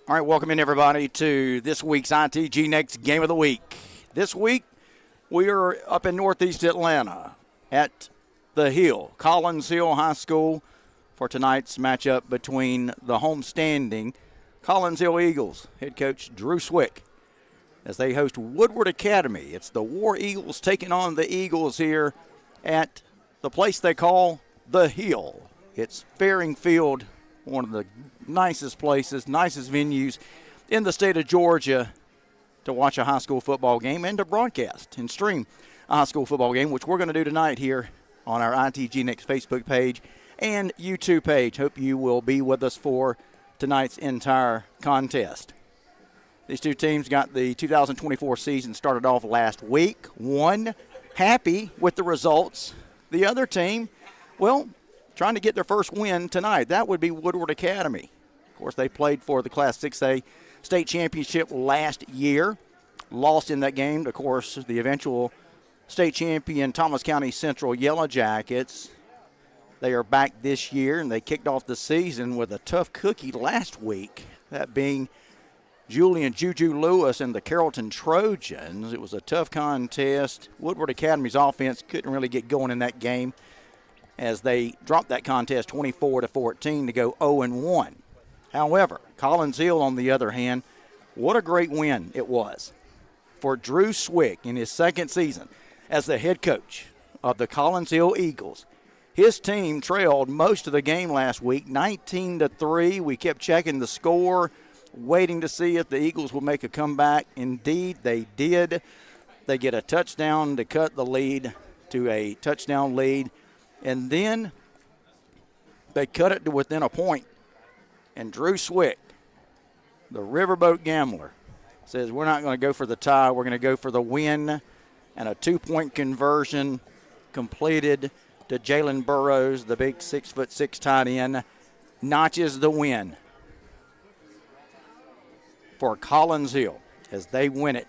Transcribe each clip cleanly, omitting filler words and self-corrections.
All right, welcome in everybody to this week's ITG Next Game of the Week. This week, we are up in Northeast Atlanta at the Hill, Collins Hill High School, for tonight's matchup between the homestanding Collins Hill Eagles, head coach Drew Swick, as they host Woodward Academy. It's the War Eagles taking on the Eagles here at the place they call the Hill. It's Faring Field, one of the nicest places, nicest venues in the state of Georgia to watch a high school football game and to broadcast and stream a high school football game, which we're going to do tonight here on our ITG Next Facebook page and YouTube page. Hope you will be with us for tonight's entire contest. These two teams got the 2024 season started off last week. One happy with the results. The other team, well, trying to get their first win tonight. That would be Woodward Academy. Of course, they played for the Class 6A state championship last year. Lost in that game, of course, the eventual state champion Thomas County Central Yellow Jackets. They are back this year, and they kicked off the season with a tough cookie last week, that being Julian Juju Lewis and the Carrollton Trojans. It was a tough contest. Woodward Academy's offense couldn't really get going in that game, as they dropped that contest 24-14 to go 0-1. However, Collins Hill, on the other hand, what a great win it was for Drew Swick in his second season as the head coach of the Collins Hill Eagles. His team trailed most of the game last week, 19-3. We kept checking the score, waiting to see if the Eagles would make a comeback. Indeed, they did. They get a touchdown to cut the lead to a touchdown lead. And then they cut it to within a point. And Drew Swick, the Riverboat Gambler, says we're not going to go for the tie. We're going to go for the win. And a 2-point conversion completed to Jalen Burrows, the big 6'6" tight end, notches the win for Collins Hill as they win it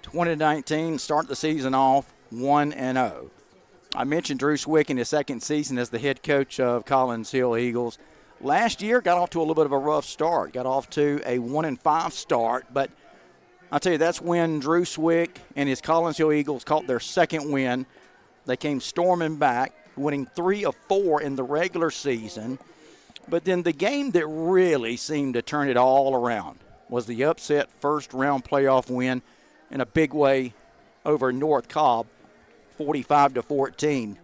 2019, start the season off 1-0. I mentioned Drew Swick in his second season as the head coach of Collins Hill Eagles. Last year got off to a little bit of a rough start. Got off to a 1-5 start, but I'll tell you, that's when Drew Swick and his Collins Hill Eagles caught their second win. They came storming back, winning 3 of 4 in the regular season. But then the game that really seemed to turn it all around was the upset first-round playoff win in a big way over North Cobb, 45-14.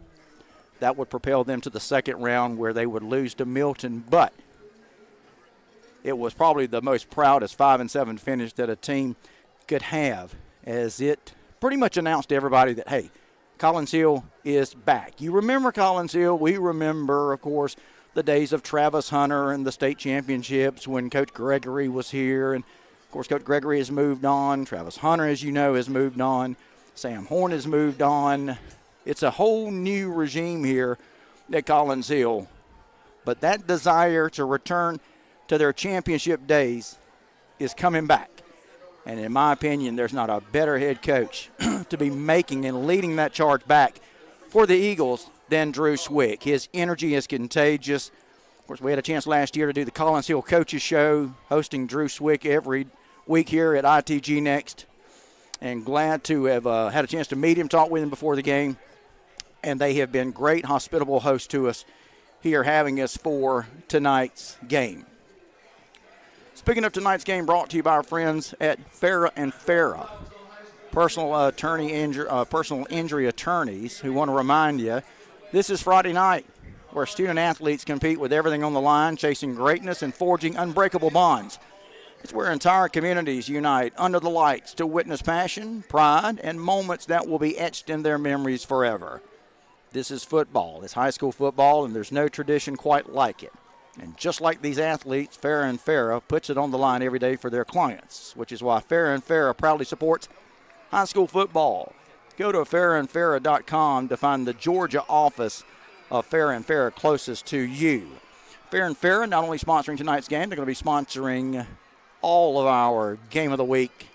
That would propel them to the second round where they would lose to Milton. But it was probably the most proudest 5-7 finish that a team could have, as it pretty much announced to everybody that, hey, Collins Hill is back. You remember Collins Hill. We remember, of course, the days of Travis Hunter and the state championships when Coach Gregory was here. And, of course, Coach Gregory has moved on. Travis Hunter, as you know, has moved on. Sam Horn has moved on. It's a whole new regime here at Collins Hill. But that desire to return to their championship days is coming back. And in my opinion, there's not a better head coach to be making and leading that charge back for the Eagles than Drew Swick. His energy is contagious. Of course, we had a chance last year to do the Collins Hill Coaches Show, hosting Drew Swick every week here at ITG Next. And glad to have had a chance to meet him, talk with him before the game. And they have been great, hospitable hosts to us here, having us for tonight's game. Speaking of tonight's game, brought to you by our friends at Farah Farah, personal injury attorneys, who want to remind you, this is Friday night, where student athletes compete with everything on the line, chasing greatness and forging unbreakable bonds. It's where entire communities unite under the lights to witness passion, pride, and moments that will be etched in their memories forever. This is football. It's high school football, and there's no tradition quite like it. And just like these athletes, Farah Farah puts it on the line every day for their clients, which is why Farah Farah proudly supports high school football. Go to farahfarah.com to find the Georgia office of Farah Farah closest to you. Farah Farah not only sponsoring tonight's game, they're going to be sponsoring all of our Game of the Week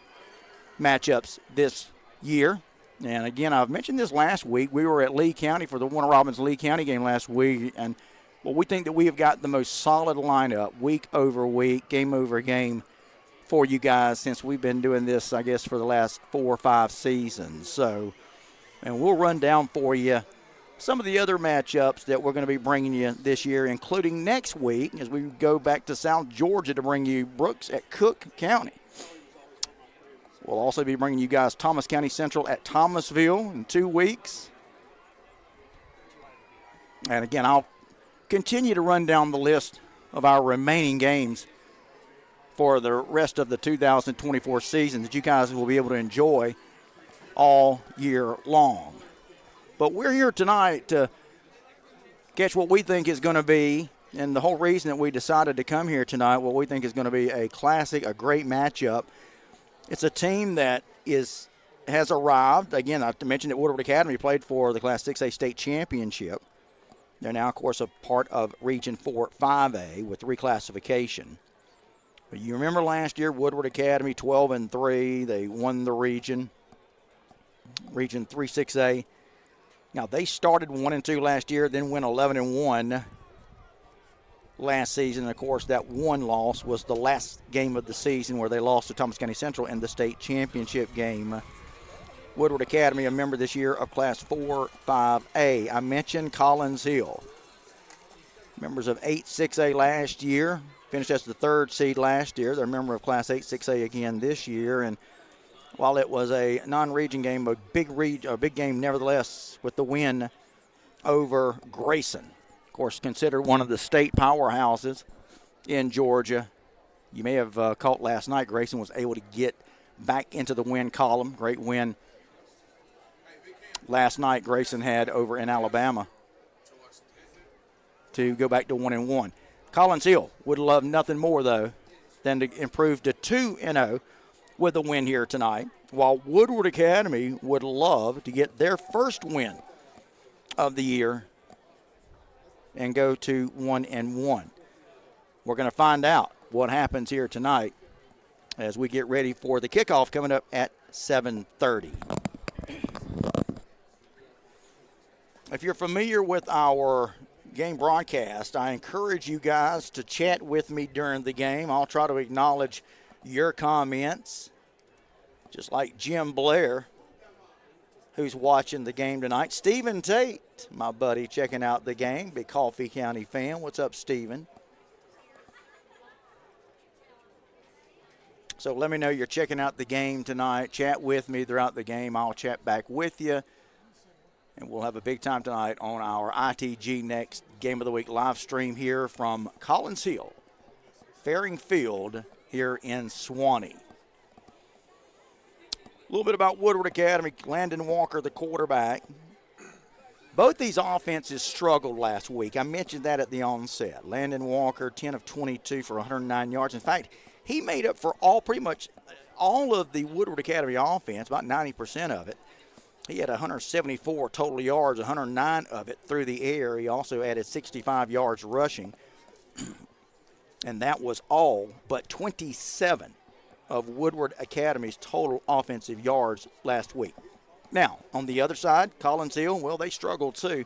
matchups this year. And again, I've mentioned this last week. We were at Lee County for the Warner Robins Lee County game last week, and well, we think that we have got the most solid lineup week over week, game over game for you guys since we've been doing this, I guess, for the last 4 or 5 seasons. So, and we'll run down for you some of the other matchups that we're going to be bringing you this year, including next week as we go back to South Georgia to bring you Brooks at Cook County. We'll also be bringing you guys Thomas County Central at Thomasville in 2 weeks. And again, I'll continue to run down the list of our remaining games for the rest of the 2024 season that you guys will be able to enjoy all year long. But we're here tonight to catch what we think is going to be, and the whole reason that we decided to come here tonight, what we think is going to be a classic, a great matchup. It's a team that has arrived. Again, I mentioned that Woodward Academy played for the Class 6A state championship. They're now, of course, a part of Region 4 5A with reclassification. But you remember last year, Woodward Academy 12-3. They won the Region 3 6A. Now, they started 1-2 last year, then went 11-1 last season. And of course, that one loss was the last game of the season where they lost to Thomas County Central in the state championship game. Woodward Academy, a member this year of Class 4 5A. I mentioned Collins Hill. Members of 8 6A last year. Finished as the 3rd seed last year. They're a member of Class 8 6A again this year. And while it was a non-region game, a big game nevertheless with the win over Grayson. Of course, considered one of the state powerhouses in Georgia. You may have caught last night, Grayson was able to get back into the win column. Great win last night Grayson had over in Alabama to go back to 1-1. Collins Hill would love nothing more, though, than to improve to 2-0 with a win here tonight, while Woodward Academy would love to get their first win of the year and go to 1-1. We're going to find out what happens here tonight as we get ready for the kickoff coming up at 7:30. If you're familiar with our game broadcast, I encourage you guys to chat with me during the game. I'll try to acknowledge your comments, just like Jim Blair, who's watching the game tonight. Stephen Tate, my buddy, checking out the game, big Coffee County fan. What's up, Stephen? So let me know you're checking out the game tonight. Chat with me throughout the game. I'll chat back with you. And we'll have a big time tonight on our ITG Next Game of the Week live stream here from Collins Hill, Faring Field here in Suwanee. A little bit about Woodward Academy. Landon Walker, the quarterback. Both these offenses struggled last week. I mentioned that at the onset. Landon Walker, 10 of 22 for 109 yards. In fact, he made up for pretty much all of the Woodward Academy offense, about 90% of it. He had 174 total yards, 109 of it through the air. He also added 65 yards rushing. And that was all but 27 of Woodward Academy's total offensive yards last week. Now, on the other side, Collins Hill, well, they struggled too.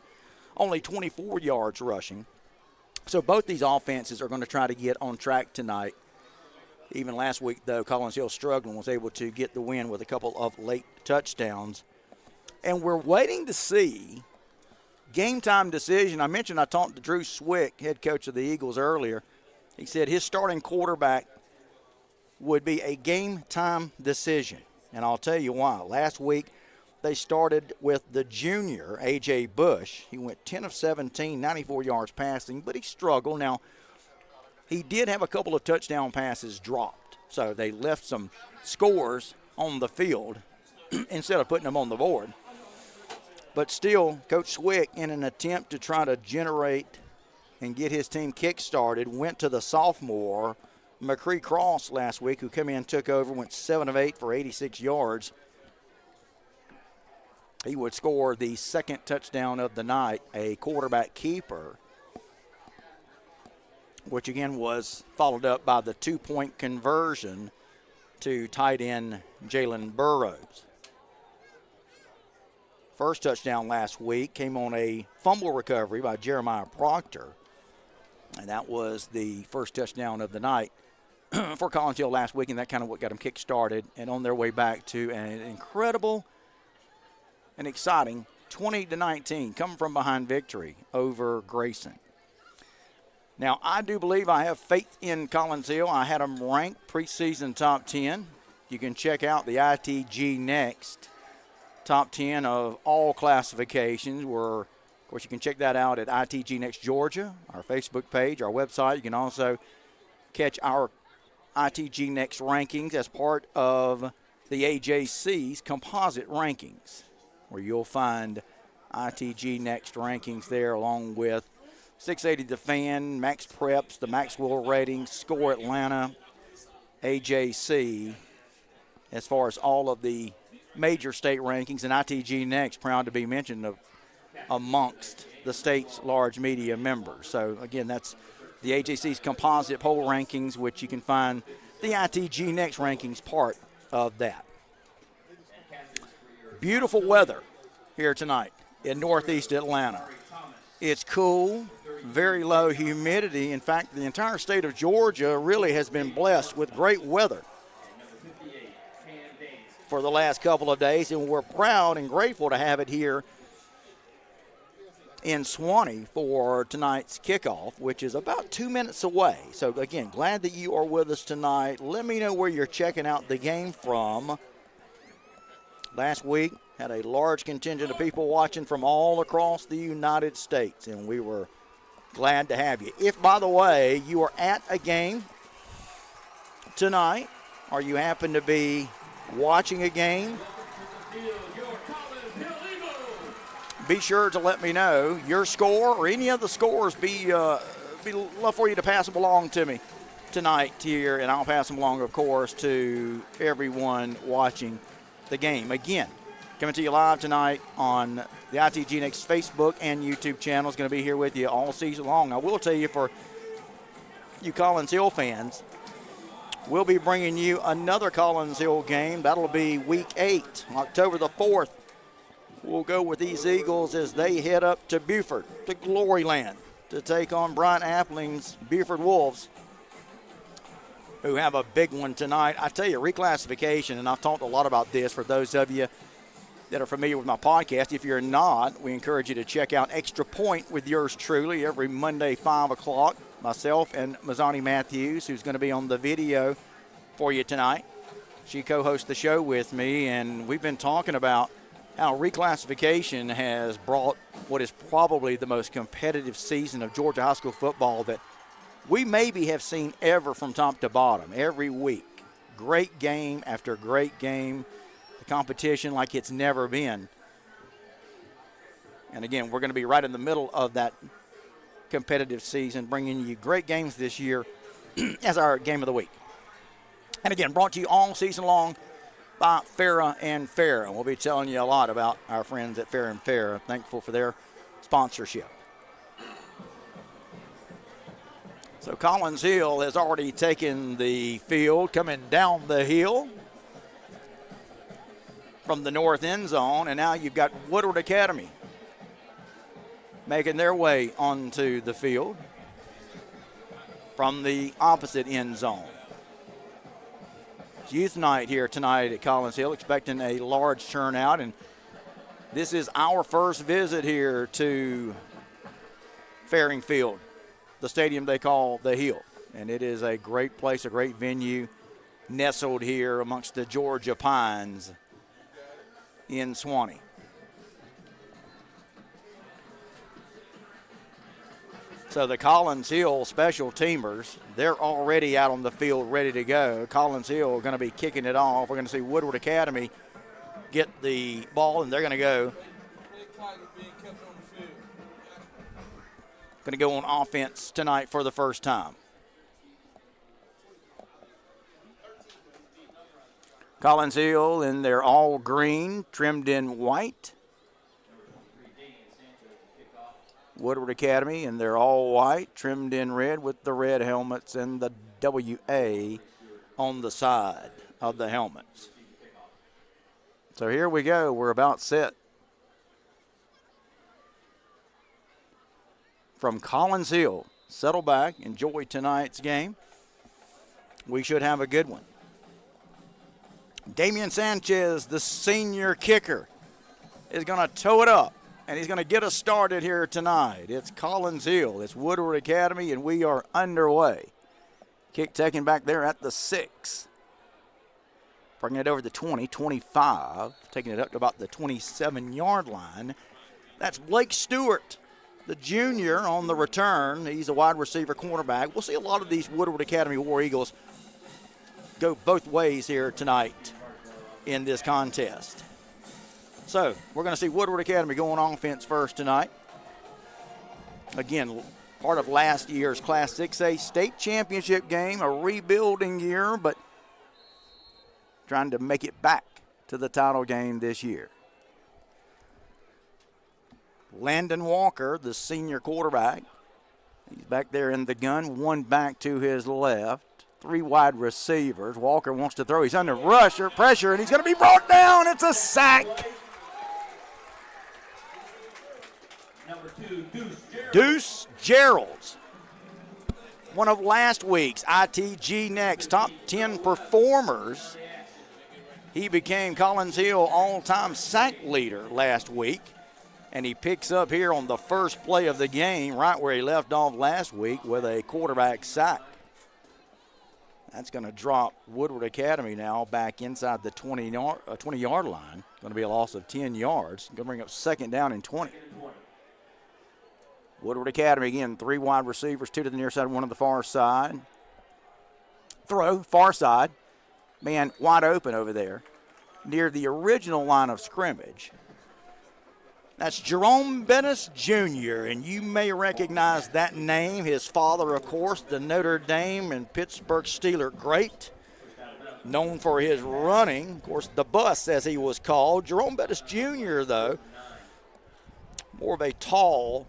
Only 24 yards rushing. So both these offenses are going to try to get on track tonight. Even last week, though, Collins Hill struggled and was able to get the win with a couple of late touchdowns. And we're waiting to see game time decision. I mentioned I talked to Drew Swick, head coach of the Eagles, earlier. He said his starting quarterback would be a game time decision. And I'll tell you why. Last week, they started with the junior, A.J. Bush. He went 10 of 17, 94 yards passing, but he struggled. Now, he did have a couple of touchdown passes dropped. So they left some scores on the field instead of putting them on the board. But still, Coach Swick, in an attempt to try to generate and get his team kick-started, went to the sophomore, McCree Cross, last week, who came in and took over, went 7 of 8 for 86 yards. He would score the second touchdown of the night, a quarterback keeper, which again was followed up by the 2-point conversion to tight end Jalen Burrows. First touchdown last week came on a fumble recovery by Jeremiah Proctor, and that was the first touchdown of the night for Collins Hill last week, and that kind of what got them kick-started and on their way back to an incredible and exciting 20-19 coming from behind victory over Grayson. Now, I do believe I have faith in Collins Hill. I had them ranked preseason top 10. You can check out the ITG Next top 10 of all classifications. Of course, you can check that out at ITG Next Georgia, our Facebook page, our website. You can also catch our ITG Next rankings as part of the AJC's composite rankings, where you'll find ITG Next rankings there along with 680 The Fan, Max Preps, the Maxwell ratings, Score Atlanta, AJC, as far as all of the major state rankings, and ITG Next proud to be mentioned amongst the state's large media members. So, again, that's the AJC's composite poll rankings, which you can find the ITG Next rankings part of that. Beautiful weather here tonight in northeast Atlanta. It's cool, very low humidity. In fact, the entire state of Georgia really has been blessed with great weather for the last couple of days, and we're proud and grateful to have it here in Swanee for tonight's kickoff, which is about 2 minutes away. So, again, glad that you are with us tonight. Let me know where you're checking out the game from. Last week, had a large contingent of people watching from all across the United States, and we were glad to have you. If, by the way, you are at a game tonight, or you happen to be watching a game, be sure to let me know your score or any of the scores. Be love for you to pass them along to me tonight here, and I'll pass them along, of course, to everyone watching the game. Again, coming to you live tonight on the ITG Next Facebook and YouTube channel. Is going to be here with you all season long. I will tell you, for you Collins Hill fans, we'll be bringing you another Collins Hill game. That'll be Week 8, October the 4th. We'll go with these Eagles as they head up to Buford, to Glory Land, to take on Brian Appling's Buford Wolves, who have a big one tonight. I tell you, reclassification, and I've talked a lot about this for those of you that are familiar with my podcast. If you're not, we encourage you to check out Extra Point with yours truly every Monday, 5 o'clock. Myself and Mazzani Matthews, who's going to be on the video for you tonight. She co-hosts the show with me, and we've been talking about how reclassification has brought what is probably the most competitive season of Georgia high school football that we maybe have seen ever from top to bottom every week. Great game after great game. The competition like it's never been. And again, we're going to be right in the middle of that competitive season, bringing you great games this year as our game of the week. And again, brought to you all season long by Farah and Farah. We'll be telling you a lot about our friends at Farah and Farah. Thankful for their sponsorship. So Collins Hill has already taken the field, coming down the hill from the north end zone, and now you've got Woodward Academy making their way onto the field from the opposite end zone. It's youth night here tonight at Collins Hill, expecting a large turnout, and this is our first visit here to Faring Field, the stadium they call the Hill. And it is a great place, a great venue, nestled here amongst the Georgia pines in Swanee. So the Collins Hill special teamers, they're already out on the field ready to go. Collins Hill going to be kicking it off. We're going to see Woodward Academy get the ball, and they're going to go. Going to go on offense tonight for the first time. Collins Hill in their all green, trimmed in white. Woodward Academy in their all white, trimmed in red with the red helmets and the WA on the side of the helmets. So here we go. We're about set. From Collins Hill, settle back, enjoy tonight's game. We should have a good one. Damian Sanchez, the senior kicker, is going to toe it up, and he's going to get us started here tonight. It's Collins Hill. It's Woodward Academy, and we are underway. Kick taken back there at the 6. Bringing it over the 20, 25, taking it up to about the 27-yard line. That's Blake Stewart, the junior, on the return. He's a wide receiver cornerback. We'll see a lot of these Woodward Academy War Eagles go both ways here tonight in this contest. So we're going to see Woodward Academy going on offense first tonight. Again, part of last year's Class 6A state championship game, a rebuilding year, but trying to make it back to the title game this year. Landon Walker, the senior quarterback. He's back there in the gun, one back to his left. 3 wide receivers. Walker wants to throw. He's under pressure, and he's going to be brought down. It's a sack. Number 2, Deuce Gerald's. One of last week's ITG Next top 10 performers. He became Collins Hill all-time sack leader last week. And he picks up here on the first play of the game, right where he left off last week with a quarterback sack. That's going to drop Woodward Academy now back inside the 20-yard line. Going to be a loss of 10 yards. Going to bring up second down and 20. Woodward Academy, again, 3 wide receivers, 2 to the near side, 1 to the far side. Throw, far side. Man wide open over there near the original line of scrimmage. That's Jerome Bettis Jr., and you may recognize that name. His father, of course, the Notre Dame and Pittsburgh Steeler great, known for his running. Of course, the bus, as he was called. Jerome Bettis Jr., though, more of a tall,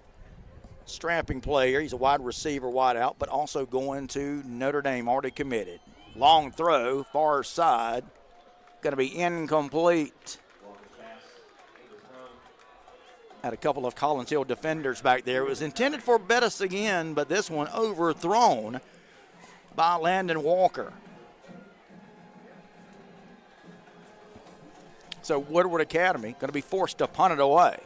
strapping player. He's a wide receiver, wide out, but also going to Notre Dame, already committed. Long throw, far side, going to be incomplete. Had a couple of Collins Hill defenders back there. It was intended for Bettis again, but this one overthrown by Landon Walker. So Woodward Academy going to be forced to punt it away.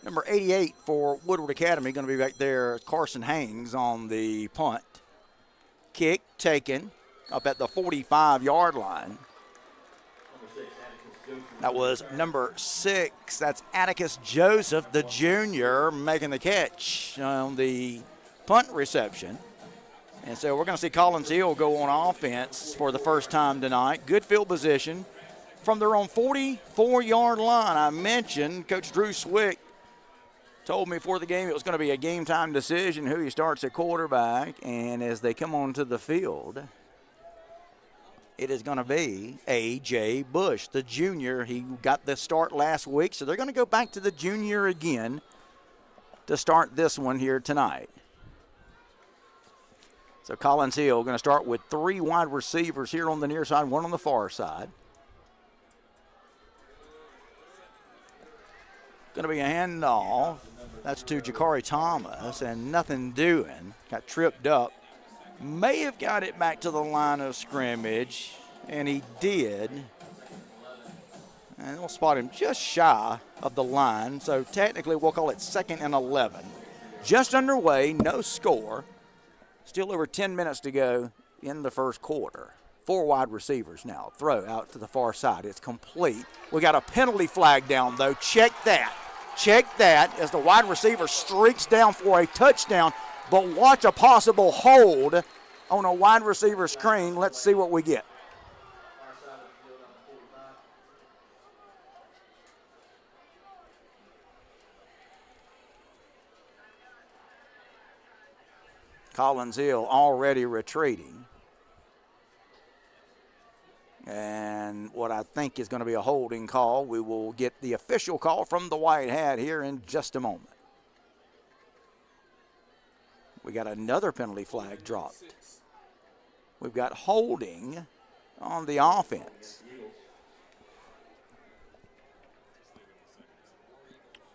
Number 88 for Woodward Academy going to be back there, Carson Haynes on the punt. Kick taken up at the 45-yard line. That was number 6. That's Atticus Joseph, the junior, making the catch on the punt reception. And so we're going to see Collins Hill go on offense for the first time tonight. Good field position from their own 44-yard line. I mentioned Coach Drew Swick told me before the game it was going to be a game-time decision who he starts at quarterback. And as they come onto the field, it is going to be A.J. Bush, the junior. He got the start last week, so they're going to go back to the junior again to start this one here tonight. So Collins Hill going to start with 3 wide receivers here on the near side, 1 on the far side. Going to be a handoff. That's to Jakari Thomas, and nothing doing. Got tripped up. May have got it back to the line of scrimmage, and he did. And we'll spot him just shy of the line, so technically we'll call it 2nd and 11. Just underway, no score. Still over 10 minutes to go in the first quarter. 4 wide receivers now. Throw out to the far side. It's complete. We got a penalty flag down, though. Check that. Check that as the wide receiver streaks down for a touchdown. But watch a possible hold on a wide receiver screen. Let's see what we get. Collins Hill already retreating. And what I think is going to be a holding call. We will get the official call from the white hat here in just a moment. We got another penalty flag dropped. We've got holding on the offense.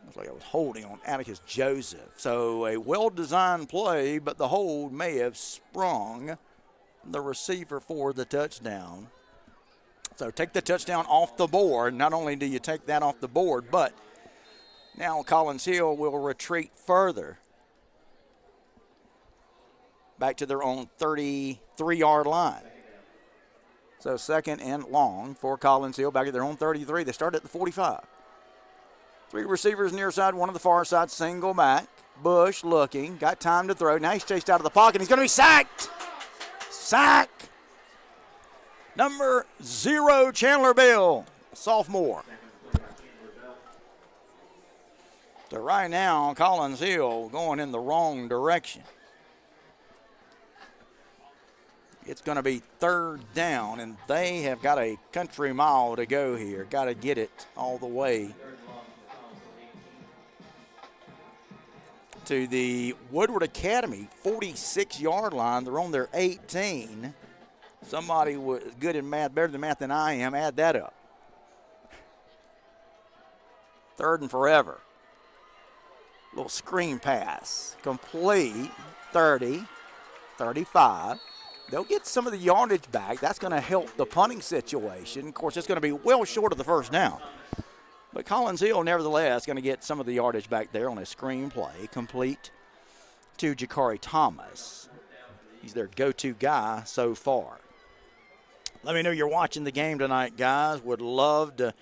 Looks like I was holding on Atticus Joseph. So a well-designed play, but the hold may have sprung the receiver for the touchdown. So take the touchdown off the board. Not only do you take that off the board, but now Collins Hill will retreat further back to their own 33-yard line. So second and long for Collins Hill back at their own 33. They start at the 45. 3 receivers near side, 1 on the far side, single back. Bush looking, got time to throw. Now he's chased out of the pocket. He's going to be sacked. Sack. Number 0, Chandler Bell, sophomore. So right now, Collins Hill going in the wrong direction. It's going to be 3rd down, and they have got a country mile to go here. Got to get it all the way to the Woodward Academy 46-yard line. They're on their 18. Somebody was good in math, better than math than I am. Add that up. 3rd and forever. Little screen pass. Complete. 30, 35. They'll get some of the yardage back. That's going to help the punting situation. Of course, it's going to be well short of the first down. But Collins Hill, nevertheless, going to get some of the yardage back there on a screen play. Complete to Jakari Thomas. He's their go-to guy so far. Let me know you're watching the game tonight, guys. Would love to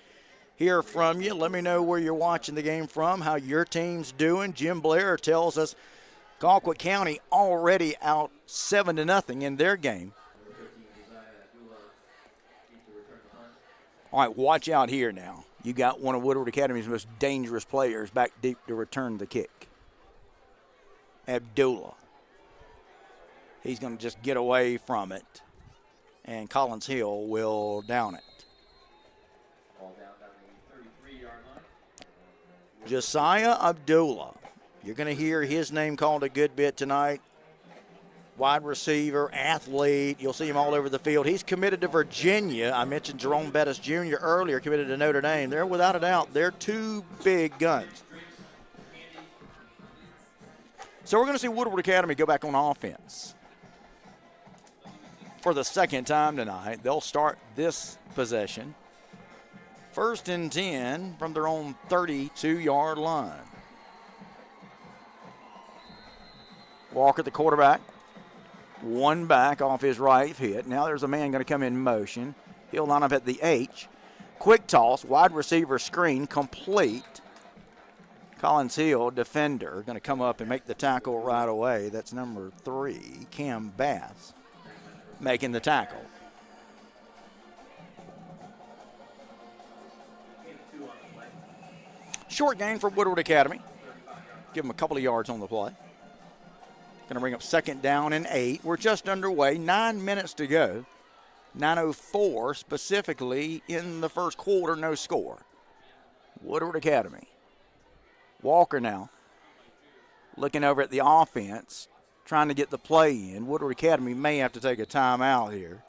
hear from you. Let me know where you're watching the game from, how your team's doing. Jim Blair tells us Colquitt County already out 7-0 in their game. All right, watch out here now. You got one of Woodward Academy's most dangerous players back deep to return the kick. Abdullah. He's going to just get away from it, and Collins Hill will down it. Josiah Abdullah. You're going to hear his name called a good bit tonight. Wide receiver, athlete. You'll see him all over the field. He's committed to Virginia. I mentioned Jerome Bettis Jr. earlier, committed to Notre Dame. They're, without a doubt, they're 2 big guns. So we're going to see Woodward Academy go back on offense for the 2nd time tonight. They'll start this possession. 1st and 10 from their own 32-yard line. Walker, the quarterback. 1 back off his right hit. Now there's a man going to come in motion. He'll line up at the H. Quick toss, wide receiver screen, complete. Collins Hill, defender, going to come up and make the tackle right away. That's number 3, Cam Bass, making the tackle. Short gain for Woodward Academy. Give them a couple of yards on the play. Going to bring up 2nd down and 8. We're just underway. 9 minutes to go. 9:04 specifically in the first quarter. No score. Woodward Academy. Walker now looking over at the offense, trying to get the play in. Woodward Academy may have to take a timeout here,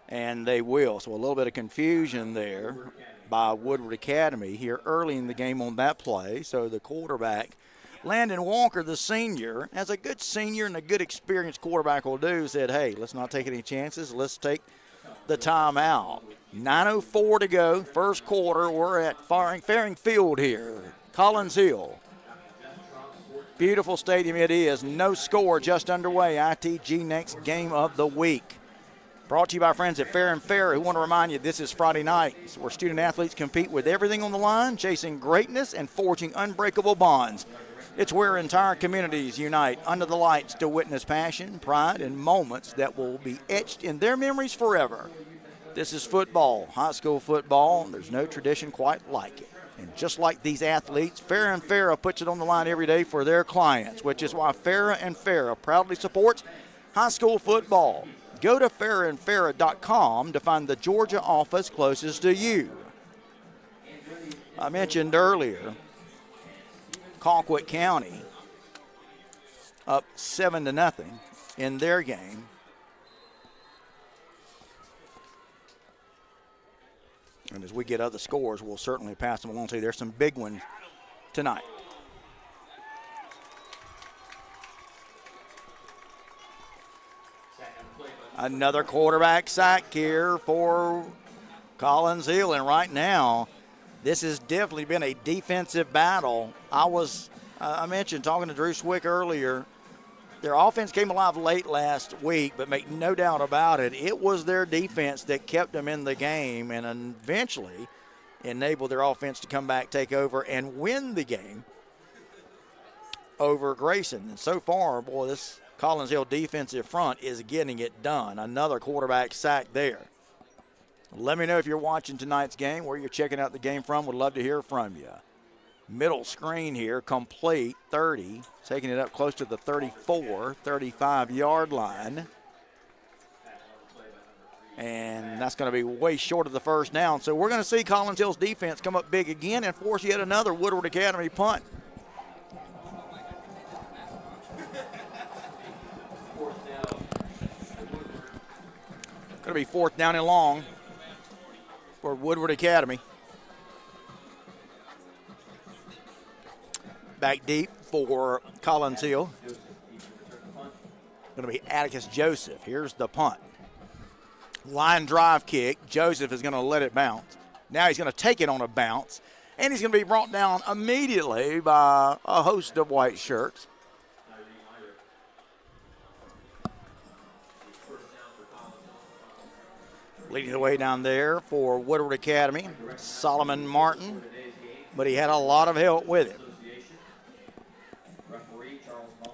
and they will. So a little bit of confusion there by Woodward Academy here early in the game on that play. So the quarterback, Landon Walker, the senior, as a good senior and a good experienced quarterback will do, said, hey, let's not take any chances. Let's take the timeout. 9:04 to go, first quarter. We're at Faring Field here. Collins Hill. Beautiful stadium it is. No score, just underway. ITG next game of the week. Brought to you by friends at Farah Farah, who want to remind you this is Friday night, where student athletes compete with everything on the line, chasing greatness and forging unbreakable bonds. It's where entire communities unite under the lights to witness passion, pride, and moments that will be etched in their memories forever. This is football, high school football. There's no tradition quite like it. And just like these athletes, Farah Farah puts it on the line every day for their clients, which is why Farah Farah proudly supports high school football. Go to farahfarah.com to find the Georgia office closest to you. I mentioned earlier, Colquitt County up 7-0 in their game. And as we get other scores, we'll certainly pass them along. See, there's some big ones tonight. Another quarterback sack here for Collins Hill, and right now, this has definitely been a defensive battle. I mentioned talking to Drew Swick earlier, their offense came alive late last week, but make no doubt about it, it was their defense that kept them in the game and eventually enabled their offense to come back, take over, and win the game over Grayson. And so far, boy, this Collins Hill defensive front is getting it done. Another quarterback sack there. Let me know if you're watching tonight's game, where you're checking out the game from. Would love to hear from you. Middle screen here, complete, 30, taking it up close to the 34, 35-yard line. And that's going to be way short of the first down. So we're going to see Collins Hill's defense come up big again and force yet another Woodward Academy punt. Going to be 4th down and long for Woodward Academy. Back deep for Collins Hill. Going to be Atticus Joseph. Here's the punt. Line drive kick. Joseph is going to let it bounce. Now he's going to take it on a bounce, and he's going to be brought down immediately by a host of white shirts. Leading the way down there for Woodward Academy, Solomon Martin, but he had a lot of help with it.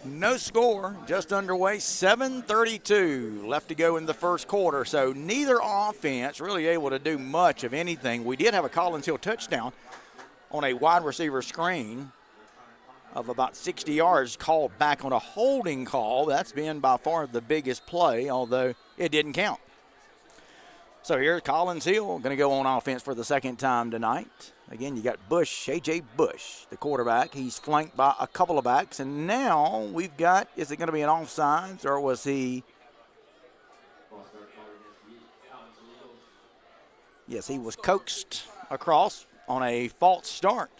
No score, just underway, 7:32 left to go in the first quarter, so neither offense really able to do much of anything. We did have a Collins Hill touchdown on a wide receiver screen of about 60 yards called back on a holding call. That's been by far the biggest play, although it didn't count. So here's Collins Hill going to go on offense for the second time tonight. Again, you got Bush, A.J. Bush, the quarterback. He's flanked by a couple of backs. And now we've got, is it going to be an offsides or was he? Yes, he was coaxed across on a false start.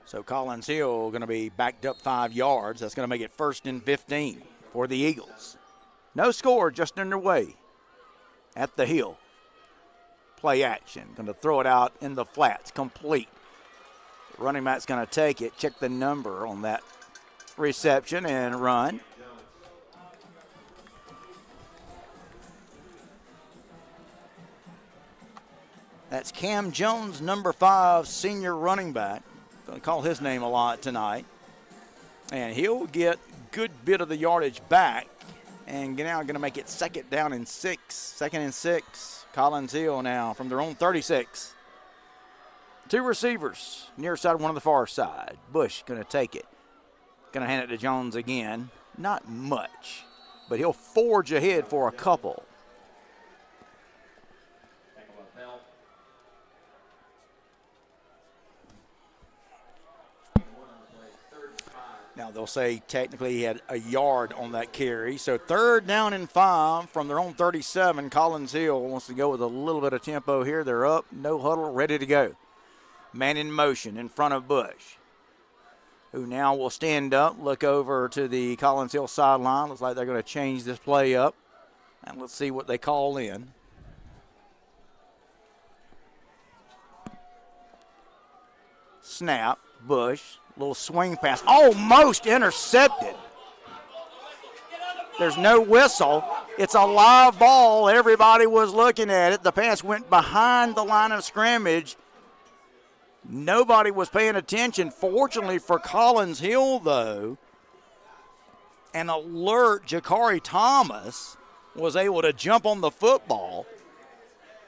So Collins Hill going to be backed up 5 yards. That's going to make it 1st and 15 for the Eagles. No score, just underway at the Hill. Play action. Going to throw it out in the flats. Complete. Running back's going to take it. Check the number on that reception and run. That's Cam Jones, number 5, senior running back. Going to call his name a lot tonight. And he'll get a good bit of the yardage back. And now going to make it 2nd down and 6. 2nd and 6. Collins Hill now from their own 36. 2 receivers, near side, one on the far side. Bush going to take it. Going to hand it to Jones again. Not much, but he'll forge ahead for a couple. Now they'll say technically he had a yard on that carry. So 3rd down and 5 from their own 37. Collins Hill wants to go with a little bit of tempo here. They're up, no huddle, ready to go. Man in motion in front of Bush, who now will stand up, look over to the Collins Hill sideline. Looks like they're going to change this play up. And let's see what they call in. Snap, Bush. Little swing pass, almost intercepted. There's no whistle. It's a live ball. Everybody was looking at it. The pass went behind the line of scrimmage. Nobody was paying attention. Fortunately for Collins Hill, though, an alert Jakari Thomas was able to jump on the football.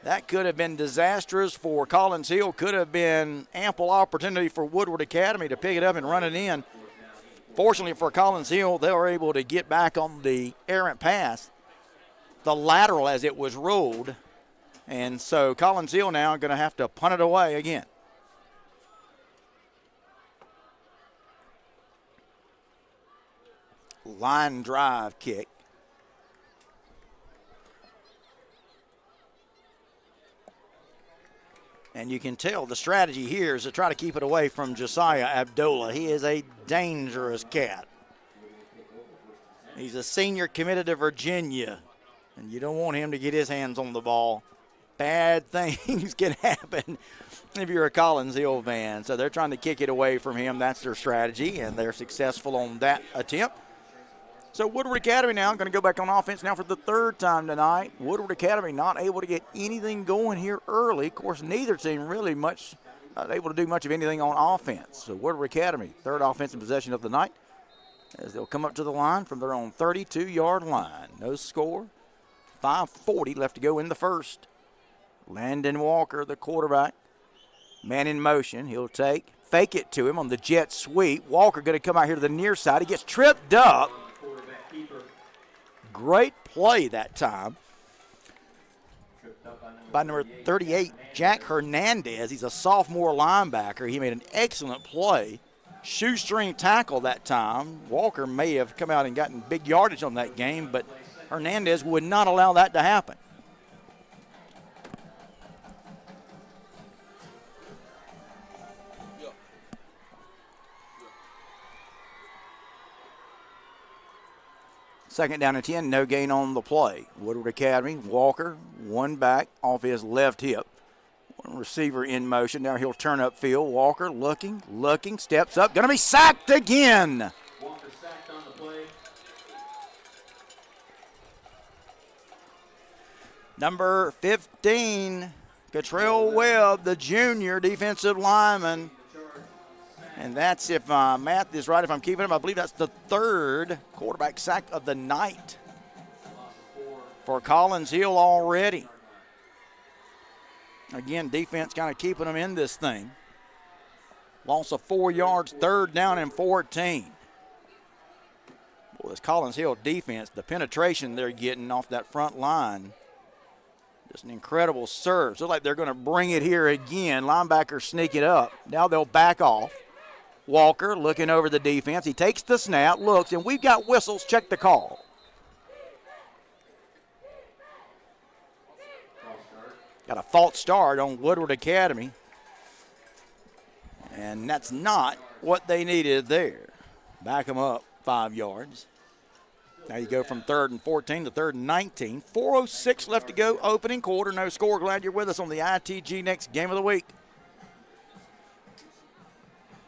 That could have been disastrous for Collins Hill. Could have been ample opportunity for Woodward Academy to pick it up and run it in. Fortunately for Collins Hill, they were able to get back on the errant pass, the lateral as it was ruled. And so Collins Hill now going to have to punt it away again. Line drive kick. And you can tell the strategy here is to try to keep it away from Josiah Abdullah. He is a dangerous cat. He's a senior committed to Virginia, and you don't want him to get his hands on the ball. Bad things can happen if you're a Collins Hill fan. So they're trying to kick it away from him. That's their strategy, and they're successful on that attempt. So Woodward Academy now going to go back on offense now for the third time tonight. Woodward Academy not able to get anything going here early. Of course, neither team really not able to do much of anything on offense. So Woodward Academy, third offensive possession of the night, as they'll come up to the line from their own 32-yard line. No score. 5:40 left to go in the first. Landon Walker, the quarterback. Man in motion. He'll fake it to him on the jet sweep. Walker going to come out here to the near side. He gets tripped up. Great play that time by number 38, Jack Hernandez. He's a sophomore linebacker. He made an excellent play. Shoestring tackle that time. Walker may have come out and gotten big yardage on that game, but Hernandez would not allow that to happen. Second down and 10, no gain on the play. Woodward Academy, Walker, one back off his left hip. One receiver in motion. Now he'll turn upfield. Walker looking, steps up. Going to be sacked again. Walker sacked on the play. Number 15, Cottrell Webb, the junior defensive lineman. And that's, if my math is right, if I'm keeping him, I believe that's the third quarterback sack of the night for Collins Hill already. Again, defense kind of keeping them in this thing. Loss of 4 yards, third down and 14. Boy, this Collins Hill defense, the penetration they're getting off that front line, just an incredible serve. Looks like they're going to bring it here again. Linebackers sneak it up. Now they'll back off. Walker looking over the defense. He takes the snap, looks, and we've got whistles. Check the call. Got a false start on Woodward Academy. And that's not what they needed there. Back them up 5 yards. Now you go from 3rd and 14 to 3rd and 19. 4:06 left to go, opening quarter. No score. Glad you're with us on the ITG Next Game of the Week.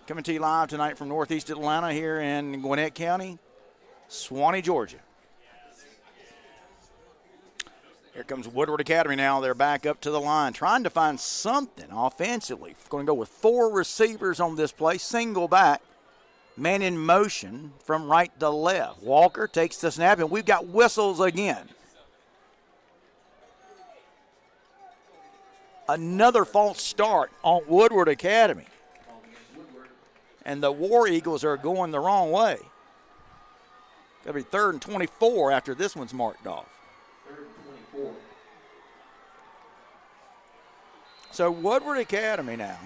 Coming to you live tonight from Northeast Atlanta here in Gwinnett County, Swanee, Georgia. Here comes Woodward Academy now. They're back up to the line, trying to find something offensively. Going to go with 4 receivers on this play, single back, man in motion from right to left. Walker takes the snap, and we've got whistles again. Another false start on Woodward Academy. And the War Eagles are going the wrong way. It'll be 3rd and 24 after this one's marked off. 3rd and 24. So Woodward Academy now,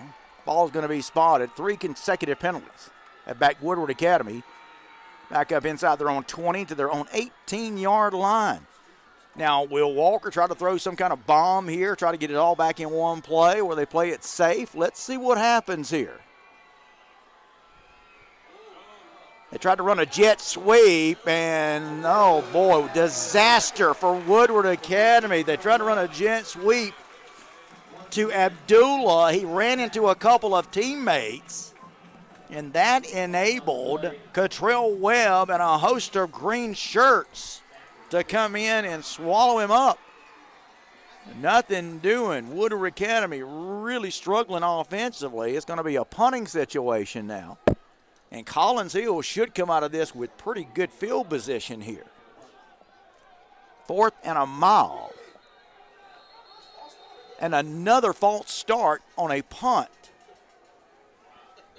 ball's going to be spotted. 3 consecutive penalties at back Woodward Academy. Back up inside their own 20 to their own 18-yard line. Now, will Walker try to throw some kind of bomb here, try to get it all back in one play where they play it safe? Let's see what happens here. They tried to run a jet sweep, and, oh, boy, disaster for Woodward Academy. They tried to run a jet sweep to Abdullah. He ran into a couple of teammates, and that enabled Cottrell Webb and a host of green shirts to come in and swallow him up. Nothing doing. Woodward Academy really struggling offensively. It's going to be a punting situation now. And Collins Hill should come out of this with pretty good field position here. 4th and a mile. And another false start on a punt.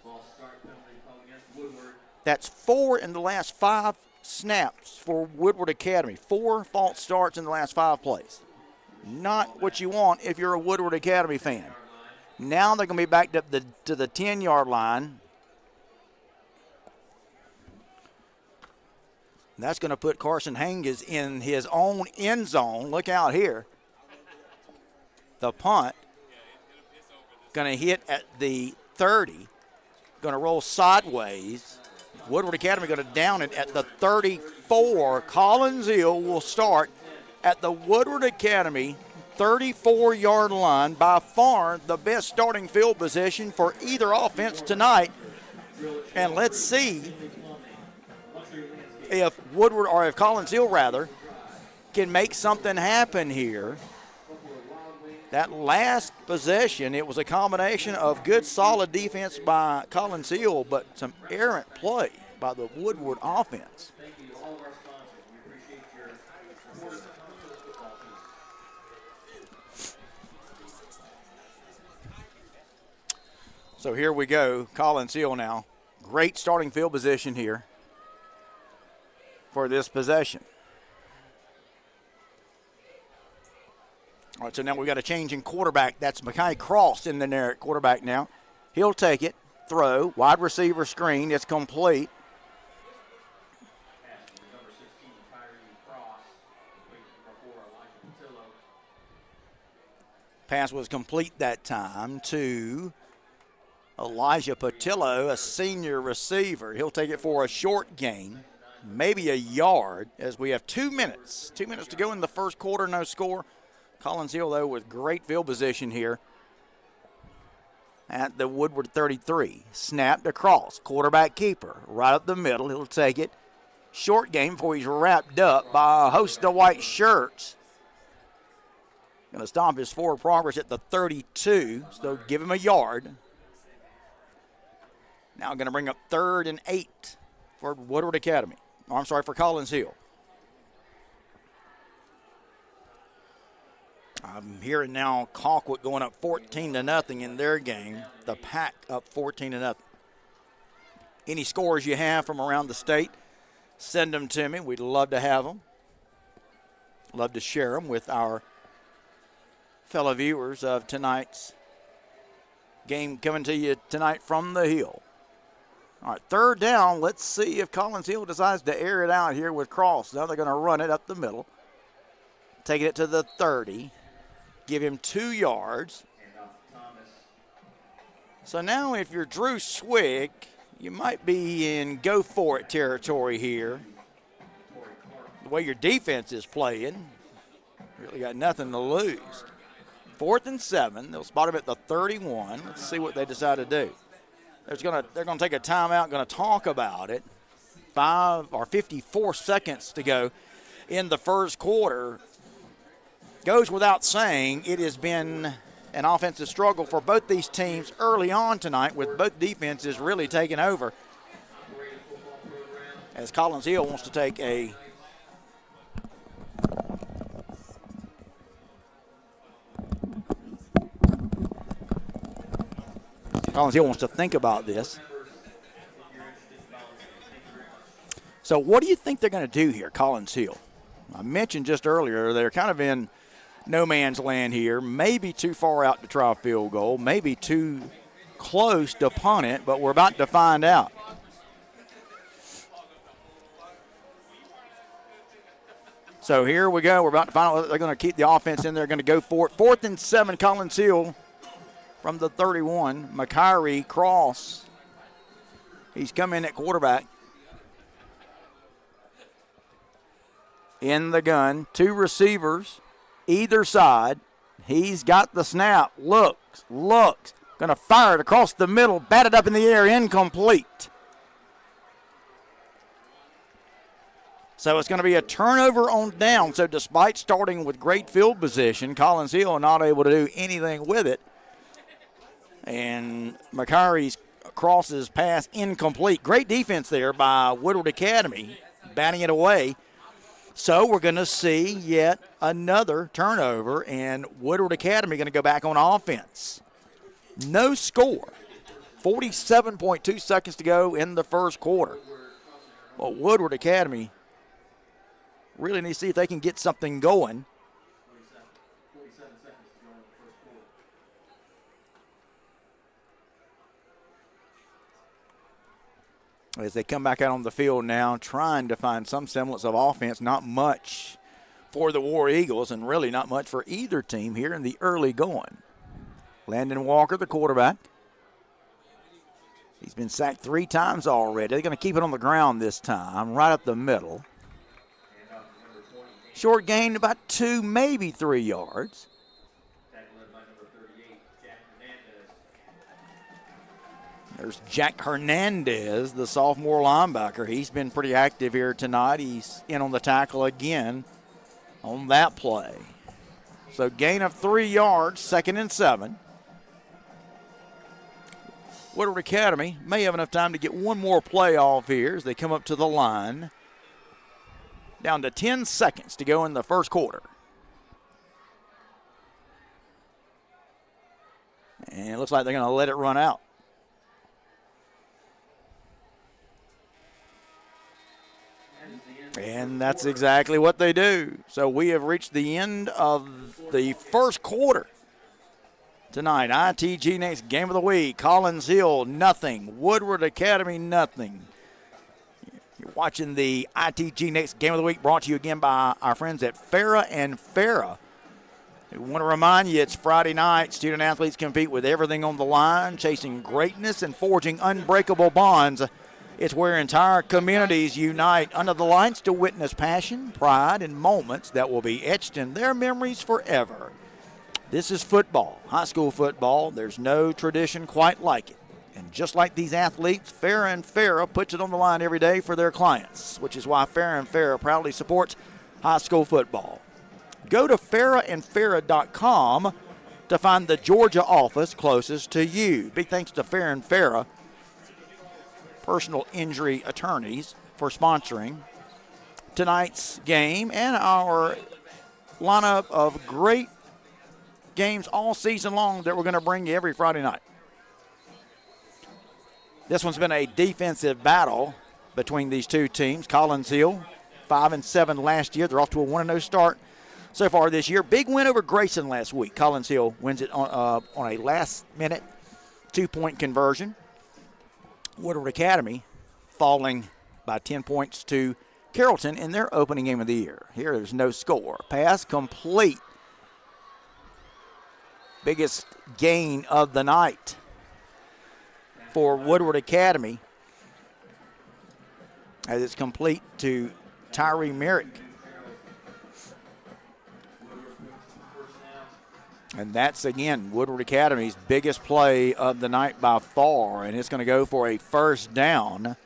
False start penalty called against Woodward. That's 4 in the last 5 snaps for Woodward Academy. 4 false starts in the last 5 plays. Not what you want if you're a Woodward Academy fan. Now they're going to be backed up to the 10-yard line. That's going to put Carson Hanges in his own end zone. Look out here. The punt. Going to hit at the 30. Going to roll sideways. Woodward Academy going to down it at the 34. Collins Hill will start at the Woodward Academy 34-yard line. By far the best starting field position for either offense tonight. And let's see if Woodward, or if Collins Hill rather, can make something happen here. That last possession, it was a combination of good, solid defense by Collins Hill, but some errant play by the Woodward offense. Thank you to all of our sponsors. We appreciate your support of the Collins football team. So here we go, Collins Hill now. Great starting field position here for this possession. All right, so now we've got a change in quarterback. That's Mackay Cross in there at quarterback now. He'll take it, throw, wide receiver screen. It's complete. Number 16, Farah Farah, before Elijah Patillo. Pass was complete that time to Elijah Patillo, a senior receiver. He'll take it for a short gain, maybe a yard, as we have 2 minutes. 2 minutes to go in the first quarter, no score. Collins Hill, though, with great field position here at the Woodward 33. Snapped across. Quarterback keeper right up the middle. He'll take it. Short game before he's wrapped up by a host of white shirts. Going to stop his forward progress at the 32, so give him a yard. Now going to bring up 3rd and 8 for Woodward Academy. Oh, I'm sorry, for Collins Hill. I'm hearing now Colquitt going up 14-0 in their game. The Pack up 14-0. Any scores you have from around the state, send them to me. We'd love to have them. Love to share them with our fellow viewers of tonight's game coming to you tonight from the Hill. All right, 3rd down. Let's see if Collins Hill decides to air it out here with Cross. Now they're going to run it up the middle. Taking it to the 30. Give him 2 yards. So now if you're Drew Swig, you might be in go for it territory here. The way your defense is playing, really got nothing to lose. 4th and 7. They'll spot him at the 31. Let's see what they decide to do. They're going to take a timeout, going to talk about it. 54 seconds to go in the first quarter. Goes without saying, it has been an offensive struggle for both these teams early on tonight, with both defenses really taking over. As Collins Hill wants to take a Collins Hill wants to think about this. So what do you think they're going to do here, Collins Hill? I mentioned just earlier they're kind of in no man's land here, maybe too far out to try a field goal, maybe too close to punt it, but we're about to find out. So here we go. We're about to find out whether they're going to keep the offense in there. Going to go for it. 4th and 7, Collins Hill from the 31. Mackay Cross. He's come in at quarterback. In the gun. 2 receivers either side. He's got the snap. Looks. Going to fire it across the middle. Batted up in the air. Incomplete. So it's going to be a turnover on down. So despite starting with great field position, Collins Hill not able to do anything with it. And Mackay Cross's pass incomplete. Great defense there by Woodward Academy, batting it away. So we're going to see yet another turnover, and Woodward Academy going to go back on offense. No score. 47.2 seconds to go in the first quarter. Well, Woodward Academy really need to see if they can get something going. As they come back out on the field now, trying to find some semblance of offense. Not much for the War Eagles, and really not much for either team here in the early going. Landon Walker, the quarterback. He's been sacked 3 times already. They're going to keep it on the ground this time, right up the middle. Short gain about 2, maybe 3 yards. There's Jack Hernandez, the sophomore linebacker. He's been pretty active here tonight. He's in on the tackle again on that play. So gain of 3 yards, 2nd and 7. Woodward Academy may have enough time to get one more play off here as they come up to the line. Down to 10 seconds to go in the first quarter. And it looks like they're going to let it run out. And that's exactly what they do. So we have reached the end of the first quarter tonight. ITG next game of the week. Collins Hill, nothing. Woodward Academy, nothing. You're watching the ITG next game of the week, brought to you again by our friends at Farah Farah. We want to remind you it's Friday night. Student athletes compete with everything on the line, chasing greatness and forging unbreakable bonds. It's where entire communities unite under the lights to witness passion, pride, and moments that will be etched in their memories forever. This is football, high school football. There's no tradition quite like it. And just like these athletes, Farah Farah puts it on the line every day for their clients, which is why Farah Farah proudly supports high school football. Go to farahfarah.com to find the Georgia office closest to you. Big thanks to Farah Farah personal injury attorneys for sponsoring tonight's game and our lineup of great games all season long that we're going to bring you every Friday night. This one's been a defensive battle between these two teams. Collins Hill, 5-7 last year. They're off to a 1-0 start so far this year. Big win over Grayson last week. Collins Hill wins it on a last-minute 2-point conversion. Woodward Academy falling by 10 points to Carrollton in their opening game of the year. Here there's no score. Pass complete. Biggest gain of the night for Woodward Academy as it's complete to Tyree Merrick. And that's, again, Woodward Academy's biggest play of the night by far, and it's going to go for a first down,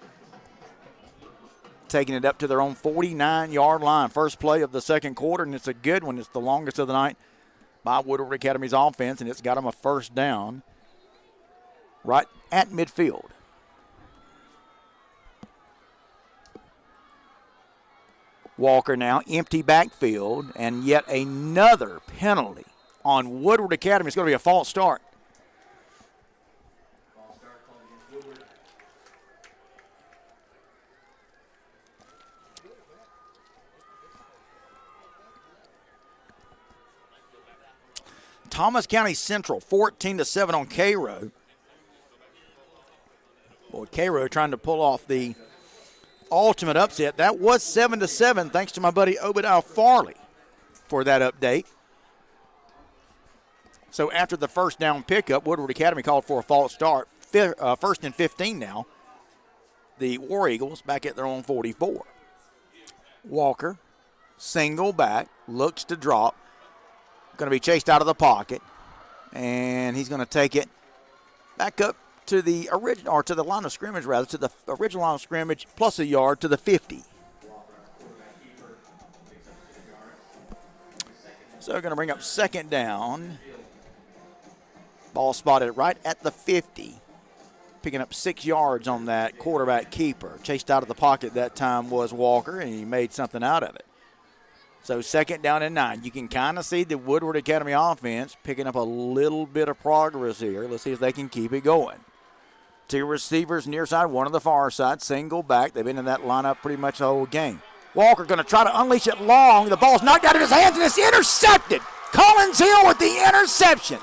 taking it up to their own 49-yard line. First play of the second quarter, and it's a good one. It's the longest of the night by Woodward Academy's offense, and it's got them a first down right at midfield. Walker now, empty backfield, and yet another penalty on Woodward Academy. It's going to be a false start. Thomas County Central, 14-7 on Cairo. Boy, Cairo trying to pull off the ultimate upset. That was 7-7, thanks to my buddy Obadiah Farley for that update. So after the first down pickup, Woodward Academy called for a false start. First and 15 now. The War Eagles back at their own 44. Walker, single back, looks to drop. Going to be chased out of the pocket. And he's going to take it back up to the original, or to the line of scrimmage rather, to the original line of scrimmage plus a yard to the 50. So they're going to bring up second down. Ball spotted right at the 50. Picking up 6 yards on that quarterback keeper. Chased out of the pocket that time was Walker, and he made something out of it. So second down and 9. You can kind of see the Woodward Academy offense picking up a little bit of progress here. Let's see if they can keep it going. 2 receivers near side, 1 on the far side. Single back. They've been in that lineup pretty much the whole game. Walker going to try to unleash it long. The ball's knocked out of his hands, and it's intercepted. Collins Hill with the interception.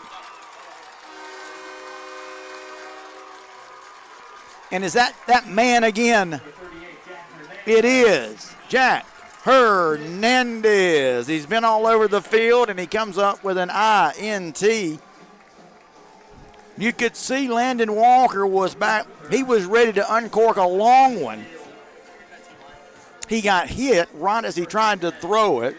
And is that man again? It is Jack Hernandez. He's been all over the field, and he comes up with an INT. You could see Landon Walker was back. He was ready to uncork a long one. He got hit right as he tried to throw it.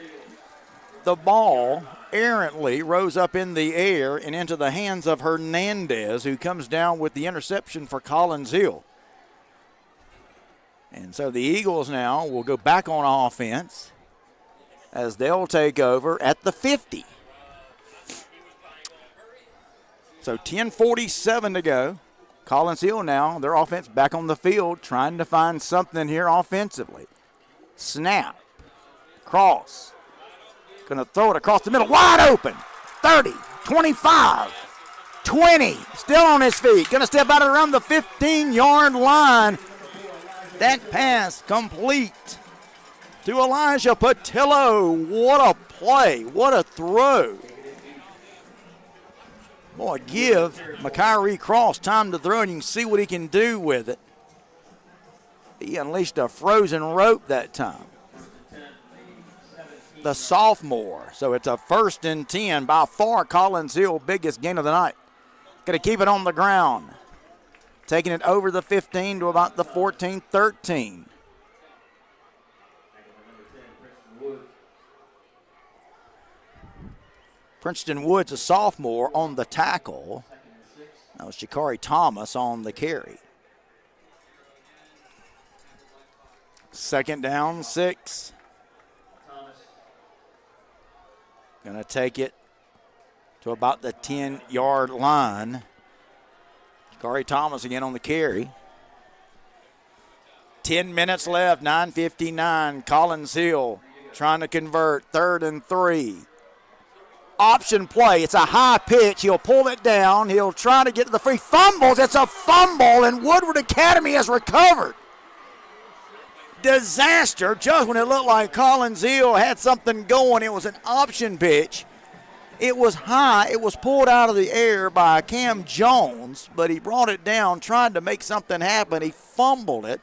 The ball errantly rose up in the air and into the hands of Hernandez, who comes down with the interception for Collins Hill. And so the Eagles now will go back on offense as they'll take over at the 50. So 10:47 to go. Collins Hill now, their offense back on the field, trying to find something here offensively. Snap. Cross. Going to throw it across the middle. Wide open. 30, 25, 20. Still on his feet. Going to step out around the 15-yard line. That pass complete to Elijah Patillo. What a play. What a throw. Boy, give Makari Cross time to throw, and you can see what he can do with it. He unleashed a frozen rope that time. The sophomore. So it's a 1st and 10. By far, Collins Hill, biggest gain of the night. Going to keep it on the ground. Taking it over the 15 to about the 14-13. Princeton Woods, a sophomore, on the tackle. That was Shakari Thomas on the carry. 2nd down, 6. Going to take it to about the 10-yard line. Shakari Thomas again on the carry. 10 minutes left, 9:59. Collins Hill trying to convert, 3rd and 3. Option play. It's a high pitch. He'll pull it down. He'll try to get to the free. Fumbles. It's a fumble, and Woodward Academy has recovered. Disaster. Just when it looked like Collins Hill had something going, it was an option pitch. It was high. It was pulled out of the air by Cam Jones, but he brought it down, tried to make something happen. He fumbled it,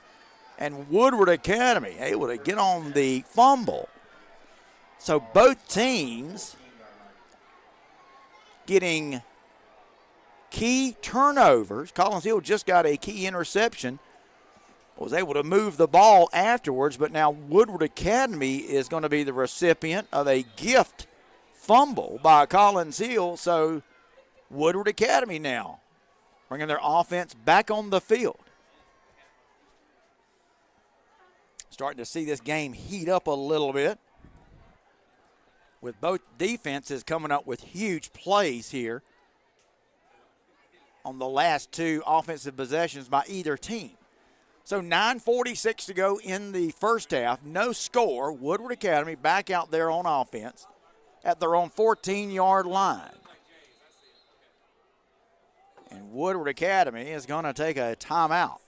and Woodward Academy able to get on the fumble. So both teams getting key turnovers. Collins Hill just got a key interception, was able to move the ball afterwards, but now Woodward Academy is going to be the recipient of a gift fumble by Collins Hill. So Woodward Academy now bringing their offense back on the field. Starting to see this game heat up a little bit, with both defenses coming up with huge plays here on the last 2 offensive possessions by either team. So 9:46 to go in the first half. No score. Woodward Academy back out there on offense at their own 14-yard line. And Woodward Academy is going to take a timeout.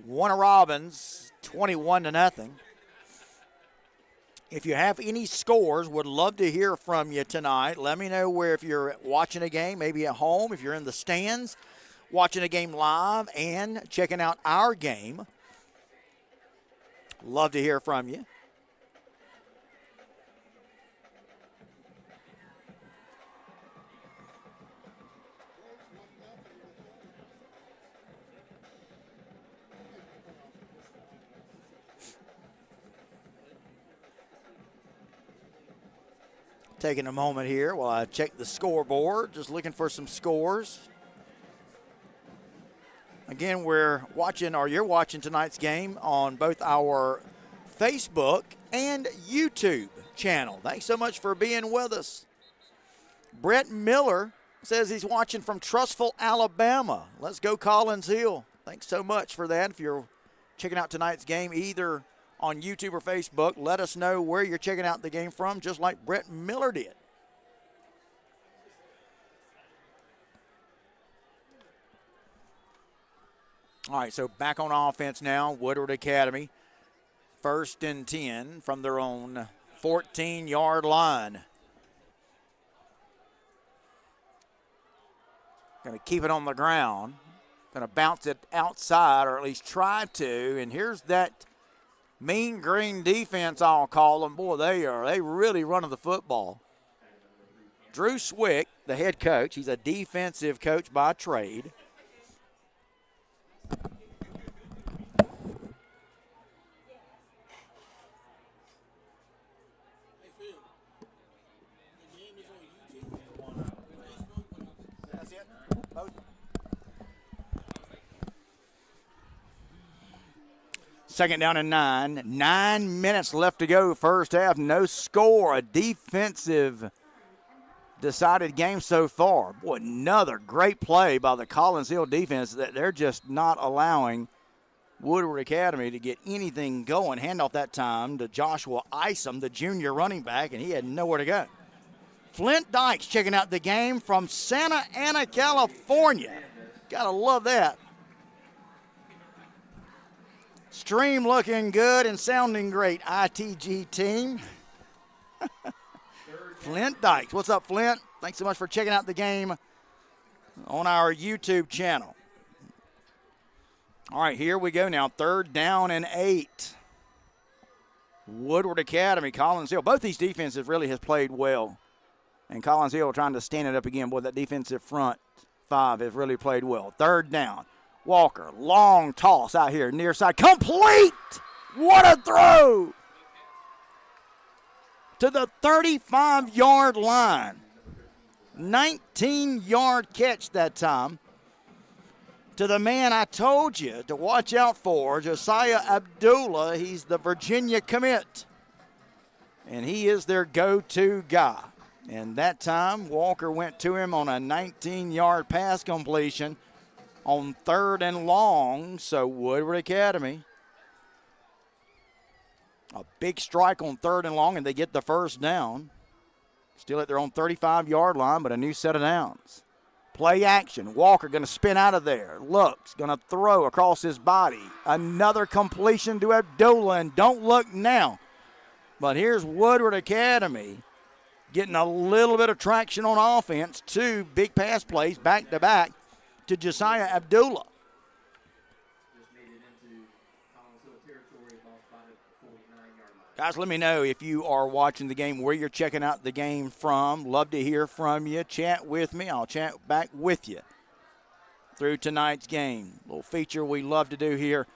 Warner Robins, 21-0. If you have any scores, would love to hear from you tonight. Let me know where, if you're watching a game, maybe at home, if you're in the stands, watching a game live, and checking out our game. Love to hear from you. Taking a moment here while I check the scoreboard, just looking for some scores. Again, we're watching, or you're watching tonight's game on both our Facebook and YouTube channel. Thanks so much for being with us. Brett Miller says he's watching from Trussville, Alabama. Let's go Collins Hill. Thanks so much for that. If you're checking out tonight's game either on YouTube or Facebook, let us know where you're checking out the game from, just like Brett Miller did. All right, so back on offense now, Woodward Academy. 1st and 10 from their own 14-yard line. Going to keep it on the ground. Going to bounce it outside, or at least try to. And here's that mean green defense, I'll call them. Boy, they really running the football. Drew Swick, the head coach. He's a defensive coach by trade. Second down and 9. 9 minutes left to go, first half. No score. A defensive decided game so far. Boy, another great play by the Collins Hill defense that they're just not allowing Woodward Academy to get anything going. Handoff that time to Joshua Isom, the junior running back, and he had nowhere to go. Flint Dykes checking out the game from Santa Ana, California. Gotta love that. Stream looking good and sounding great, ITG team. Flint Dykes. What's up, Flint? Thanks so much for checking out the game on our YouTube channel. All right, here we go now. Third down and 8. Woodward Academy, Collins Hill. Both these defenses really has played well. And Collins Hill trying to stand it up again. Boy, that defensive front 5 has really played well. Third down. Walker, long toss out here, near side. Complete! What a throw! To the 35-yard line. 19-yard catch that time. To the man I told you to watch out for, Josiah Abdullah. He's the Virginia commit. And he is their go-to guy. And that time, Walker went to him on a 19-yard pass completion on third and long. So Woodward Academy, a big strike on third and long, and they get the first down. Still at their own 35-yard line, but a new set of downs. Play action. Walker going to spin out of there. Looks, going to throw across his body. Another completion to Abdullah, and don't look now. But here's Woodward Academy getting a little bit of traction on offense. 2 big pass plays back-to-back to Josiah Abdullah. Guys, let me know if you are watching the game, where you're checking out the game from. Love to hear from you. Chat with me. I'll chat back with you through tonight's game. Little feature we love to do here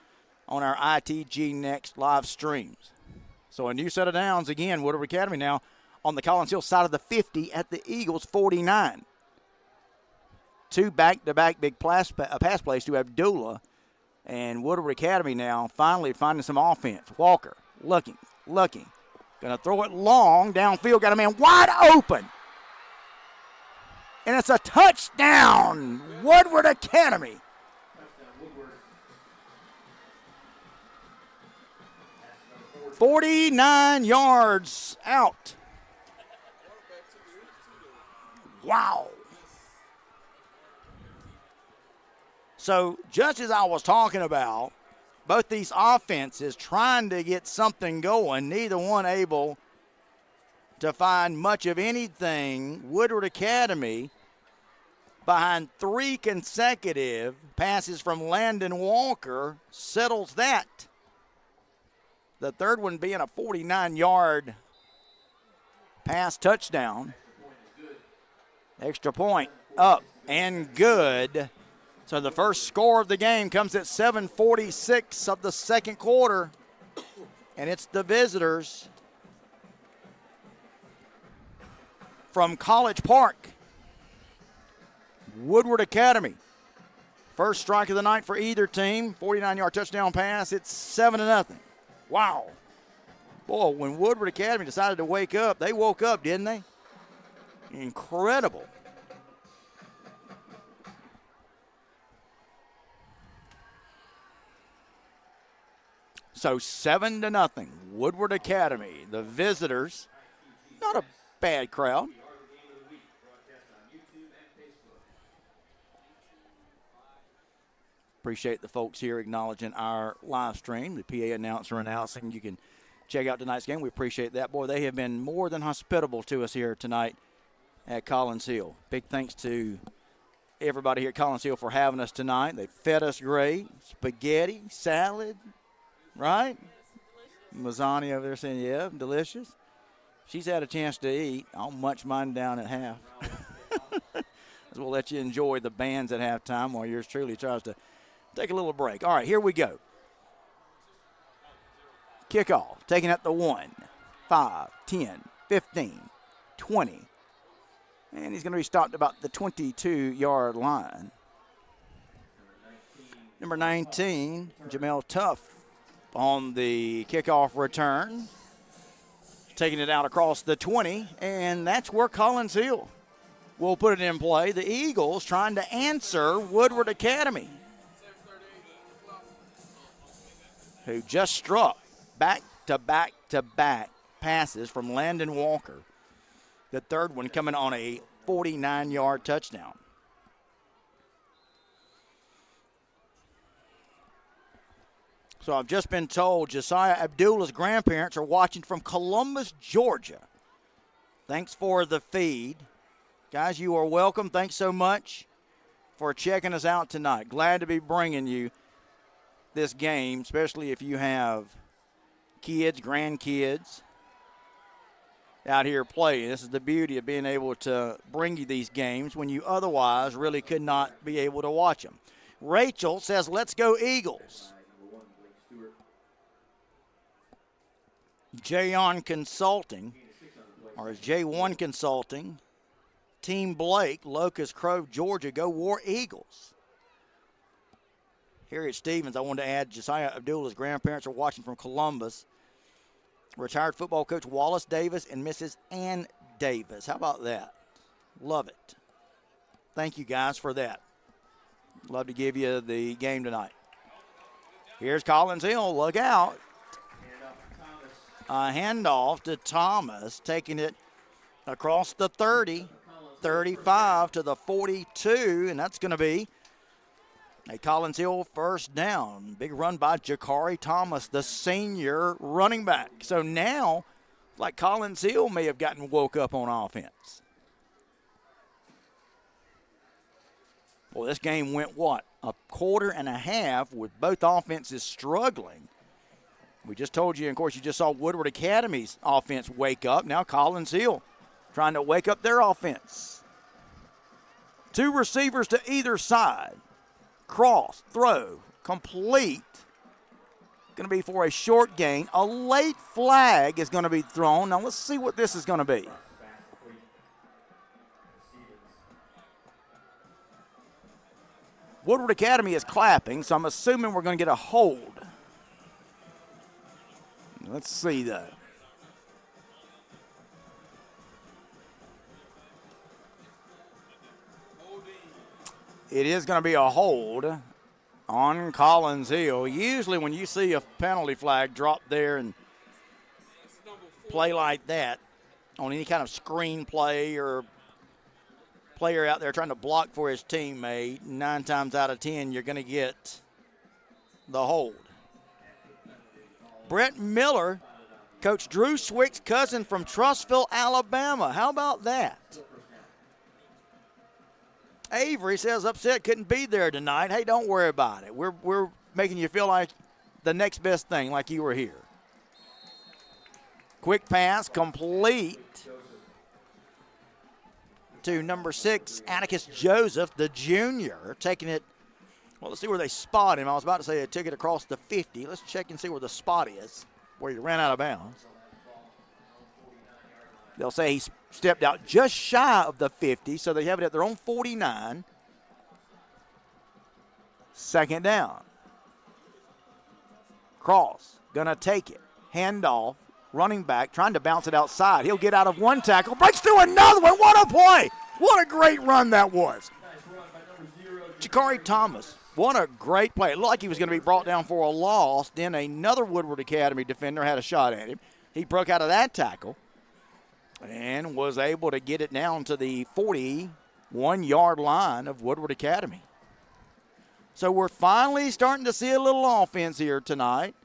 on our ITG Next live streams. So a new set of downs again. Woodward Academy now on the Collins Hill side of the 50 at the Eagles 49. 2 back-to-back big pass plays to Abdullah. And Woodward Academy now finally finding some offense. Walker looking. Going to throw it long downfield. Got a man wide open. And it's a touchdown. Woodward Academy. 49 yards out. Wow. So just as I was talking about, both these offenses trying to get something going, neither one able to find much of anything. Woodward Academy behind 3 consecutive passes from Landon Walker settles that. The third one being a 49-yard pass touchdown. Extra point up and good. So the first score of the game comes at 7:46 of the second quarter, and it's the visitors from College Park. Woodward Academy. First strike of the night for either team. 49-yard touchdown pass. It's 7-0. Wow. Boy, when Woodward Academy decided to wake up, they woke up, didn't they? Incredible. So 7-0, Woodward Academy. The visitors, not a bad crowd. Appreciate the folks here acknowledging our live stream. The PA announcer announcing. You can check out tonight's game. We appreciate that. Boy, they have been more than hospitable to us here tonight at Collins Hill. Big thanks to everybody here at Collins Hill for having us tonight. They fed us great. Spaghetti, salad. Right? Mazzani over there saying, yeah, delicious. She's had a chance to eat. I'll munch mine down at half. We'll let you enjoy the bands at halftime while yours truly tries to take a little break. All right, here we go. Kickoff, taking at the 1, 5, 10, 15, 20. And he's going to be stopped about the 22-yard line. Number 19, Jamel Tuff on the kickoff return. Taking it out across the 20, and that's where Collins Hill will put it in play. The Eagles trying to answer Woodward Academy, who just struck back-to-back-to-back passes from Landon Walker. The third one coming on a 49-yard touchdown. So I've just been told Josiah Abdullah's grandparents are watching from Columbus, Georgia. Thanks for the feed. Guys, you are welcome. Thanks so much for checking us out tonight. Glad to be bringing you this game, especially if you have kids, grandkids out here playing. This is the beauty of being able to bring you these games when you otherwise really could not be able to watch them. Rachel says, let's go Eagles. J1 Consulting, Team Blake, Locust Grove, Georgia, go War Eagles. Harriet Stevens, I wanted to add, Josiah Abdullah's grandparents are watching from Columbus. Retired football coach Wallace Davis and Mrs. Ann Davis. How about that? Love it. Thank you guys for that. Love to give you the game tonight. Here's Collins Hill, look out. A handoff to Thomas, taking it across the 30, 35 to the 42, and that's going to be a Collins Hill first down. Big run by Jakari Thomas, the senior running back. So now, like Collins Hill may have gotten woke up on offense. Well, this game went, what, a quarter and a half with both offenses struggling. We just told you, and of course, you just saw Woodward Academy's offense wake up. Now Collins Hill trying to wake up their offense. Two receivers to either side. Cross, throw, complete. Going to be for a short gain. A late flag is going to be thrown. Now let's see what this is going to be. Woodward Academy is clapping, so I'm assuming we're going to get a hold. Let's see, though. It is going to be a hold on Collins Hill. Usually when you see a penalty flag drop there and play like that on any kind of screen play or player out there trying to block for his teammate, 9 times out of 10 you're going to get the hold. Brett Miller, Coach Drew Swick's cousin from Trussville, Alabama. How about that? Avery says upset couldn't be there tonight. Hey, don't worry about it. We're making you feel like the next best thing, like you were here. Quick pass, complete to number 6, Atticus Joseph, the junior, taking it. Well, let's see where they spot him. I was about to say they took it across the 50. Let's check and see where the spot is, where he ran out of bounds. They'll say he stepped out just shy of the 50, so they have it at their own 49. Second down. Cross, gonna take it. Handoff, running back, trying to bounce it outside. He'll get out of one tackle, breaks through another one. What a play! What a great run that was. Jakari Thomas, what a great play. It looked like he was going to be brought down for a loss. Then another Woodward Academy defender had a shot at him. He broke out of that tackle and was able to get it down to the 41-yard line of Woodward Academy. So we're finally starting to see a little offense here tonight.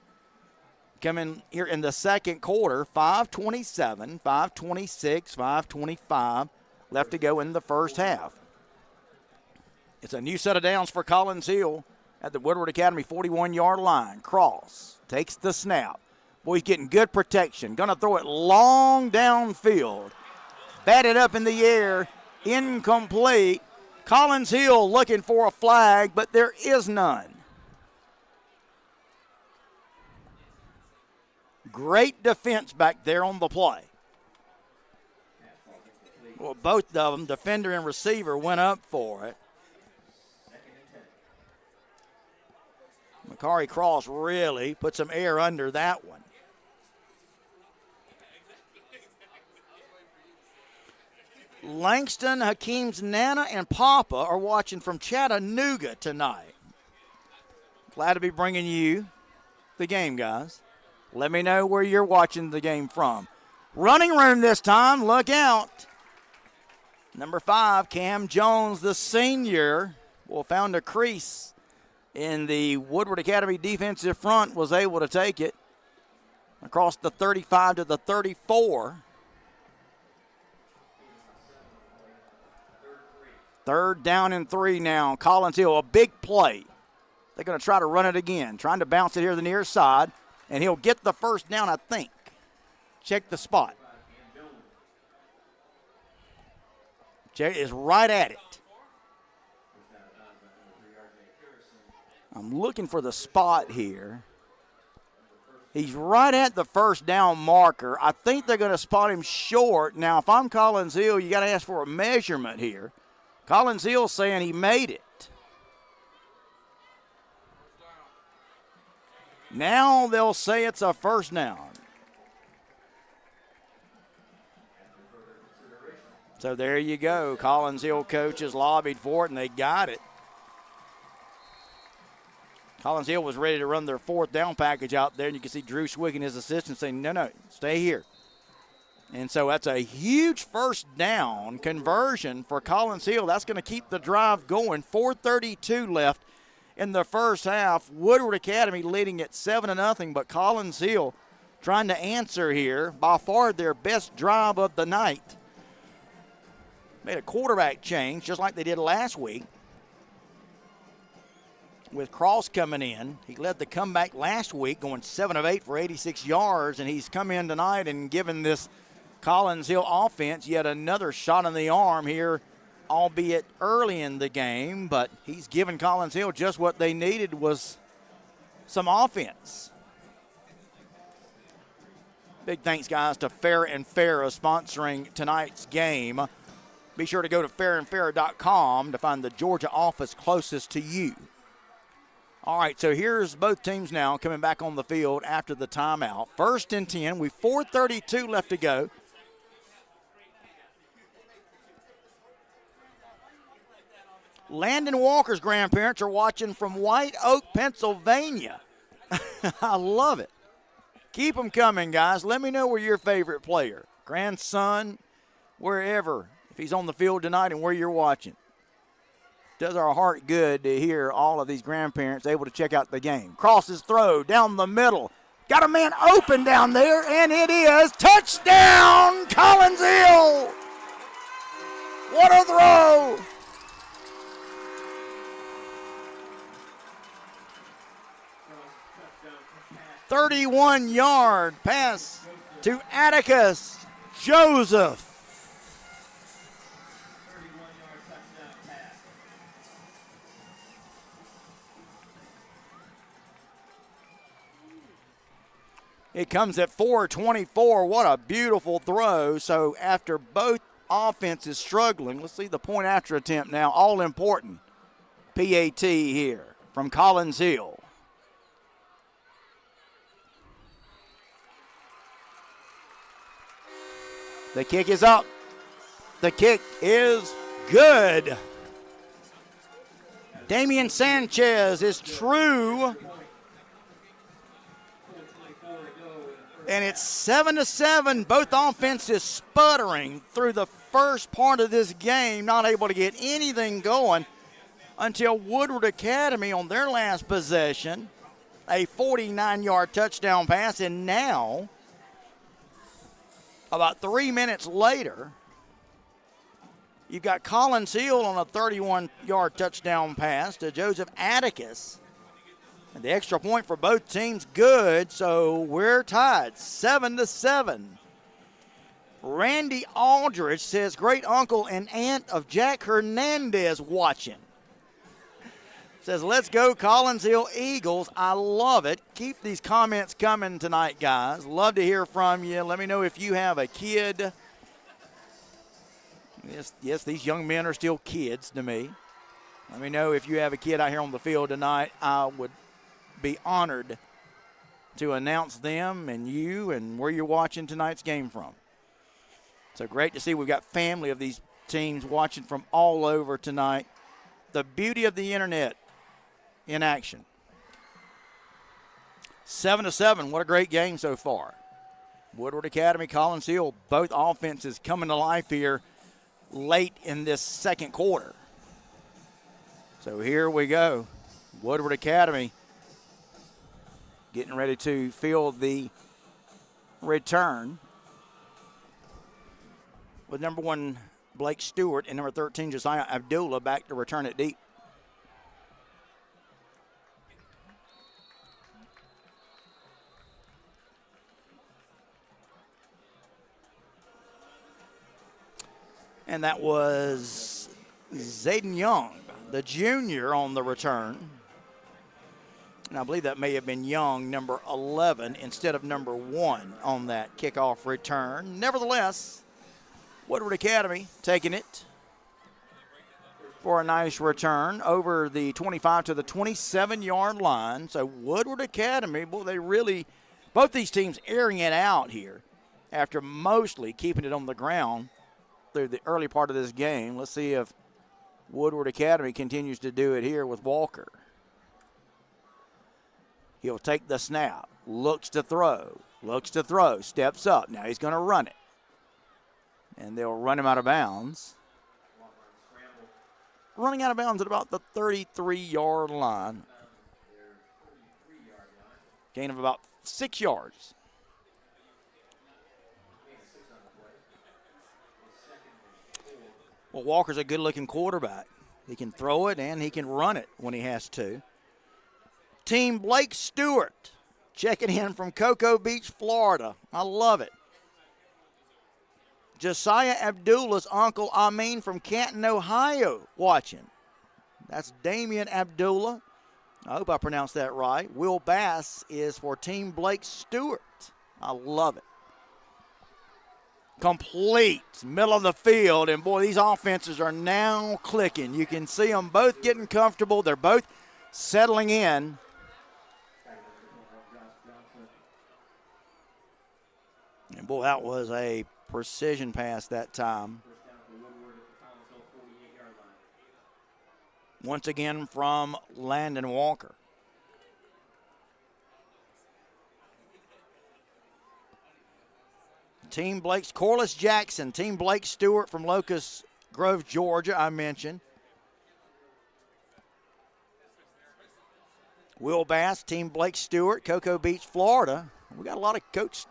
Coming here in the second quarter, 5:27, 5:26, 5:25 left to go in the first half. It's a new set of downs for Collins Hill at the Woodward Academy 41-yard line. Cross takes the snap, Boy, he's getting good protection. Going to throw it long downfield. Batted up in the air, incomplete. Collins Hill looking for a flag, but there is none. Great defense back there on the play. Well, both of them, defender and receiver, went up for it. Makari Cross really put some air under that one. Langston, Hakeem's Nana, and Papa are watching from Chattanooga tonight. Glad to be bringing you the game, guys. Let me know where you're watching the game from. Running room this time, look out. Number 5, Cam Jones, the senior, found a crease in the Woodward Academy defensive front, was able to take it across the 35 to the 34. Third down and 3 now. Collins Hill, a big play. They're going to try to run it again, trying to bounce it here to the near side, and he'll get the first down, I think. Check the spot. Jay is right at it. I'm looking for the spot here. He's right at the first down marker. I think they're going to spot him short. Now, if I'm Collins Hill, you got to ask for a measurement here. Collins Hill saying he made it. Now they'll say it's a first down. So there you go. Collins Hill coaches lobbied for it, and they got it. Collins Hill was ready to run their fourth down package out there, and you can see Drew Swig, his assistant, saying, no, stay here. And so that's a huge first down conversion for Collins Hill. That's going to keep the drive going. 4:32 left in the first half. Woodward Academy leading at 7-0, but Collins Hill trying to answer here. By far their best drive of the night. Made a quarterback change just like they did last week. With Cross coming in. He led the comeback last week, going 7 of 8 for 86 yards, and he's come in tonight and given this Collins Hill offense yet another shot in the arm here, albeit early in the game, but he's given Collins Hill just what they needed, was some offense. Big thanks, guys, to Farah Farah sponsoring tonight's game. Be sure to go to farahfarah.com to find the Georgia office closest to you. All right, so here's both teams now coming back on the field after the timeout. 1st and 10, we've 4:32 left to go. Landon Walker's grandparents are watching from White Oak, Pennsylvania. I love it. Keep them coming, guys. Let me know where your favorite player, grandson, wherever, if he's on the field tonight and where you're watching. Does our heart good to hear all of these grandparents able to check out the game. Crosses throw down the middle. Got a man open down there, and it is touchdown, Collins Hill. What a throw. A 31-yard pass to Atticus Joseph. It comes at 4:24. What a beautiful throw. So after both offenses struggling, let's see the point after attempt now. All important. PAT here from Collins Hill. The kick is up. The kick is good. Damian Sanchez is true. And it's 7-7. Both offenses sputtering through the first part of this game, not able to get anything going until Woodward Academy on their last possession, a 49-yard touchdown pass. And now, about 3 minutes later, you've got Collins Hill on a 31-yard touchdown pass to Joseph Atticus. And the extra point for both teams, good. So we're tied 7-7. Randy Aldridge says, great uncle and aunt of Jack Hernandez watching. Says, let's go Collins Hill Eagles. I love it. Keep these comments coming tonight, guys. Love to hear from you. Let me know if you have a kid. Yes, these young men are still kids to me. Let me know if you have a kid out here on the field tonight. I would be honored to announce them and you and where you're watching tonight's game from. So great to see we've got family of these teams watching from all over tonight. The beauty of the internet in action. 7-7, what a great game so far. Woodward Academy, Collins Hill, both offenses coming to life here late in this second quarter. So here we go. Woodward Academy getting ready to field the return with number 1 Blake Stewart and number 13 Josiah Abdullah back to return it deep. And that was Zayden Young, the junior, on the return. And I believe that may have been Young, number 11, instead of number 1 on that kickoff return. Nevertheless, Woodward Academy taking it for a nice return over the 25 to the 27-yard line. So Woodward Academy, boy, they really, both these teams airing it out here after mostly keeping it on the ground through the early part of this game. Let's see if Woodward Academy continues to do it here with Walker. He'll take the snap, looks to throw, steps up. Now he's going to run it. And they'll run him out of bounds. Running out of bounds at about the 33-yard line. Gain of about 6 yards. Well, Walker's a good-looking quarterback. He can throw it and he can run it when he has to. Team Blake Stewart checking in from Cocoa Beach, Florida. I love it. Josiah Abdullah's uncle Amin from Canton, Ohio, watching. That's Damian Abdullah. I hope I pronounced that right. Will Bass is for Team Blake Stewart. I love it. Complete, middle of the field, and boy, these offenses are now clicking. You can see them both getting comfortable. They're both settling in. And boy, that was a precision pass that time. Once again from Landon Walker. Team Blake's Corliss Jackson, Team Blake Stewart from Locust Grove, Georgia, I mentioned. Will Bass, Team Blake Stewart, Cocoa Beach, Florida. We got a lot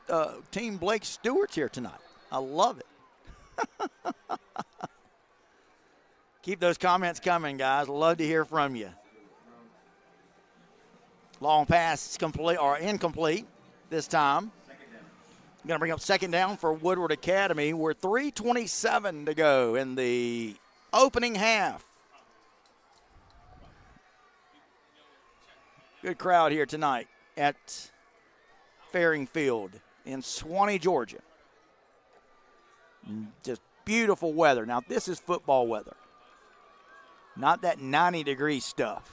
of Team Blake Stewarts here tonight. I love it. Keep those comments coming, guys. Love to hear from you. Long pass complete or incomplete this time. Going to bring up second down for Woodward Academy. We're 3:27 to go in the opening half. Good crowd here tonight at Faring Field in Swanee, Georgia. Just beautiful weather. Now, this is football weather, not that 90-degree stuff.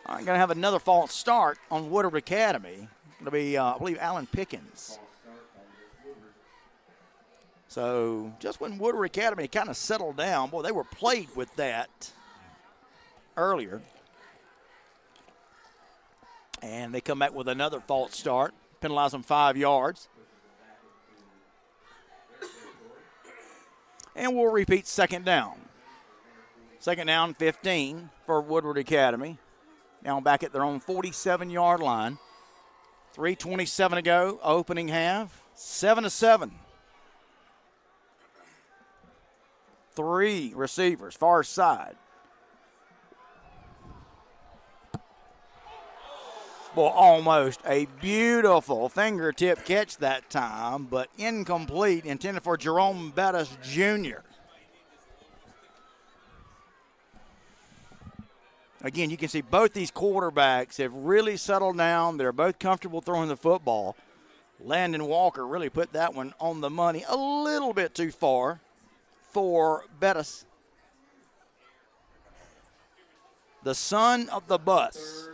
All right, going to have another false start on Woodward Academy. It'll be, I believe, Alan Pickens. So just when Woodward Academy kind of settled down, boy, they were played with that earlier. And they come back with another false start, penalize them 5 yards. And we'll repeat second down. Second down, 15 for Woodward Academy. Now back at their own 47-yard line. 3:27 to go, opening half, 7-7. 3 receivers, far side. Well, almost a beautiful fingertip catch that time, but incomplete, intended for Jerome Bettis Jr. Again, you can see both these quarterbacks have really settled down. They're both comfortable throwing the football. Landon Walker really put that one on the money a little bit too far for Bettis. The son of the Bus.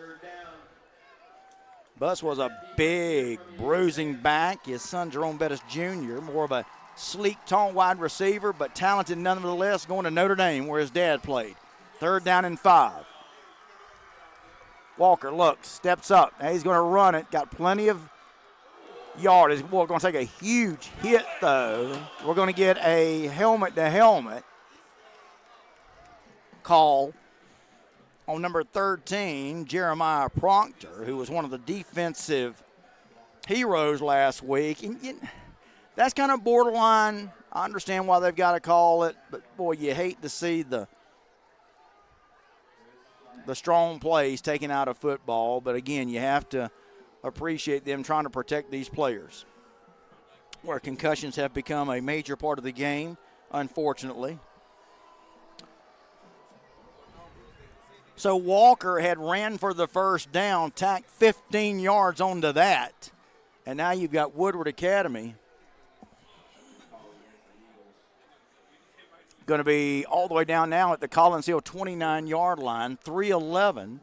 Bus was a big bruising back. His son, Jerome Bettis Jr., more of a sleek, tall wide receiver, but talented nonetheless, going to Notre Dame where his dad played. 3rd down and 5. Walker looks, steps up. Now he's going to run it. Got plenty of yardage. We're going to take a huge hit, though. We're going to get a helmet-to-helmet call on number 13, Jeremiah Proctor, who was one of the defensive heroes last week. And that's kind of borderline. I understand why they've got to call it, but, boy, you hate to see the strong plays taken out of football. But, again, you have to appreciate them trying to protect these players, where concussions have become a major part of the game, unfortunately. So Walker had ran for the first down, tacked 15 yards onto that, and now you've got Woodward Academy going to be all the way down now at the Collins Hill 29-yard line, 3:11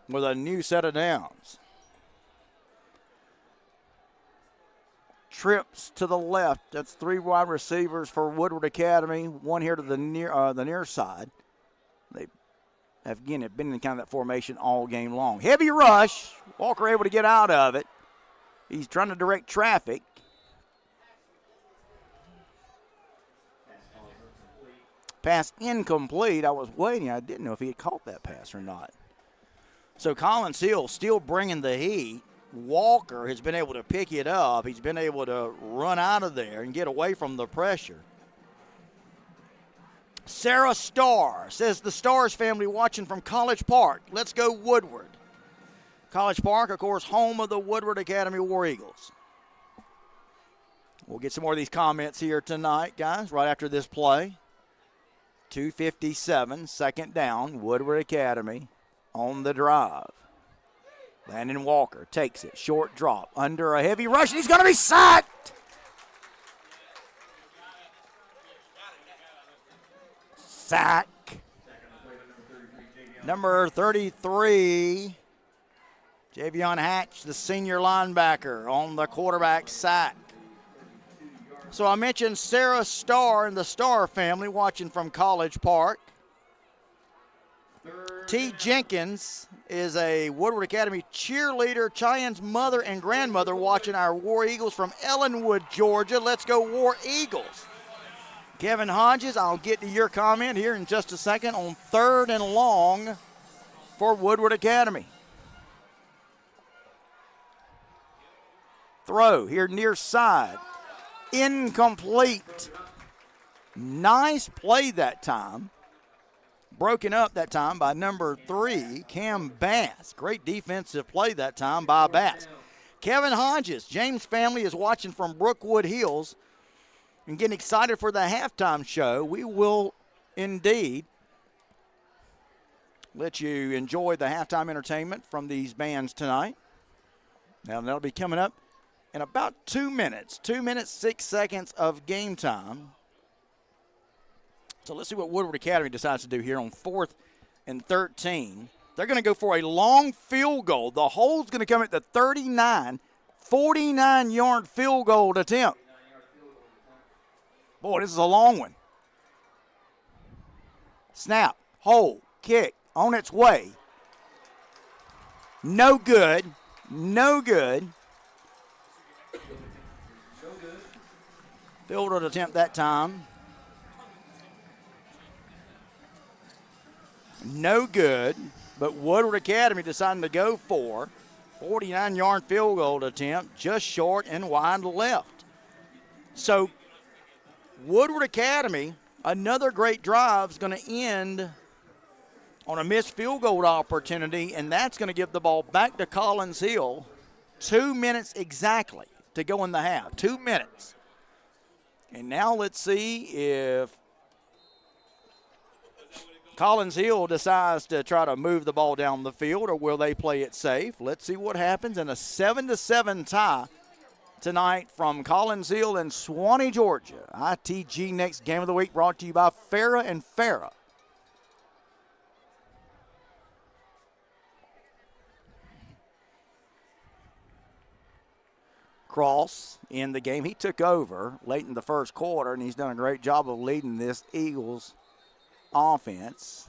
with a new set of downs. Trips to the left. That's 3 wide receivers for Woodward Academy. One here to the near side. They have, again, have been in kind of that formation all game long. Heavy rush. Walker able to get out of it. He's trying to direct traffic. Pass incomplete. I was waiting. I didn't know if he had caught that pass or not. So Collins Hill still bringing the heat. Walker has been able to pick it up. He's been able to run out of there and get away from the pressure. Sarah Starr says the Stars family watching from College Park. Let's go Woodward. College Park, of course, home of the Woodward Academy War Eagles. We'll get some more of these comments here tonight, guys, right after this play. 2:57, 2nd down, Woodward Academy on the drive. Landon Walker takes it, short drop, under a heavy rush, and he's going to be sacked. Sack. Number 33, Javion Hatch, the senior linebacker, on the quarterback sack. So I mentioned Sarah Starr and the Starr family watching from College Park. T. Jenkins is a Woodward Academy cheerleader, Cheyenne's mother and grandmother watching our War Eagles from Ellenwood, Georgia. Let's go War Eagles. Kevin Hodges, I'll get to your comment here in just a second on 3rd and long for Woodward Academy. Throw here near side. Incomplete. Nice play that time. Broken up that time by number 3, Cam Bass. Great defensive play that time by Bass. Kevin Hodges, James family is watching from Brookwood Hills and getting excited for the halftime show. We will indeed let you enjoy the halftime entertainment from these bands tonight. Now, that'll be coming up in about 2 minutes. 2 minutes, 6 seconds of game time. So let's see what Woodward Academy decides to do here on 4th and 13. They're going to go for a long field goal. The hole's going to come at the 39, 49-yard field goal attempt. Boy, this is a long one. Snap, hole, kick, on its way. No good. No good. Field goal attempt that time. No good, but Woodward Academy deciding to go for 49-yard field goal attempt, just short and wide left. So Woodward Academy, another great drive, is going to end on a missed field goal opportunity, and that's going to give the ball back to Collins Hill. 2 minutes exactly to go in the half. 2 minutes. And now let's see if Collins Hill decides to try to move the ball down the field, or will they play it safe? Let's see what happens in a 7-7 tie tonight from Collins Hill and Suwanee, Georgia. ITG Next Game of the Week brought to you by Farah and Farah. Cross in the game. He took over late in the first quarter, and he's done a great job of leading this Eagles offense.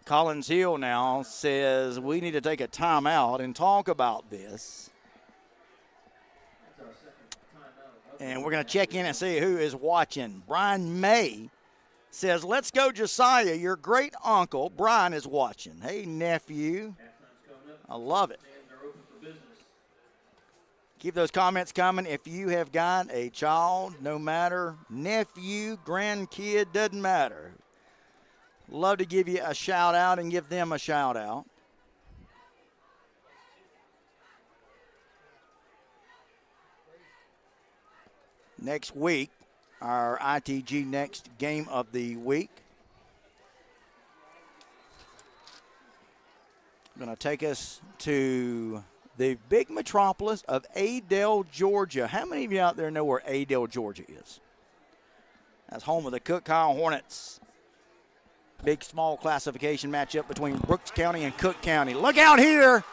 Collins Hill now says we need to take a timeout and talk about this. And we're going to check in and see who is watching. Brian May says, let's go, Josiah. Your great uncle, Brian, is watching. Hey, nephew. I love it. Keep those comments coming. If you have got a child, no matter, nephew, grandkid, doesn't matter. Love to give you a shout out and give them a shout out. Next week, our ITG Next Game of the Week. Going to take us to the big metropolis of Adel, Georgia. How many of you out there know where Adel, Georgia is? That's home of the Cook-Kyle Hornets. Big small classification matchup between Brooks County and Cook County. Look out here.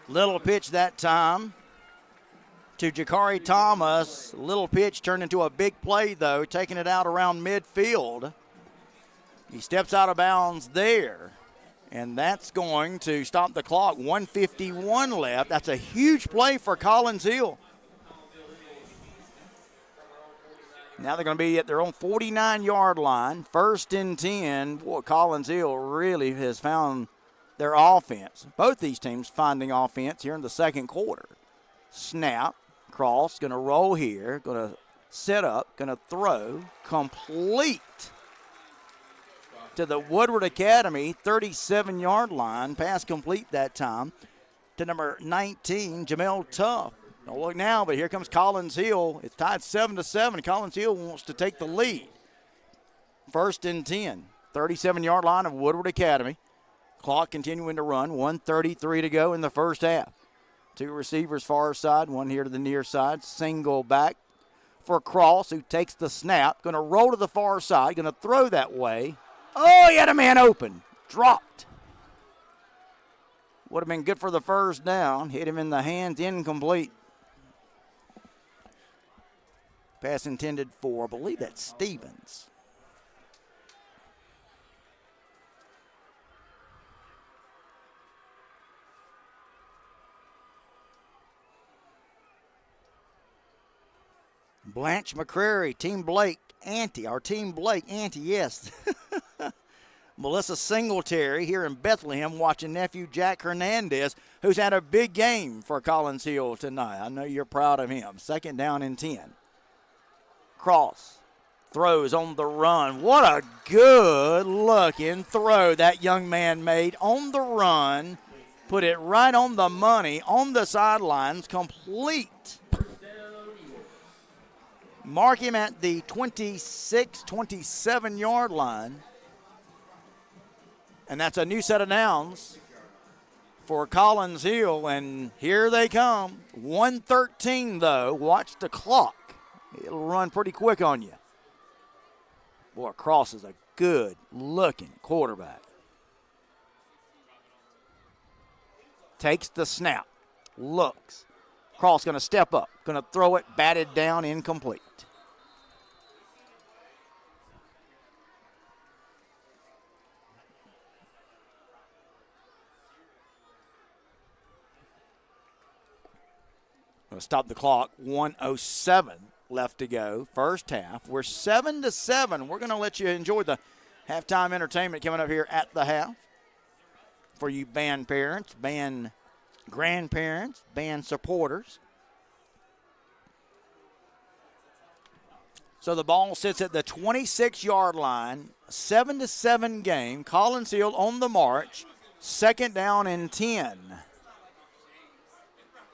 Little pitch that time to Jakari Thomas. Little pitch turned into a big play, though, taking it out around midfield. He steps out of bounds there, and that's going to stop the clock. 1:51 left. That's a huge play for Collins Hill. Now they're going to be at their own 49-yard line. 1st and 10. Boy, Collins Hill really has found their offense. Both these teams finding offense here in the second quarter. Snap, cross, going to roll here, going to set up, going to throw, complete to the Woodward Academy 37-yard line. Pass complete that time to number 19, Jamel Tuff. Don't look now, but here comes Collins Hill. It's tied 7-7. Collins Hill wants to take the lead. 1st and 10. 37-yard line of Woodward Academy. Clock continuing to run. 1:33 to go in the first half. Two receivers far side, one here to the near side. Single back for Cross, who takes the snap. Going to roll to the far side. Going to throw that way. Oh, he had a man open. Dropped. Would have been good for the first down. Hit him in the hands. Incomplete. Pass intended for, I believe that's Stevens. Blanche McCrary, Team Blake, Auntie, our Team Blake, Auntie, yes. Melissa Singletary here in Bethlehem watching nephew Jack Hernandez, who's had a big game for Collins Hill tonight. I know you're proud of him. 2nd down and 10. Cross, throws on the run. What a good-looking throw that young man made on the run. Put it right on the money, on the sidelines, complete. Mark him at the 26, 27-yard line. And that's a new set of downs for Collins Hill, and here they come. 1:13, though. Watch the clock. It'll run pretty quick on you. Boy, Cross is a good-looking quarterback. Takes the snap. Looks. Cross going to step up. Going to throw it. Batted down. Incomplete. Going to stop the clock. 1:07 left to go. First half. We're 7-7. We're going to let you enjoy the halftime entertainment coming up here at the half. For you band parents, band grandparents, band supporters. So the ball sits at the 26-yard line, 7-7 game. Collins Hill on the march, 2nd down and 10.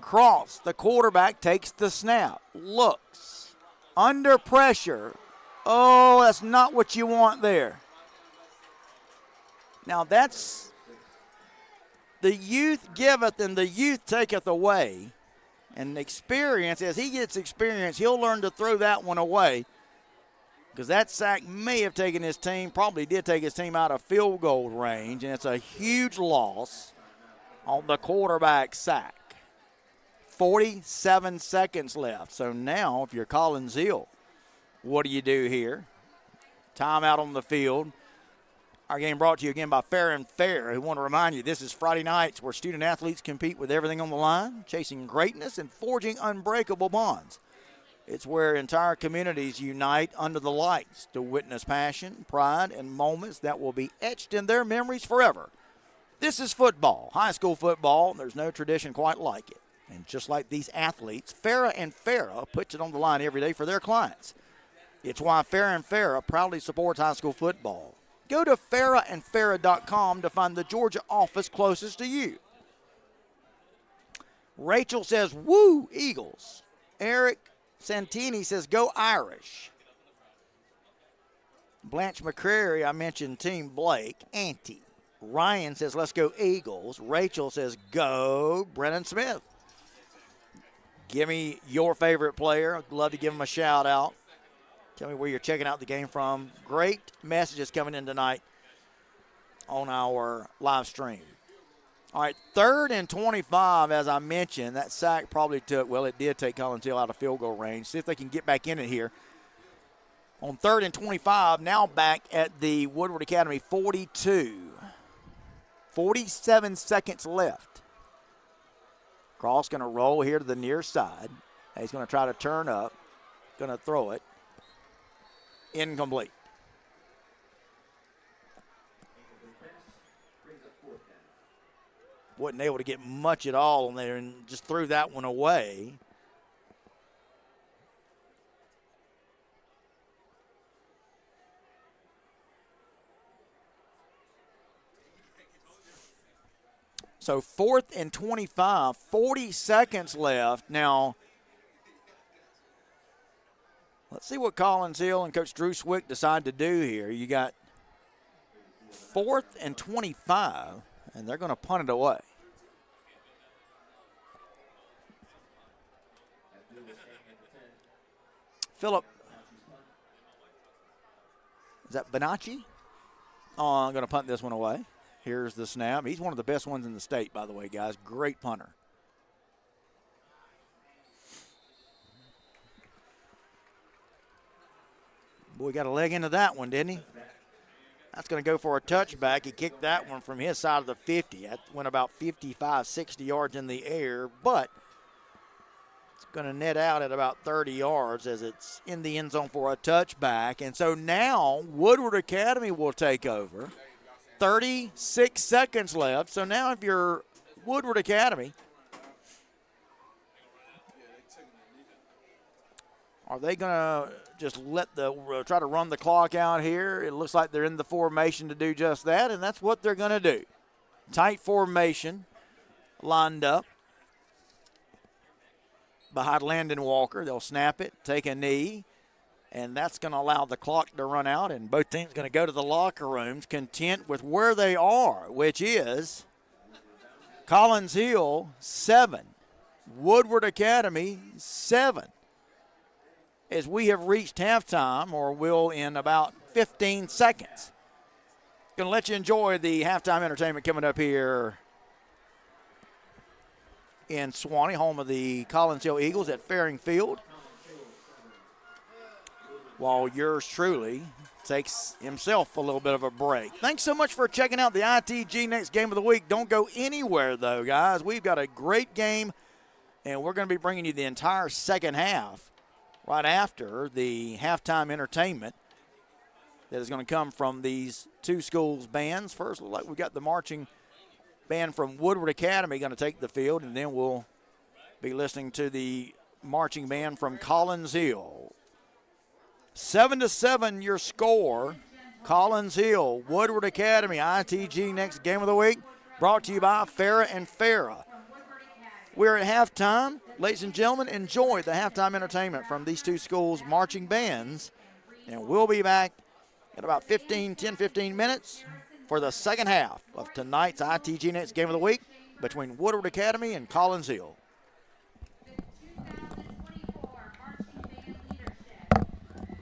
Cross, the quarterback takes the snap, looks, under pressure. Oh, that's not what you want there. Now that's the youth giveth and the youth taketh away. And experience, as he gets experience, he'll learn to throw that one away. Because that sack may have taken his team, probably did take his team out of field goal range, and it's a huge loss on the quarterback sack. 47 seconds left. So now, if you're Collins Hill, what do you do here? Timeout on the field. Our game brought to you again by Farah Farah, who want to remind you this is Friday nights where student athletes compete with everything on the line, chasing greatness and forging unbreakable bonds. It's where entire communities unite under the lights to witness passion, pride, and moments that will be etched in their memories forever. This is football, high school football, and there's no tradition quite like it. And just like these athletes, Farah Farah puts it on the line every day for their clients. It's why Farah Farah proudly supports high school football. Go to farahandfarah.com to find the Georgia office closest to you. Rachel says, woo, Eagles. Eric Santini says, go Irish. Blanche McCrary, I mentioned Team Blake. Auntie. Ryan says, let's go Eagles. Rachel says, go Brennan Smith. Give me your favorite player. I'd love to give him a shout out. Tell me where you're checking out the game from. Great messages coming in tonight on our live stream. All right, 3rd and 25, as I mentioned. That sack probably took, well, it did take Collins Hill out of field goal range. See if they can get back in it here. On 3rd and 25, now back at the Woodward Academy 42. 47 seconds left. Cross going to roll here to the near side. He's going to try to turn up. Going to throw it. Incomplete. Wasn't able to get much at all in there and just threw that one away. So 4th and 25, 40 seconds left. Now, let's see what Collins Hill and Coach Drew Swick decide to do here. You got 4th and 25, and they're going to punt it away. Philip, is that Bonacci? Oh, I'm going to punt this one away. Here's the snap. He's one of the best ones in the state, by the way, guys. Great punter. Boy, got a leg into that one, didn't he? That's going to go for a touchback. He kicked that one from his side of the 50. That went about 55, 60 yards in the air, but it's going to net out at about 30 yards as it's in the end zone for a touchback. And so now Woodward Academy will take over. 36 seconds left. So now if you're Woodward Academy, are they going to just let try to run the clock out here? It looks like they're in the formation to do just that, and that's what they're going to do. Tight formation lined up behind Landon Walker. They'll snap it, take a knee, and that's going to allow the clock to run out, and both teams going to go to the locker rooms content with where they are, which is Collins Hill 7, Woodward Academy 7. As we have reached halftime, or will in about 15 seconds. Going to let you enjoy the halftime entertainment coming up here in Suwanee, home of the Collins Hill Eagles at Faring Field. While yours truly takes himself a little bit of a break. Thanks so much for checking out the ITG Next Game of the Week. Don't go anywhere, though, guys. We've got a great game, and we're going to be bringing you the entire second half right after the halftime entertainment that is going to come from these two schools' bands. First, like we've got the marching band from Woodward Academy going to take the field, and then we'll be listening to the marching band from Collins Hill. 7-7 your score. Collins Hill, Woodward Academy, ITG next game of the week. Brought to you by Farah and Farah. We're at halftime. Ladies and gentlemen, enjoy the halftime entertainment from these two schools' marching bands. And we'll be back in about 10-15 minutes for the second half of tonight's ITG next game of the week between Woodward Academy and Collins Hill.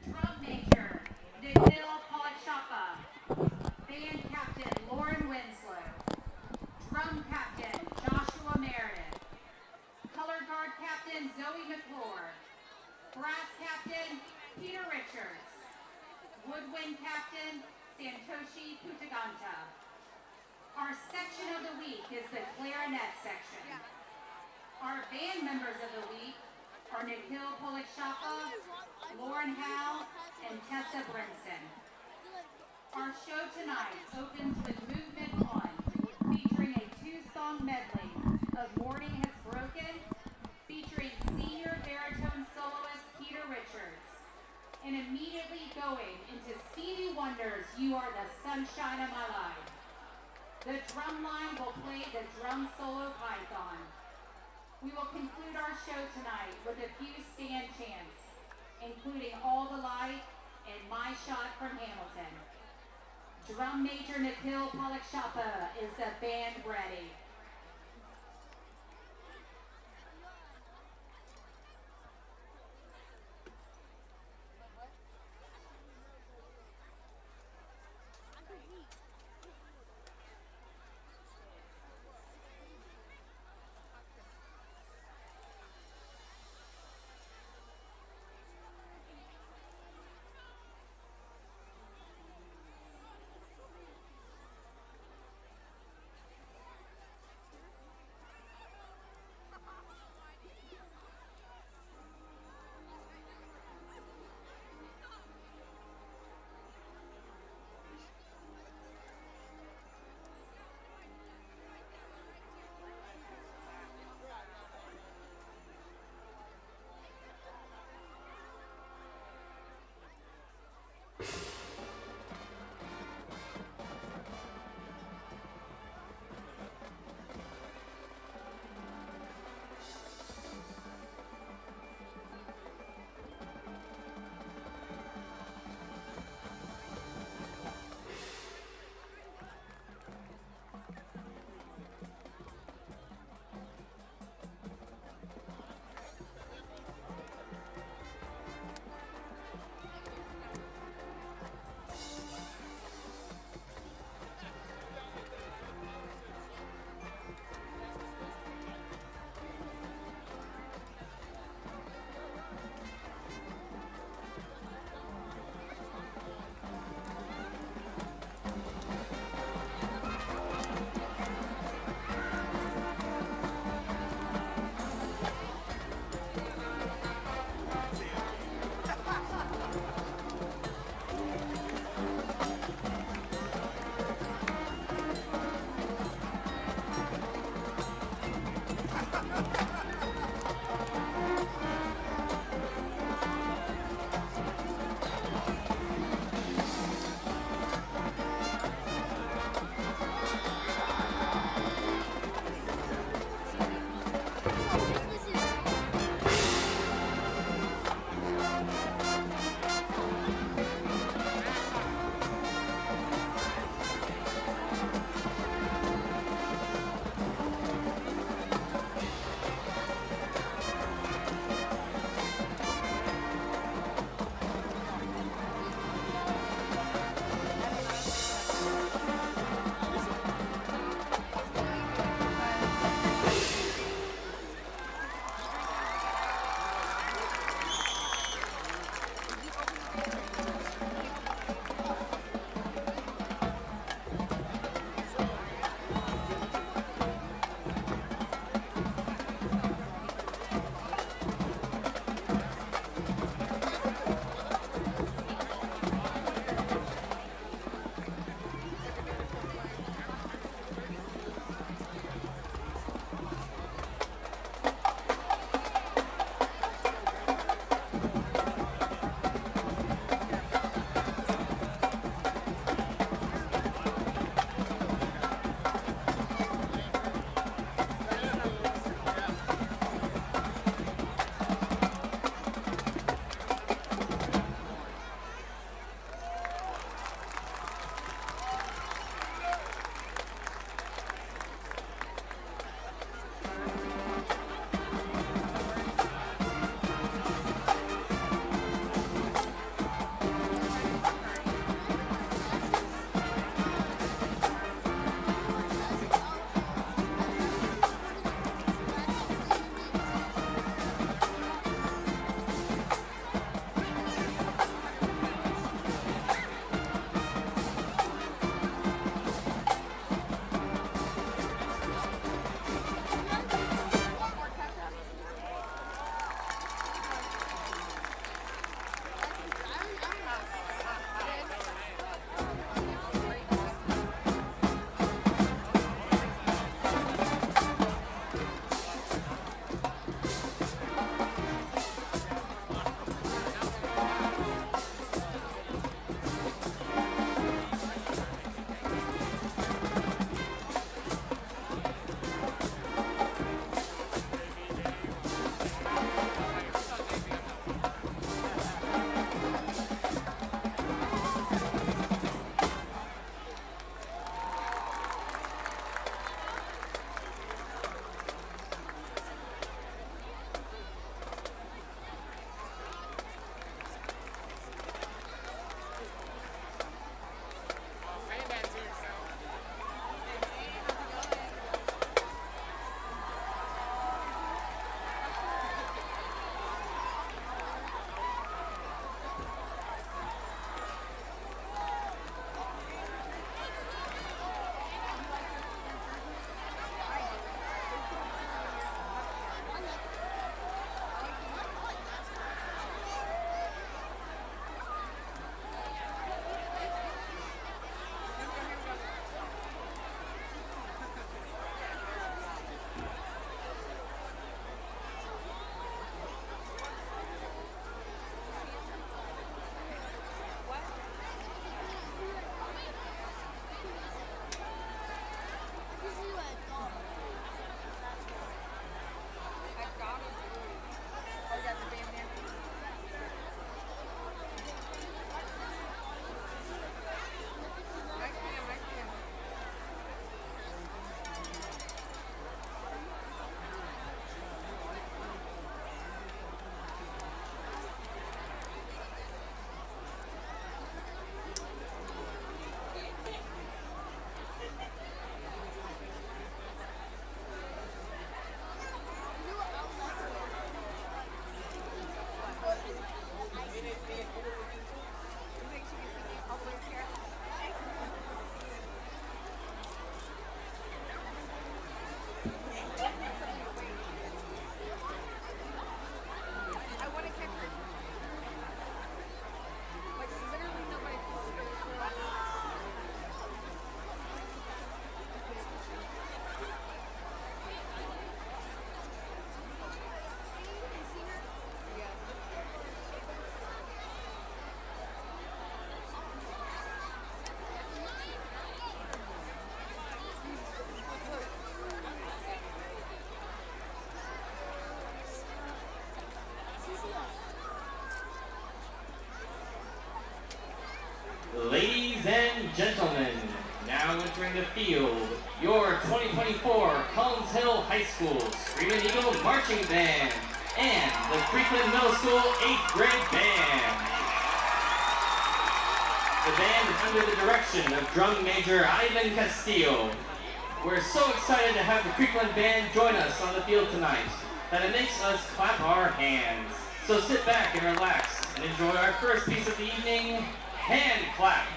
Drum major, Nikhil Polachapa. Band captain, Lauren Winslow. Drum captain, Joshua Meredith. Color guard captain, Zoe McClure. Brass captain, Peter Richards. Woodwind captain, Santoshi Putaganta. Our section of the week is the clarinet section. Our band members of the week are Nikhil Polachapa, Lauren Howe, and Tessa Brinson. Our show tonight opens with Movement 1, featuring a two-song medley of Morning Has Broken, featuring senior baritone soloist Peter Richards, and immediately going into Stevie Wonder's You Are the Sunshine of My Life. The drum line will play the drum solo Python. We will conclude our show tonight with a few stand chants, including All the Light and My Shot from Hamilton. Drum major Nikhil Polachapa is the band ready. 4, Collins Hill High School Screaming Eagle Marching Band, and the Creekland Middle School 8th grade band. The band is under the direction of Drum Major Ivan Castillo. We're so excited to have the Creekland Band join us on the field tonight that it makes us clap our hands. So sit back and relax and enjoy our first piece of the evening, Hand Clap.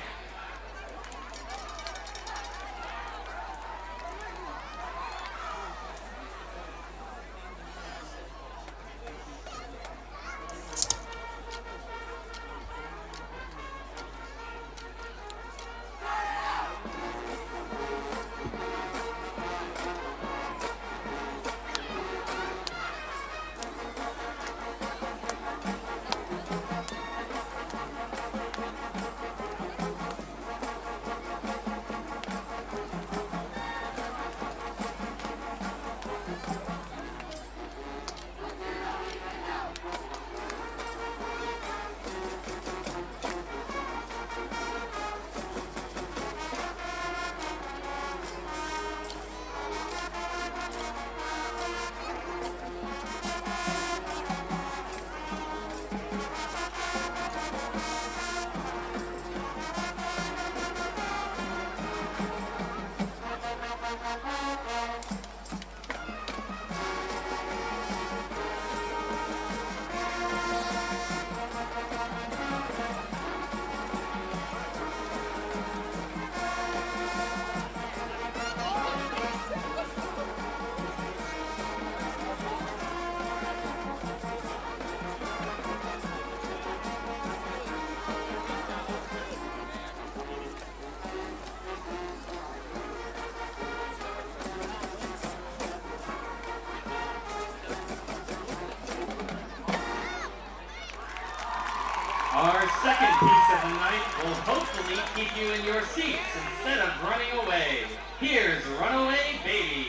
Our second piece of the night will hopefully keep you in your seats instead of running away. Here's Runaway Baby.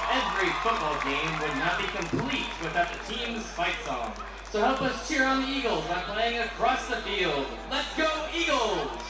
Every football game would not be complete without the team's fight song. So help us cheer on the Eagles by playing across the field. Let's go Eagles!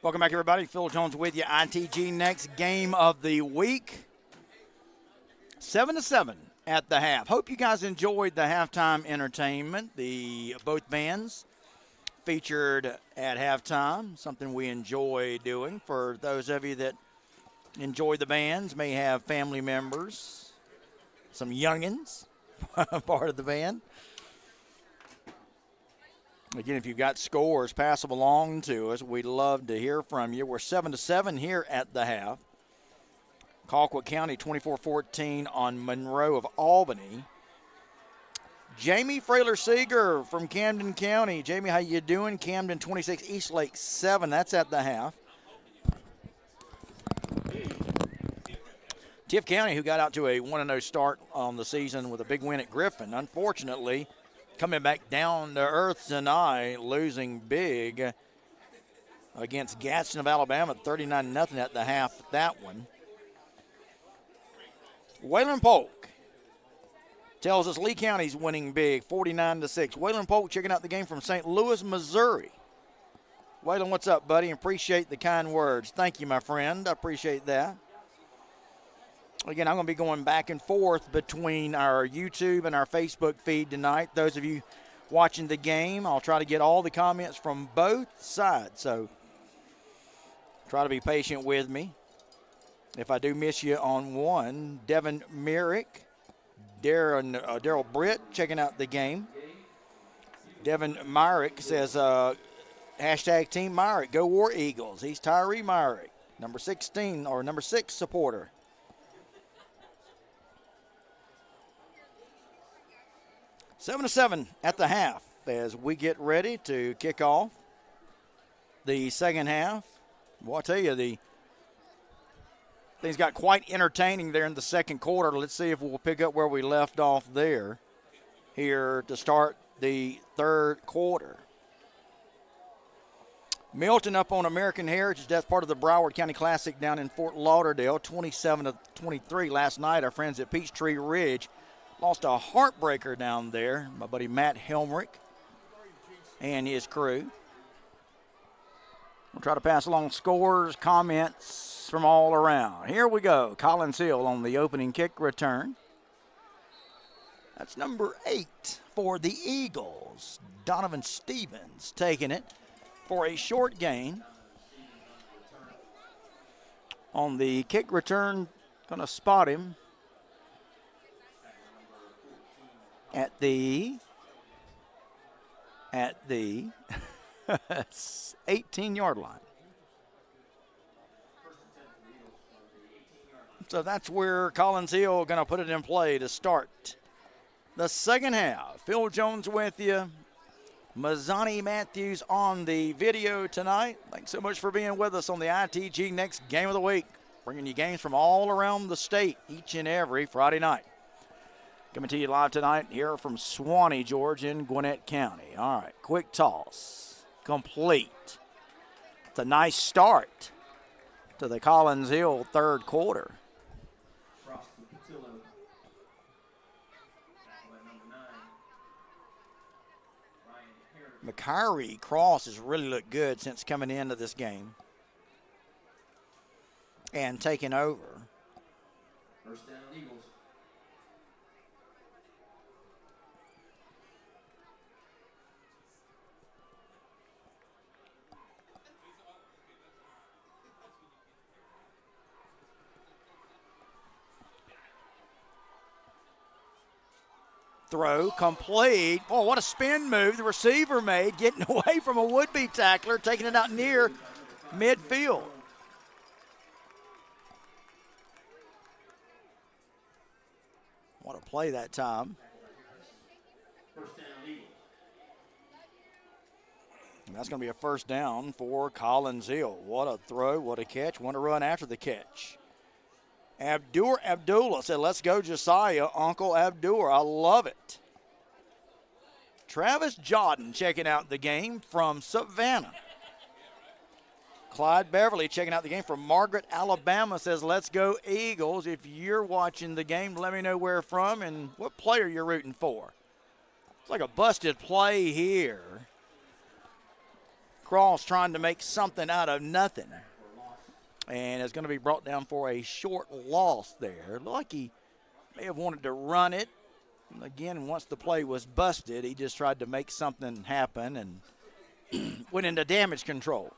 Welcome back, everybody. Phil Jones with you. ITG next game of the week. 7-7 at the half. Hope you guys enjoyed the halftime entertainment. Both bands featured at halftime, something we enjoy doing. For those of you that enjoy the bands, may have family members, some youngins, part of the band. Again, if you've got scores, pass them along to us. We'd love to hear from you. We're 7-7 here at the half. Colquitt County 24-14 on Monroe of Albany. Jamie Frailer-Seeger from Camden County. Jamie, how you doing? Camden 26, Eastlake 7. That's at the half. Tiff County, who got out to a 1-0 start on the season with a big win at Griffin, unfortunately coming back down to earth tonight, losing big against Gadsden of Alabama, 39-0 at the half, that one. Wayland Polk tells us Lee County's winning big, 49-6. Wayland Polk checking out the game from St. Louis, Missouri. Wayland, what's up, buddy? Appreciate the kind words. Thank you, my friend. I appreciate that. Again, I'm going to be going back and forth between our YouTube and our Facebook feed tonight. Those of you watching the game, I'll try to get all the comments from both sides. So try to be patient with me. If I do miss you on one, Devin Merrick, Daryl Britt checking out the game. Devin Myrick says, hashtag Team Myrick, go War Eagles. He's Tyree Myrick, number 16 or number 6 supporter. 7-7 at the half as we get ready to kick off the second half. Well, I'll tell you, things got quite entertaining there in the second quarter. Let's see if we'll pick up where we left off there here to start the third quarter. Milton up on American Heritage. That's part of the Broward County Classic down in Fort Lauderdale, 27-23 last night. Our friends at Peachtree Ridge lost a heartbreaker down there. My buddy Matt Helmrich and his crew. We'll try to pass along scores, comments from all around. Here we go. Collins Hill on the opening kick return. That's number 8 for the Eagles. Donovan Stevens taking it for a short gain. On the kick return, going to spot him at the 18-yard line. So that's where Collins Hill going to put it in play to start the second half. Phil Jones with you. Mazzani Matthews on the video tonight. Thanks so much for being with us on the ITG Next Game of the Week. Bringing you games from all around the state each and every Friday night. Coming to you live tonight here from Suwanee, Georgia in Gwinnett County. All right, quick toss. Complete. It's a nice start to the Collins Hill third quarter. McCurry Cross has really looked good since coming into this game and taking over. First down, Eagles. Throw complete. Oh, what a spin move the receiver made, getting away from a would-be tackler, taking it out near midfield. What a play that time. And that's going to be a first down for Collins Hill. What a throw, what a catch, what a run after the catch. Abdullah said, let's go Josiah, Uncle Abdur. I love it. Travis Jordan checking out the game from Savannah. Clyde Beverly checking out the game from Margaret, Alabama, says, let's go Eagles. If you're watching the game, let me know where from and what player you're rooting for. It's like a busted play here Cross trying to make something out of nothing. And it's going to be brought down for a short loss there. Looked like he may have wanted to run it. Again, once the play was busted, he just tried to make something happen and went into damage control.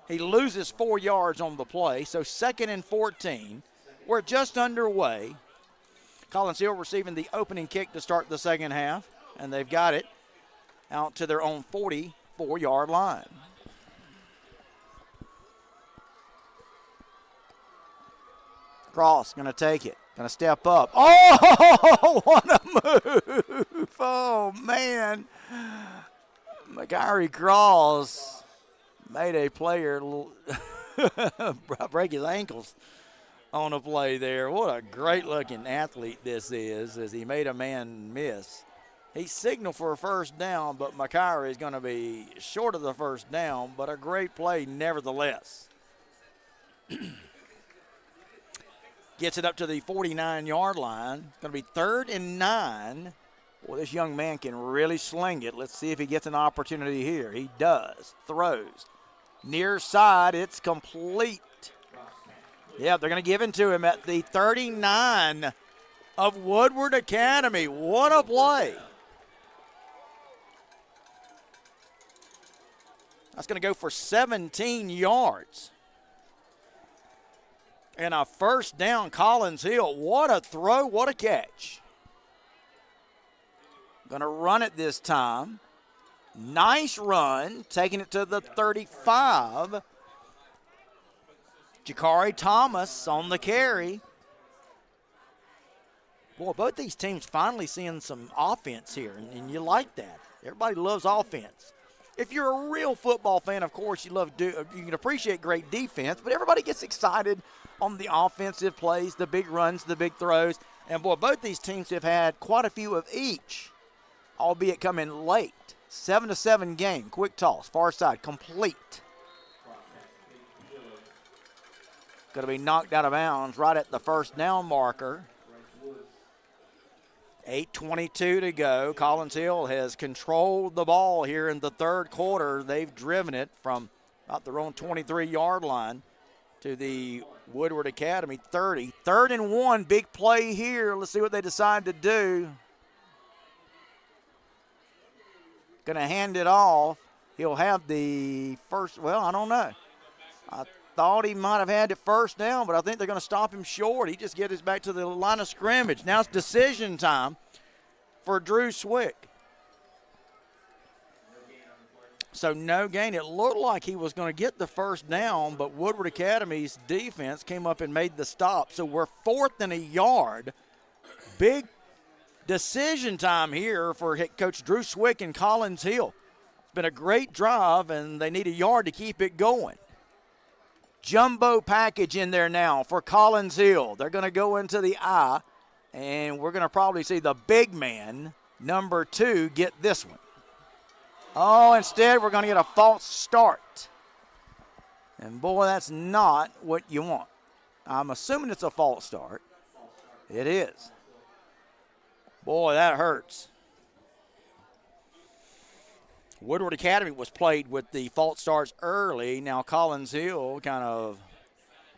He loses 4 yards on the play, so 2nd and 14. We're just underway. Collins Hill receiving the opening kick to start the second half, and they've got it out to their own 44-yard line. Cross going to take it, going to step up. Oh, what a move. Oh, man. McGarry Cross made a player break his ankles on a play there. What a great-looking athlete this is, as he made a man miss. He signaled for a first down, but McGarry is going to be short of the first down, but a great play nevertheless. Gets it up to the 49-yard line. Going to be 3rd and 9. Well, this young man can really sling it. Let's see if he gets an opportunity here. He does. Throws. Near side, it's complete. Yeah, they're going to give it to him at the 39 of Woodward Academy. What a play. That's going to go for 17 yards. And a first down, Collins Hill. What a throw, what a catch. Going to run it this time. Nice run, taking it to the 35. Jakari Thomas on the carry. Boy, both these teams finally seeing some offense here, and you like that. Everybody loves offense. If you're a real football fan, of course, you can appreciate great defense, but everybody gets excited on the offensive plays, the big runs, the big throws. And, boy, both these teams have had quite a few of each, albeit coming late. 7-7 game, quick toss, far side, complete. Going to be knocked out of bounds right at the first down marker. 8:22 to go. Collins Hill has controlled the ball here in the third quarter. They've driven it from about their own 23-yard line to the Woodward Academy 30. 3rd and 1, big play here. Let's see what they decide to do. Going to hand it off. He'll have the first, well, I don't know. I thought he might have had it first down, but I think they're going to stop him short. He just gets us back to the line of scrimmage. Now it's decision time for Drew Swick. So no gain. It looked like he was going to get the first down, but Woodward Academy's defense came up and made the stop. So we're 4th and a yard. Big decision time here for head coach Drew Swick and Collins Hill. It's been a great drive, and they need a yard to keep it going. Jumbo package in there now for Collins Hill. They're going to go into the I, and we're going to probably see the big man, number 2, get this one. Oh, instead we're going to get a false start. And, boy, that's not what you want. I'm assuming it's a false start. It is. Boy, that hurts. Woodward Academy was played with the false starts early. Now Collins Hill kind of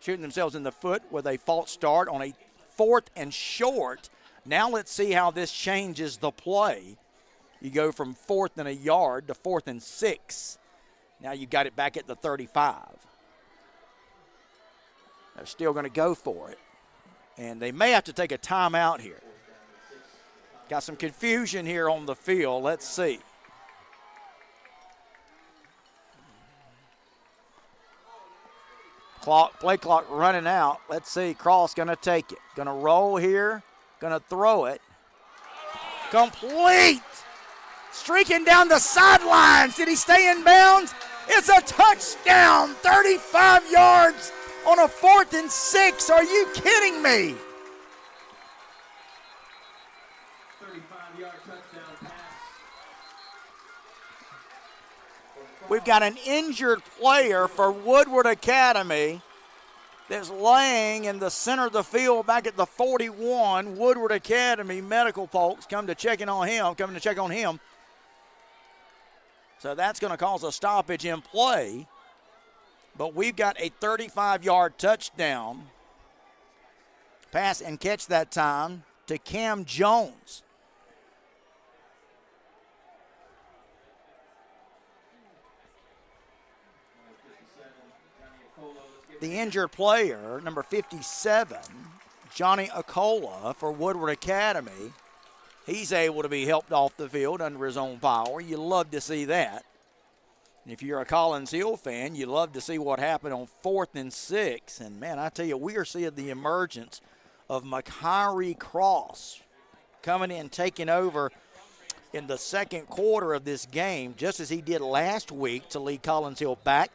shooting themselves in the foot with a false start on a 4th and short. Now let's see how this changes the play. You go from 4th and a yard to 4th and 6. Now you got it back at the 35. They're still going to go for it. And they may have to take a timeout here. Got some confusion here on the field. Let's see. Play clock running out. Let's see. Cross going to take it. Going to roll here. Going to throw it. Complete. Streaking down the sidelines. Did he stay in bounds? It's a touchdown. 35 yards on a 4th and 6. Are you kidding me? 35-yard touchdown pass. We've got an injured player for Woodward Academy that's laying in the center of the field back at the 41. Woodward Academy medical folks coming to check on him. So that's going to cause a stoppage in play. But we've got a 35-yard touchdown pass and catch that time to Cam Jones. The injured player, number 57, Johnny Acola for Woodward Academy, he's able to be helped off the field under his own power. You love to see that. And if you're a Collins Hill fan, you love to see what happened on 4th and 6. And, man, I tell you, we are seeing the emergence of Makari Cross coming in, taking over in the second quarter of this game, just as he did last week to lead Collins Hill back.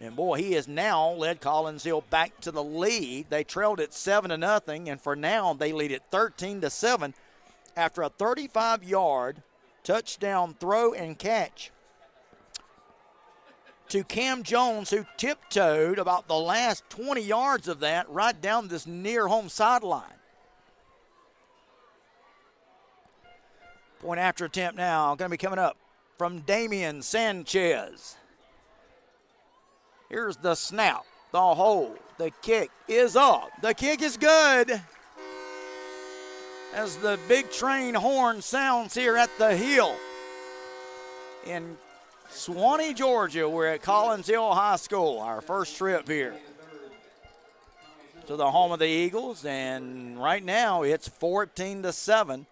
And, boy, he has now led Collins Hill back to the lead. They trailed it 7-0, and for now they lead it 13-7 after a 35-yard touchdown throw and catch to Cam Jones, who tiptoed about the last 20 yards of that right down this near home sideline. Point after attempt now going to be coming up from Damian Sanchez. Here's the snap, the hold, the kick is up. The kick is good. As the big train horn sounds here at the Hill in Suwanee, Georgia. We're at Collins Hill High School, our first trip here to the home of the Eagles, and right now it's 14-7.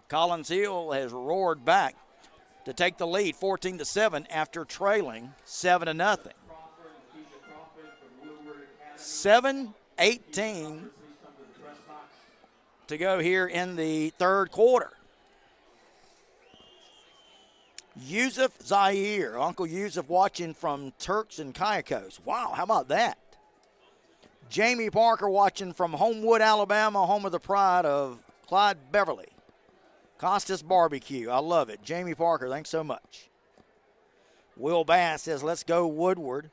Collins Hill has roared back to take the lead 14-7 after trailing 7-0. 7:18 to go here in the third quarter. Yusuf Zaire, Uncle Yusuf watching from Turks and Caicos. Wow, how about that? Jamie Parker watching from Homewood, Alabama, home of the pride of Clyde Beverly. Costas Barbecue, I love it. Jamie Parker, thanks so much. Will Bass says, let's go Woodward.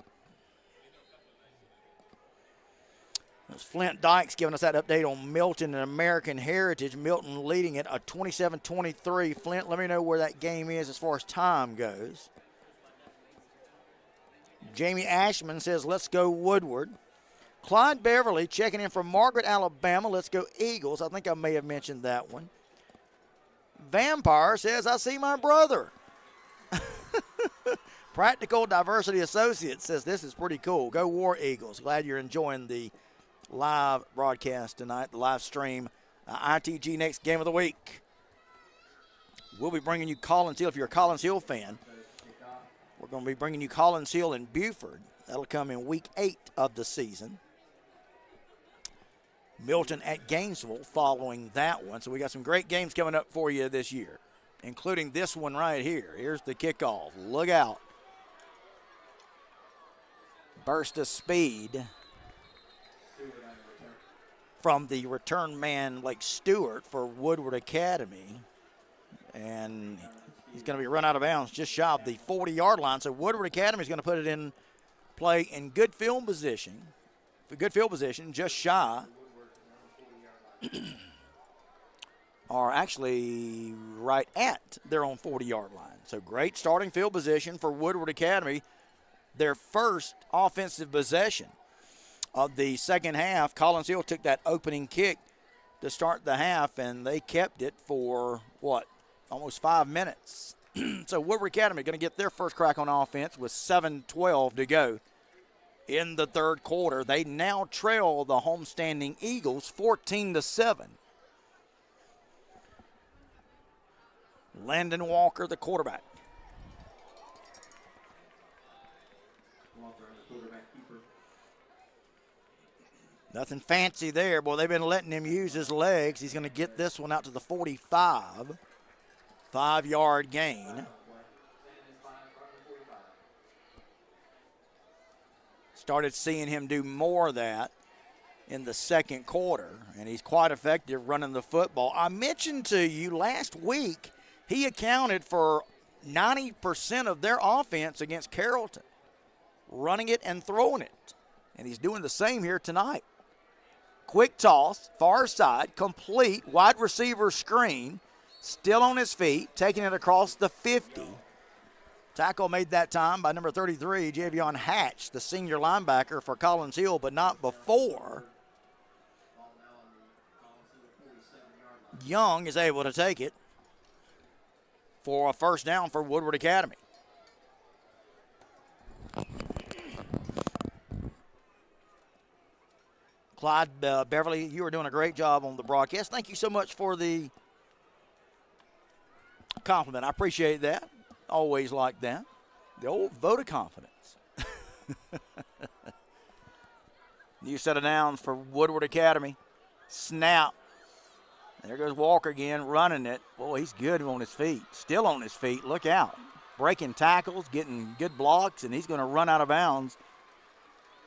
That's Flint Dykes giving us that update on Milton and American Heritage. Milton leading it a 27-23. Flint, let me know where that game is as far as time goes. Jamie Ashman says, let's go Woodward. Clyde Beverly checking in from Margaret, Alabama. Let's go Eagles. I think I may have mentioned that one. Vampire says, I see my brother. Practical Diversity Associates says, this is pretty cool. Go War Eagles. Glad you're enjoying the live broadcast tonight, the live stream. ITG Next Game of the Week. We'll be bringing you Collins Hill. If you're a Collins Hill fan, we're going to be bringing you Collins Hill and Buford. That'll come in week 8 of the season. Milton at Gainesville following that one. So we got some great games coming up for you this year, including this one right here. Here's the kickoff. Look out. Burst of speed from the return man, Blake Stewart, for Woodward Academy. And he's going to be run out of bounds just shy of the 40-yard line. So Woodward Academy is going to put it in play in good field position. Just shy. Or actually right at their own 40-yard line. So great starting field position for Woodward Academy. Their first offensive possession of the second half. Collins Hill took that opening kick to start the half, and they kept it for, almost 5 minutes. So Woodward Academy going to get their first crack on offense with 7:12 to go in the third quarter. They now trail the homestanding Eagles 14-7. Landon Walker, the quarterback. Nothing fancy there. Boy, they've been letting him use his legs. He's going to get this one out to the 45. 5-yard gain. Started seeing him do more of that in the second quarter, and he's quite effective running the football. I mentioned to you last week he accounted for 90% of their offense against Carrollton, running it and throwing it, and he's doing the same here tonight. Quick toss, far side, complete, wide receiver screen, still on his feet, taking it across the 50 Tackle made that time by number 33, Javion Hatch, the senior linebacker for Collins Hill, but not before. Young is able to take it for a first down for Woodward Academy. Clyde Beverly, you are doing a great job on the broadcast. Thank you so much for the compliment. I appreciate that. Always like that. The old vote of confidence. New set of downs for Woodward Academy. Snap. There goes Walker again, running it. Boy, he's good on his feet. Still on his feet. Look out. Breaking tackles, getting good blocks, and he's going to run out of bounds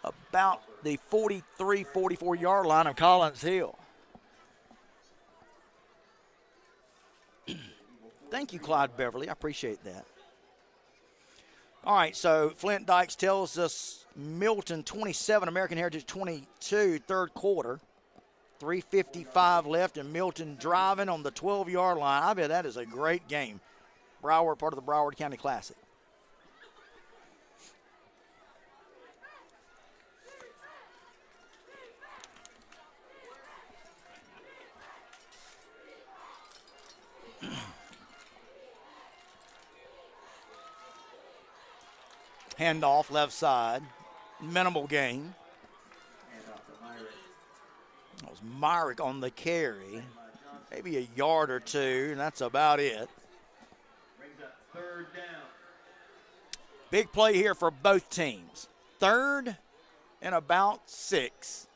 about the 43, 44-yard line of Collins Hill. Thank you, Clyde Beverly. I appreciate that. All right, so Flint Dykes tells us Milton 27, American Heritage 22, third quarter. 3:55 left, and Milton driving on the 12-yard line. I bet that is a great game. Broward, part of the Broward County Classic. Handoff left side. Minimal gain. That was Myrick on the carry. Maybe a yard or two, and that's about it. Third down. Big play here for both teams. Third and about 6.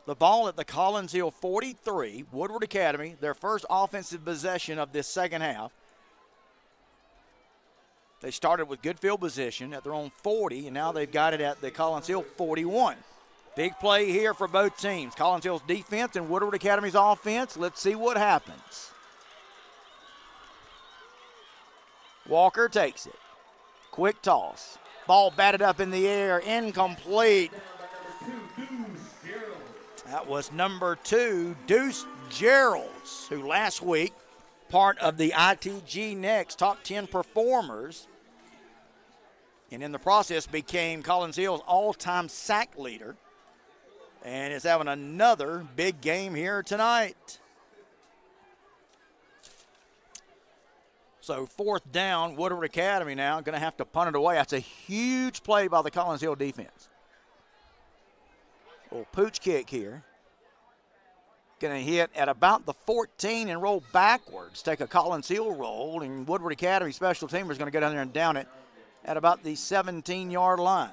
The ball at the Collins Hill 43, Woodward Academy, their first offensive possession of this second half. They started with good field position at their own 40, and now they've got it at the Collins Hill 41. Big play here for both teams. Collins Hill's defense and Woodward Academy's offense. Let's see what happens. Walker takes it. Quick toss. Ball batted up in the air. Incomplete. That was number 2, Deuce Geralds, who last week, part of the ITG Next top 10 performers, and in the process became Collins Hill's all-time sack leader. And is having another big game here tonight. So fourth down, Woodward Academy now going to have to punt it away. That's a huge play by the Collins Hill defense. Little pooch kick here. Going to hit at about the 14 and roll backwards. Take a Collins Hill roll, and Woodward Academy special teamer is going to go down there and down it at about the 17-yard line.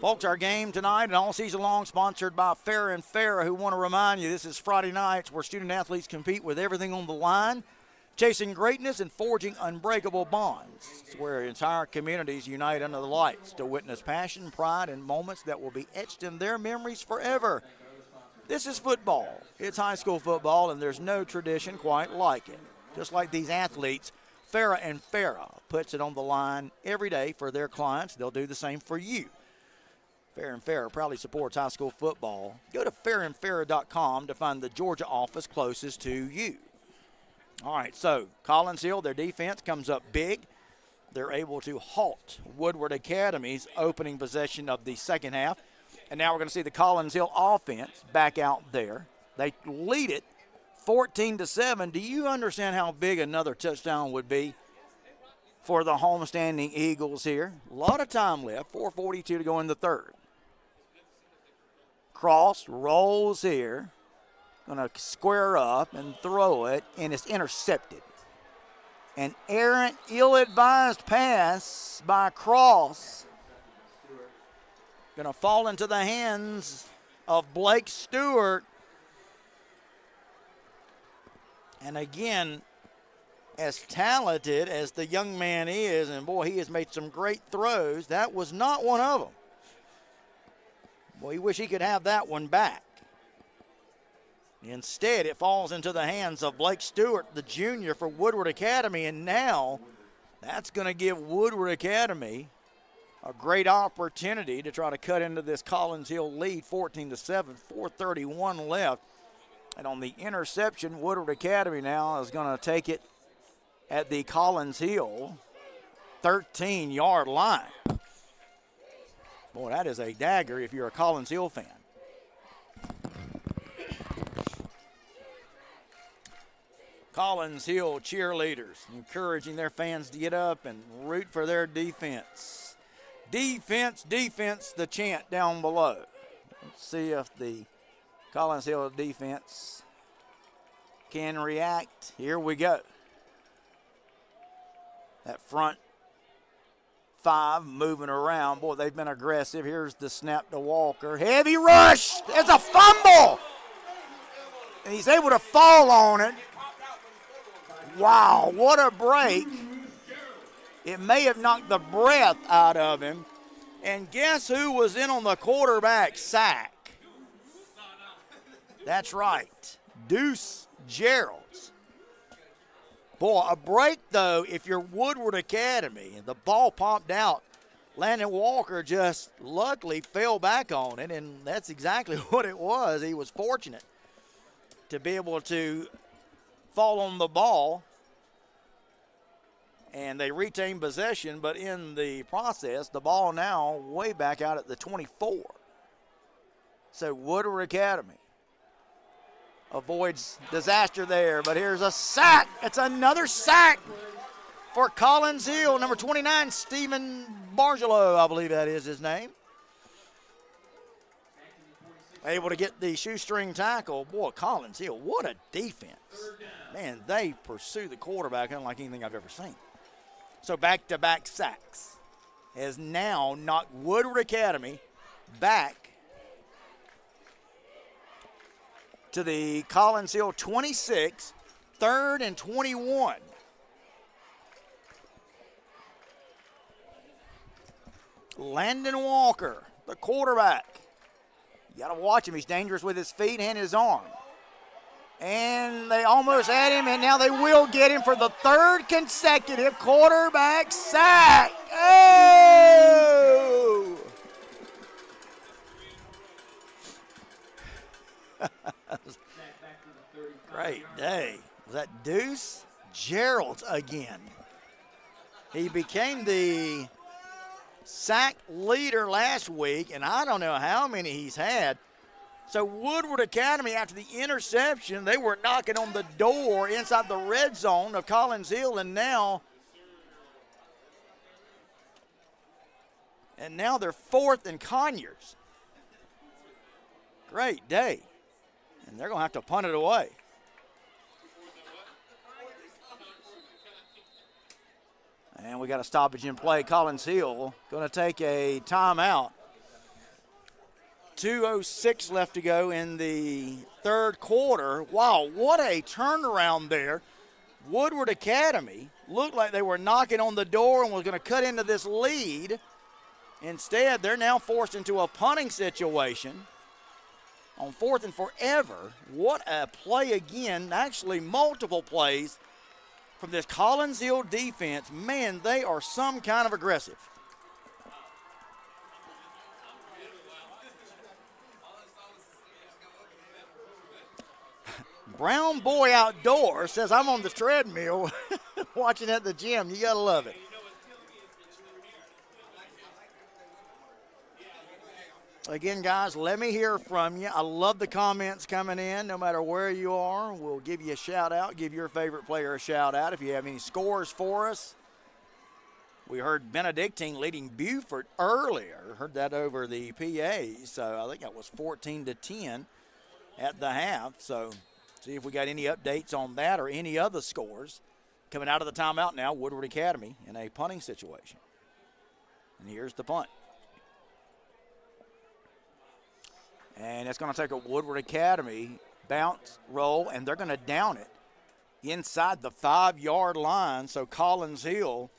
Folks, our game tonight and all season long sponsored by Farah Farah, who want to remind you this is Friday nights where student athletes compete with everything on the line, chasing greatness and forging unbreakable bonds. It's where entire communities unite under the lights to witness passion, pride, and moments that will be etched in their memories forever. This is football. It's high school football, and there's no tradition quite like it. Just like these athletes, Farah Farah puts it on the line every day for their clients. They'll do the same for you. Farah Farah proudly supports high school football. Go to farahfarah.com to find the Georgia office closest to you. All right, so Collins Hill, their defense comes up big. They're able to halt Woodward Academy's opening possession of the second half. And now we're going to see the Collins Hill offense back out there. They lead it 14-7. Do you understand how big another touchdown would be for the homestanding Eagles here? A lot of time left, 4:42 to go in the third. Cross rolls here. Going to square up and throw it, and it's intercepted. An errant, ill-advised pass by Cross. Going to fall into the hands of Blake Stewart. And again, as talented as the young man is, and boy, he has made some great throws, that was not one of them. Boy, he wish he could have that one back. Instead, it falls into the hands of Blake Stewart, the junior for Woodward Academy, and now that's going to give Woodward Academy a great opportunity to try to cut into this Collins Hill lead, 14-7, 4:31 left. And on the interception, Woodward Academy now is going to take it at the Collins Hill 13-yard line. Boy, that is a dagger if you're a Collins Hill fan. Collins Hill cheerleaders encouraging their fans to get up and root for their defense. Defense, defense, the chant down below. Let's see if the Collins Hill defense can react. Here we go. That front five moving around. Boy, they've been aggressive. Here's the snap to Walker. Heavy rush. It's a fumble. And he's able to fall on it. Wow, what a break. It may have knocked the breath out of him. And guess who was in on the quarterback sack? That's right, Deuce Gerald's. Boy, a break, though, if you're Woodward Academy. The ball popped out. Landon Walker just luckily fell back on it, and that's exactly what it was. He was fortunate to be able to fall on the ball, and they retained possession, but in the process, the ball now way back out at the 24. So Woodward Academy avoids disaster there, but here's a sack. It's another sack for Collins Hill. Number 29, Stephen Bargelo, I believe that is his name. Able to get the shoestring tackle. Boy, Collins Hill, what a defense. Man, they pursue the quarterback unlike anything I've ever seen. So back-to-back sacks has now knocked Woodward Academy back to the Collins Hill 26, 3rd and 21. Landon Walker, the quarterback. You got to watch him. He's dangerous with his feet and his arm. And they almost had him, and now they will get him for the 3rd consecutive quarterback sack. Oh! Great day. Was that Deuce Gerald again? He became the sack leader last week, and I don't know how many he's had. So Woodward Academy, after the interception, they were knocking on the door inside the red zone of Collins Hill, and now they're 4th and Conyers. Great day. And they're going to have to punt it away. And we got a stoppage in play. Collins Hill going to take a timeout. 2:06 left to go in the 3rd quarter. Wow, what a turnaround there. Woodward Academy looked like they were knocking on the door and was going to cut into this lead. Instead, they're now forced into a punting situation on 4th and forever. What a play again. Actually, multiple plays from this Collins Hill defense. Man, they are some kind of aggressive. Brown Boy Outdoors says, I'm on the treadmill watching at the gym. You got to love it. Again, guys, let me hear from you. I love the comments coming in no matter where you are. We'll give you a shout-out, give your favorite player a shout-out. If you have any scores for us. We heard Benedictine leading Beaufort earlier. Heard that over the PA. So I think that was 14-10 at the half. So see if we got any updates on that or any other scores. Coming out of the timeout now, Woodward Academy in a punting situation. And here's the punt. And it's going to take a Woodward Academy bounce roll, and they're going to down it inside the 5-yard line. So Collins Hill,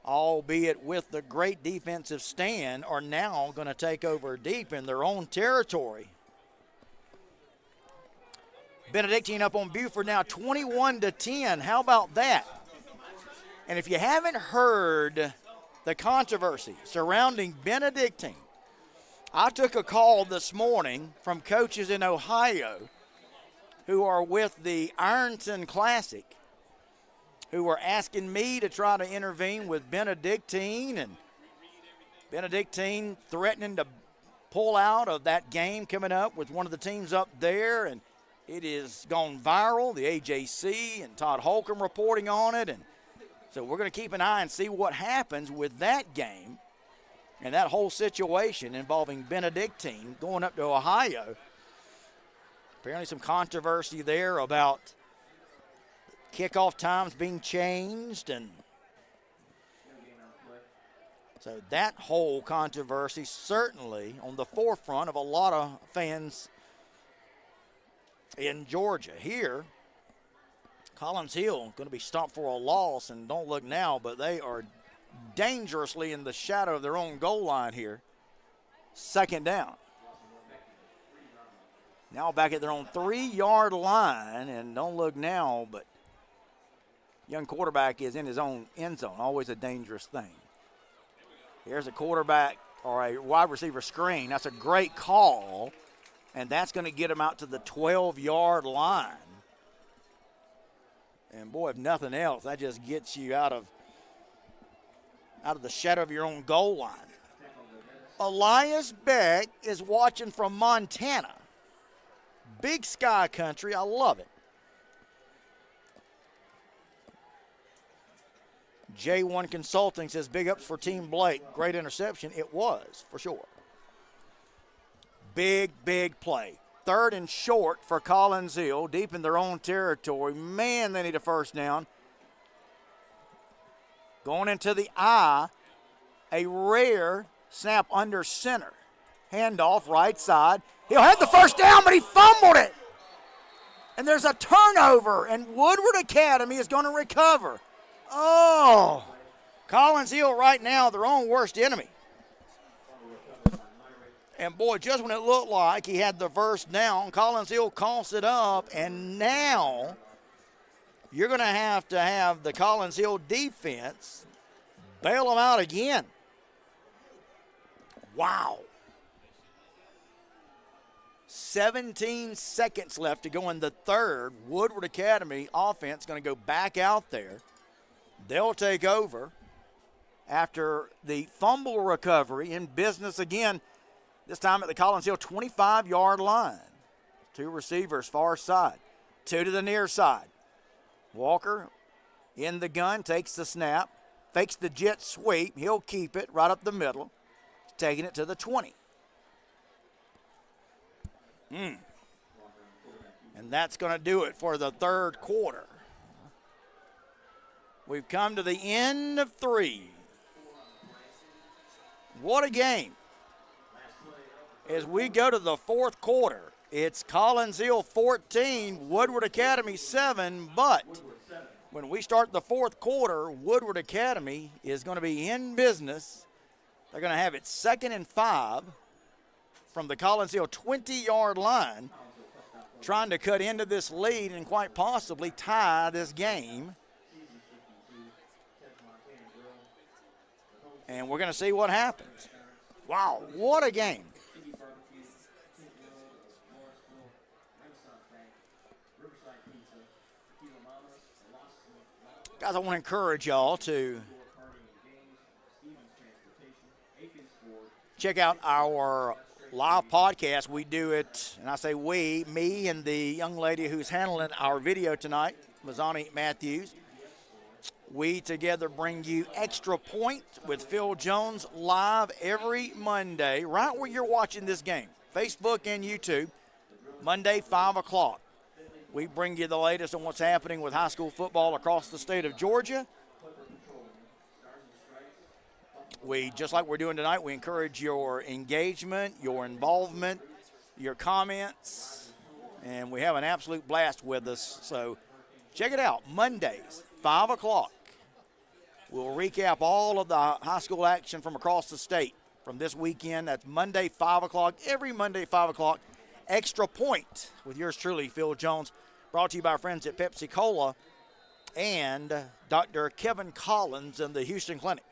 albeit with the great defensive stand, are now going to take over deep in their own territory. Benedictine up on Beaufort now 21-10. How about that? And if you haven't heard the controversy surrounding Benedictine, I took a call this morning from coaches in Ohio who are with the Ironton Classic. who were asking me to try to intervene with Benedictine, and Benedictine threatening to pull out of that game coming up with one of the teams up there, and it has gone viral. The AJC and Todd Holcomb reporting on it, and so we're going to keep an eye and see what happens with that game and that whole situation involving Benedictine going up to Ohio. Apparently some controversy there about kickoff times being changed, and so that whole controversy certainly on the forefront of a lot of fans in Georgia. Here, Collins Hill going to be stopped for a loss, and don't look now, but they are dangerously in the shadow of their own goal line here. Second down. Now back at their own 3-yard line, and don't look now, but young quarterback is in his own end zone. Always a dangerous thing. Here's a quarterback or a wide receiver screen. That's a great call, and that's going to get him out to the 12-yard line. And boy, if nothing else, that just gets you out of the shadow of your own goal line. Elias Beck is watching from Montana. Big Sky country. I love it. J1 Consulting says big ups for Team Blake. Great interception. It was, for sure. Big play. 3rd and short for Collins Hill, deep in their own territory. Man, they need a first down. Going into the eye, a rare snap under center. Handoff right side. He'll have the first down, but he fumbled it. And there's a turnover, and Woodward Academy is going to recover. Oh, Collins Hill right now, their own worst enemy. And boy, just when it looked like he had the first down, Collins Hill calls it up, and now you're going to have the Collins Hill defense bail them out again. Wow. 17 seconds left to go in the third. Woodward Academy offense going to go back out there. They'll take over after the fumble recovery in business again, this time at the Collins Hill 25-yard line. 2 receivers far side, 2 to the near side. Walker in the gun, takes the snap, fakes the jet sweep. He'll keep it right up the middle, taking it to the 20. And that's going to do it for the third quarter. We've come to the end of 3. What a game. As we go to the fourth quarter, it's Collins Hill 14, Woodward Academy 7, but when we start the fourth quarter, Woodward Academy is going to be in business. They're going to have it 2nd and 5 from the Collins Hill 20-yard line, trying to cut into this lead and quite possibly tie this game. And we're going to see what happens. Wow, what a game. Guys, I want to encourage y'all to check out our live podcast. We do it, and I say we, me and the young lady who's handling our video tonight, Mazzani Matthews. We together bring you Extra Point with Phil Jones live every Monday, right where you're watching this game, Facebook and YouTube, Monday, 5 o'clock. We bring you the latest on what's happening with high school football across the state of Georgia. We, just like we're doing tonight, we encourage your engagement, your involvement, your comments, and we have an absolute blast with us. So check it out, Mondays, 5 o'clock. We'll recap all of the high school action from across the state from this weekend. That's Monday, 5 o'clock, every Monday, 5 o'clock. Extra Point with yours truly, Phil Jones, brought to you by our friends at Pepsi Cola and Dr. Kevin Collins and the Houston Clinic.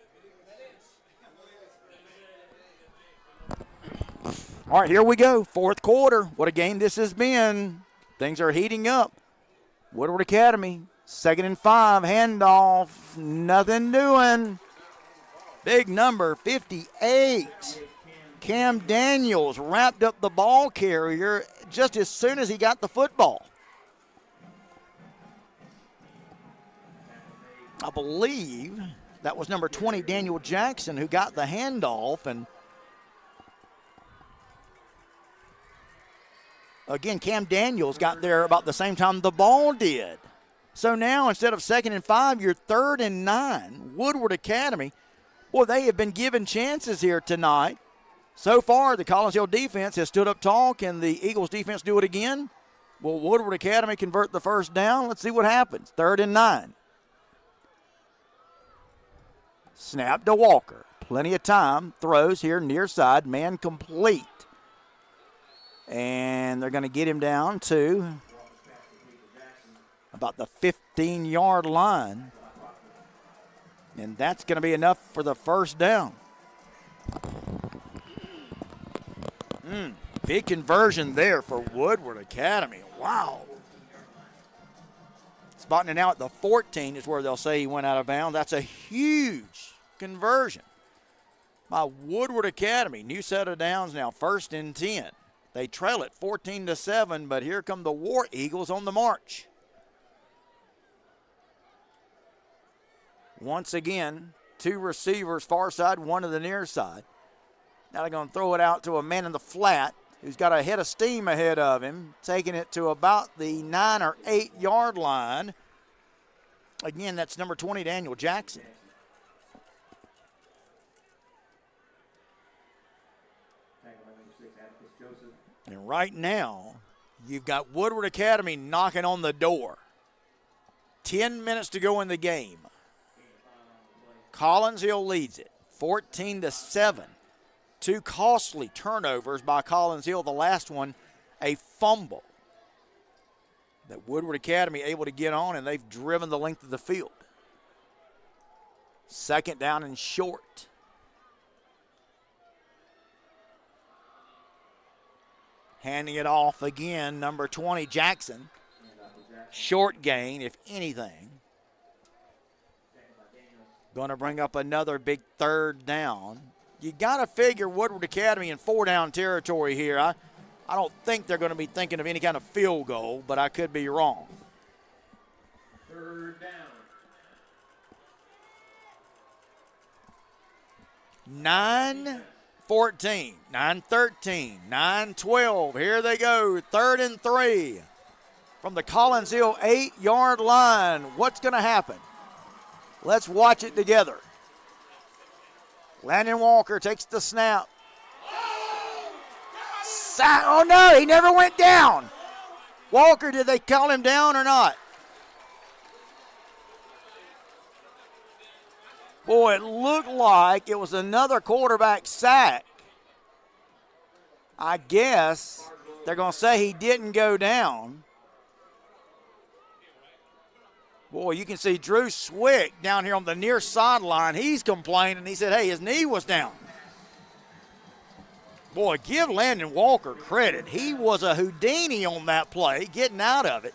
All right, here we go, fourth quarter. What a game this has been. Things are heating up. Woodward Academy 2nd and 5, handoff, nothing doing. Big number, 58. Cam Daniels wrapped up the ball carrier just as soon as he got the football. I believe that was number 20, Daniel Jackson, who got the handoff. And again, Cam Daniels got there about the same time the ball did. So now instead of 2nd and 5, you're 3rd and 9. Woodward Academy, boy, they have been given chances here tonight. So far, the Collins Hill defense has stood up tall. Can the Eagles defense do it again? Will Woodward Academy convert the first down? Let's see what happens. 3rd and 9. Snap to Walker. Plenty of time. Throws here near side. Man complete. And they're going to get him down to about the 15-yard line. And that's going to be enough for the first down. Big conversion there for Woodward Academy. Wow. Spotting it now at the 14 is where they'll say he went out of bounds. That's a huge conversion by Woodward Academy. New set of downs now, 1st and 10. They trail it 14-7, but here come the War Eagles on the march. Once again, 2 receivers far side, 1 to the near side. Now they're going to throw it out to a man in the flat who's got a head of steam ahead of him, taking it to about the 9 or 8 yard line. Again, that's number 20, Daniel Jackson. And right now, you've got Woodward Academy knocking on the door. 10 minutes to go in the game. Collins Hill leads it, 14-7. 2 costly turnovers by Collins Hill. The last one, a fumble that Woodward Academy able to get on, and they've driven the length of the field. 2nd down and short. Handing it off again, number 20, Jackson. Short gain, if anything. Going to bring up another big 3rd down. You got to figure Woodward Academy in 4-down territory here. I don't think they're going to be thinking of any kind of field goal, but I could be wrong. 3rd down. 9-14, 9-13, 9-12. Here they go, 3rd and 3 from the Collins Hill 8-yard line. What's going to happen? Let's watch it together. Landon Walker takes the snap. Oh, no, he never went down. Walker, did they call him down or not? Boy, it looked like it was another quarterback sack. I guess they're going to say he didn't go down. Boy, you can see Drew Swick down here on the near sideline. He's complaining. He said, hey, his knee was down. Boy, give Landon Walker credit. He was a Houdini on that play, getting out of it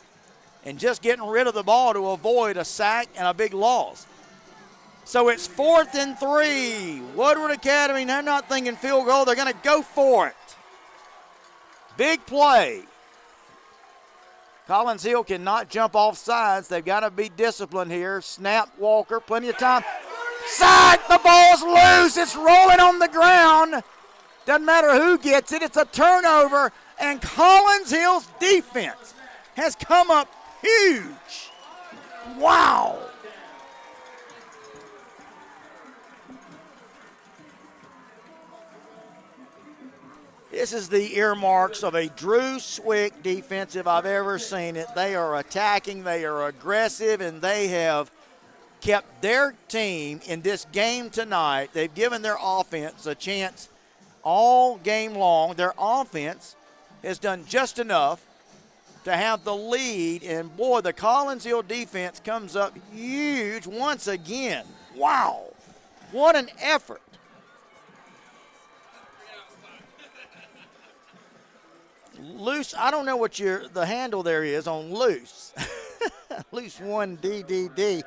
and just getting rid of the ball to avoid a sack and a big loss. So it's 4th and 3. Woodward Academy, they're not thinking field goal. They're going to go for it. Big play. Collins Hill cannot jump off sides. They've got to be disciplined here. Snap, Walker, plenty of time. Sack, the ball's loose. It's rolling on the ground. Doesn't matter who gets it. It's a turnover, and Collins Hill's defense has come up huge. Wow. This is the earmarks of a Drew Swick defense if I've ever seen it. They are attacking, they are aggressive, and they have kept their team in this game tonight. They've given their offense a chance all game long. Their offense has done just enough to have the lead, and boy, the Collins Hill defense comes up huge once again. Wow, what an effort. Loose, I don't know what the handle there is on loose. loose one DDD.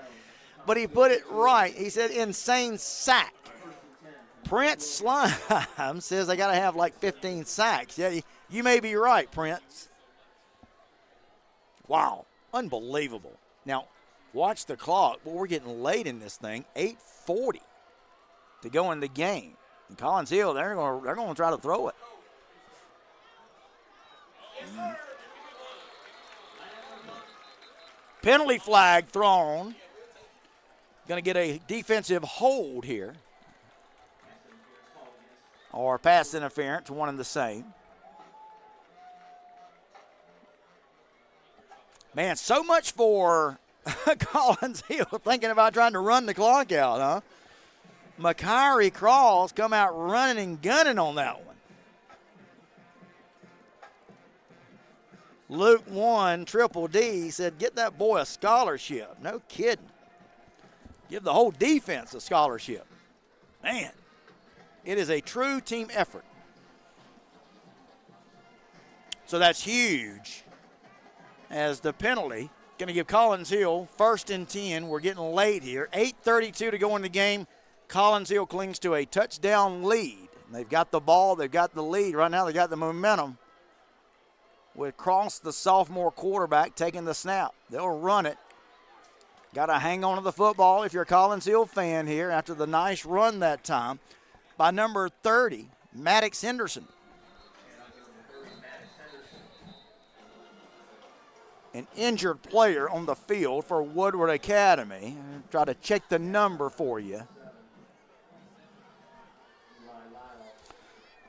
But he put it right. He said insane sack. Prince Slime says they got to have like 15 sacks. Yeah, you may be right, Prince. Wow, unbelievable. Now, watch the clock. Well, we're getting late in this thing. 8:40 to go in the game. And Collins Hill, they're going to try to throw it. Penalty flag thrown. Going to get a defensive hold here. Or pass interference, one and the same. Man, so much for Collins Hill thinking about trying to run the clock out, huh? Makari Cross come out running and gunning on that one. Luke 1, Triple D said, get that boy a scholarship. No kidding. Give the whole defense a scholarship. Man, it is a true team effort. So that's huge as the penalty. Going to give Collins Hill 1st and 10. We're getting late here. 8:32 to go in the game. Collins Hill clings to a touchdown lead. They've got the ball. They've got the lead. Right now they got the momentum. With Cross, the sophomore quarterback, taking the snap. They'll run it. Got to hang on to the football if you're a Collins Hill fan here after the nice run that time by number 30, Maddox Henderson. An injured player on the field for Woodward Academy. Try to check the number for you.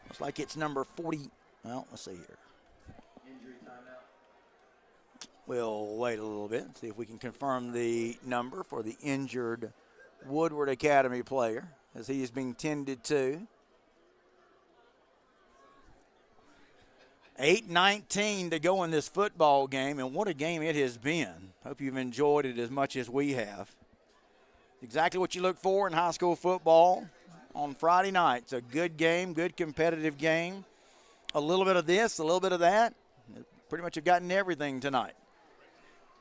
Looks like it's number 40. Well, let's see here. We'll wait a little bit and see if we can confirm the number for the injured Woodward Academy player as he is being tended to. 8:19 to go in this football game, and what a game it has been. Hope you've enjoyed it as much as we have. Exactly what you look for in high school football on Friday night. It's a good game, good competitive game. A little bit of this, a little bit of that. Pretty much have gotten everything tonight.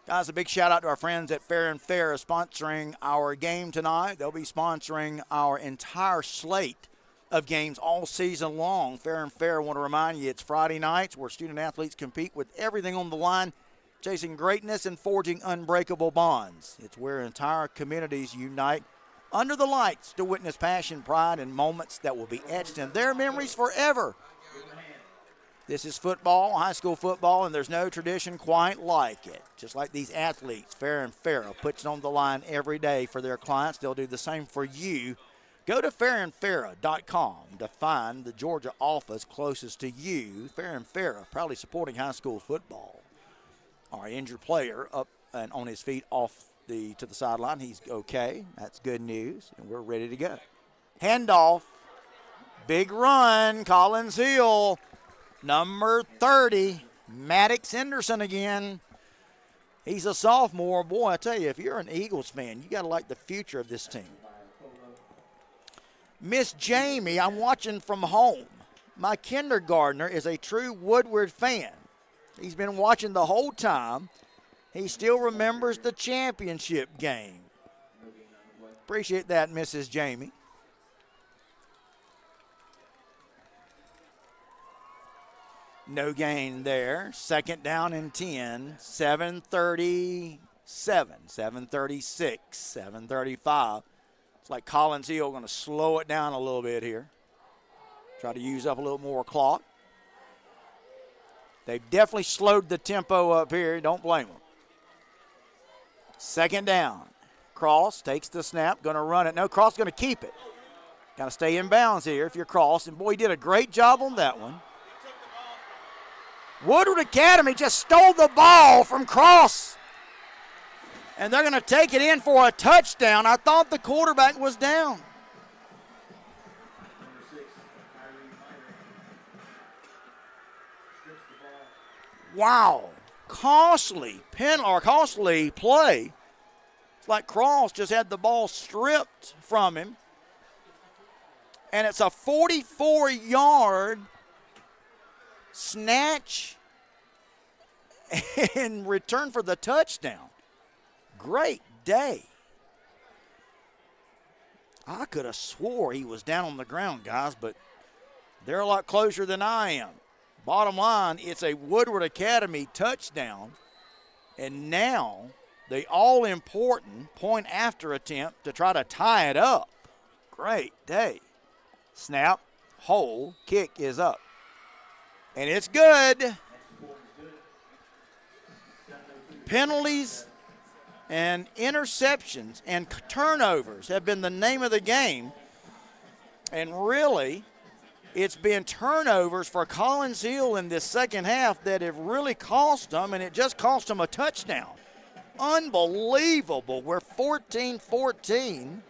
Guys, a big shout out to our friends at Farah Farah sponsoring our game tonight. They'll be sponsoring our entire slate of games all season long. Farah Farah, want to remind you, it's Friday nights where student athletes compete with everything on the line, chasing greatness and forging unbreakable bonds. It's where entire communities unite under the lights to witness passion, pride, and moments that will be etched in their memories forever. This is football, high school football, and there's no tradition quite like it. Just like these athletes, Farah Farah puts it on the line every day for their clients. They'll do the same for you. Go to farahfarah.com to find the Georgia office closest to you. Farah Farah, proudly supporting high school football. Our injured player up and on his feet off to the sideline. He's okay. That's good news, and we're ready to go. Handoff. Big run. Collins Hill. Number 30, Maddox Henderson again. He's a sophomore. Boy, I tell you, if you're an Eagles fan, you got to like the future of this team. Miss Jamie, I'm watching from home. My kindergartner is a true Woodward fan. He's been watching the whole time. He still remembers the championship game. Appreciate that, Mrs. Jamie. No gain there. 2nd down and 10. 7:37, 7:36, 7:35. It's like Collins Hill going to slow it down a little bit here. Try to use up a little more clock. They've definitely slowed the tempo up here. Don't blame them. 2nd down. Cross takes the snap. Going to run it. No, Cross going to keep it. Got to stay in bounds here if you're Cross. And, boy, he did a great job on that one. Woodward Academy just stole the ball from Cross. And they're going to take it in for a touchdown. I thought the quarterback was down. Wow. Costly play. It's like Cross just had the ball stripped from him. And it's a 44-yard snatch in return for the touchdown. Great day. I could have swore he was down on the ground, guys, but they're a lot closer than I am. Bottom line, it's a Woodward Academy touchdown, and now the all-important point after attempt to try to tie it up. Great day. Snap, hold, kick is up. And it's good. Penalties and interceptions and turnovers have been the name of the game. And really, it's been turnovers for Collins Hill in this second half that have really cost them, and it just cost them a touchdown. Unbelievable. We're 14-14.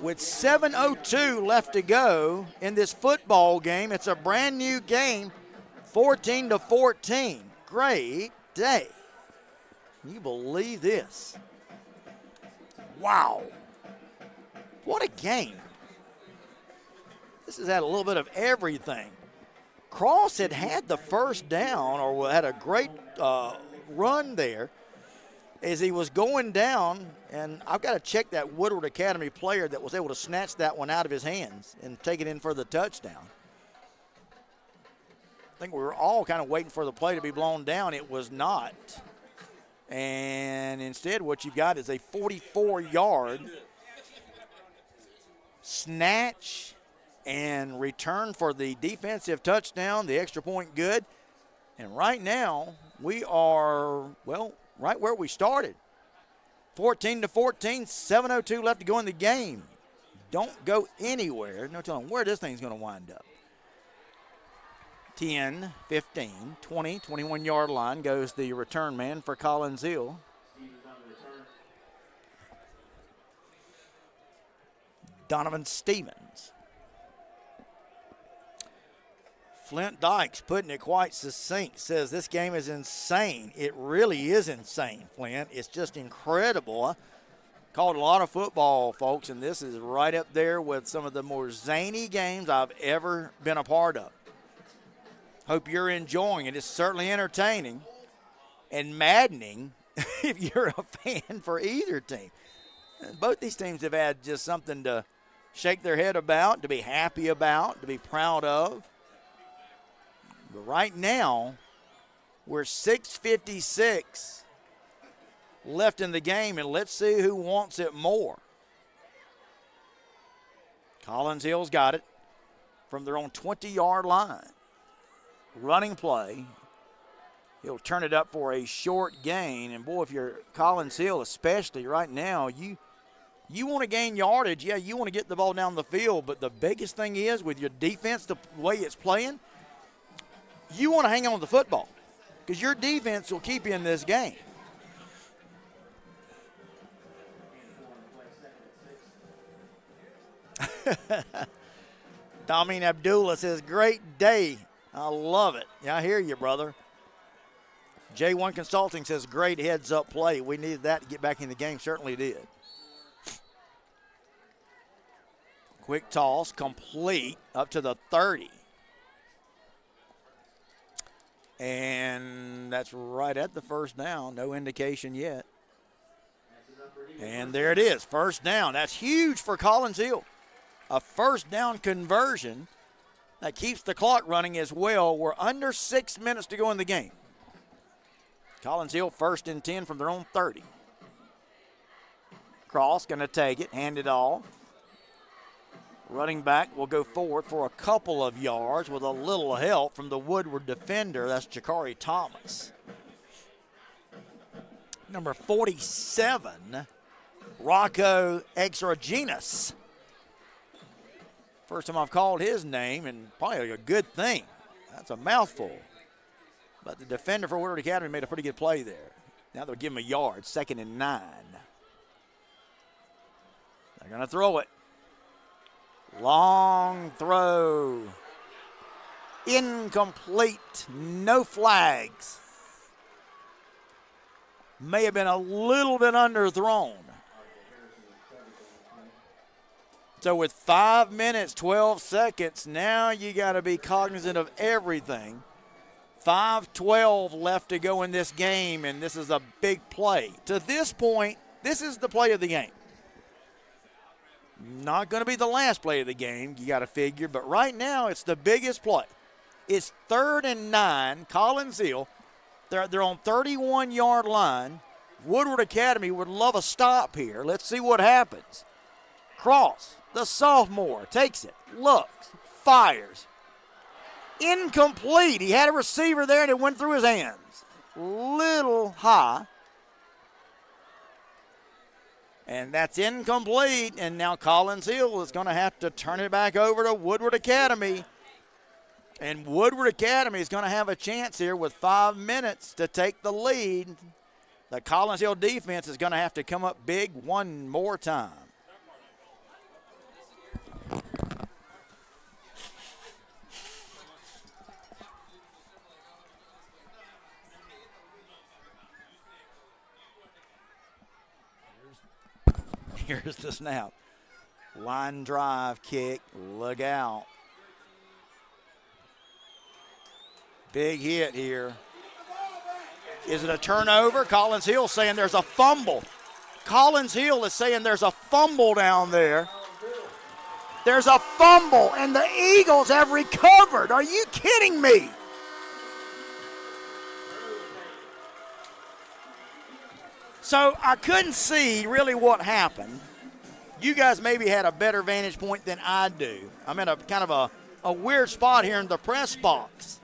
With 7:02 left to go in this football game. It's a brand new game, 14-14. Great day. Can you believe this? Wow. What a game. This has had a little bit of everything. Cross had the first down, or had a great run there as he was going down, and I've got to check that Woodward Academy player that was able to snatch that one out of his hands and take it in for the touchdown. I think we were all kind of waiting for the play to be blown down. It was not. And instead what you've got is a 44-yard snatch and return for the defensive touchdown, the extra point good. And right now we are, well, right where we started. 14-14, 7:02 left to go in the game. Don't go anywhere. No telling where this thing's going to wind up. 10, 15, 20, 21-yard line goes the return man for Collins Hill. Donovan Stevens. Flint Dykes putting it quite succinct, says this game is insane. It really is insane, Flint. It's just incredible. I called a lot of football, folks, and this is right up there with some of the more zany games I've ever been a part of. Hope you're enjoying it. It's certainly entertaining and maddening if you're a fan for either team. Both these teams have had just something to shake their head about, to be happy about, to be proud of. But right now, we're 6:56 left in the game, and let's see who wants it more. Collins Hill's got it from their own 20-yard line. Running play. He'll turn it up for a short gain. And, boy, if you're Collins Hill, especially right now, you want to gain yardage. Yeah, you want to get the ball down the field. But the biggest thing is with your defense, the way it's playing, you want to hang on to the football because your defense will keep you in this game. Dameen Abdullah says, great day. I love it. Yeah, I hear you, brother. J1 Consulting says, great heads-up play. We needed that to get back in the game. Certainly did. Quick toss, complete, up to the 30. And that's right at the first down. No indication yet. And there it is, first down. That's huge for Collins Hill. A first down conversion that keeps the clock running as well. We're under 6 minutes to go in the game. Collins Hill 1st and 10 from their own 30. Cross going to take it, hand it off. Running back will go forward for a couple of yards with a little help from the Woodward defender. That's Jakari Thomas. Number 47, Rocco Exogenous. First time I've called his name, and probably a good thing. That's a mouthful. But the defender for Woodward Academy made a pretty good play there. Now they'll give him a yard, 2nd and 9. They're going to throw it. Long throw. Incomplete. No flags. May have been a little bit underthrown. So with 5 minutes, 12 seconds, now you got to be cognizant of everything. 5:12 left to go in this game, and this is a big play. To this point, this is the play of the game. Not going to be the last play of the game, you got to figure, but right now it's the biggest play. It's 3rd and 9, Collins Hill. They're on 31-yard line. Woodward Academy would love a stop here. Let's see what happens. Cross, the sophomore, takes it, looks, fires. Incomplete. He had a receiver there and it went through his hands. Little high. And that's incomplete. And now Collins Hill is going to have to turn it back over to Woodward Academy. And Woodward Academy is going to have a chance here with 5 minutes to take the lead. The Collins Hill defense is going to have to come up big one more time. Here's the snap. Line drive kick. Look out. Big hit here. Is it a turnover? Collins Hill saying there's a fumble. Collins Hill is saying there's a fumble down there. There's a fumble, and the Eagles have recovered. Are you kidding me? So I couldn't see really what happened. You guys maybe had a better vantage point than I do. I'm in a kind of a weird spot here in the press box.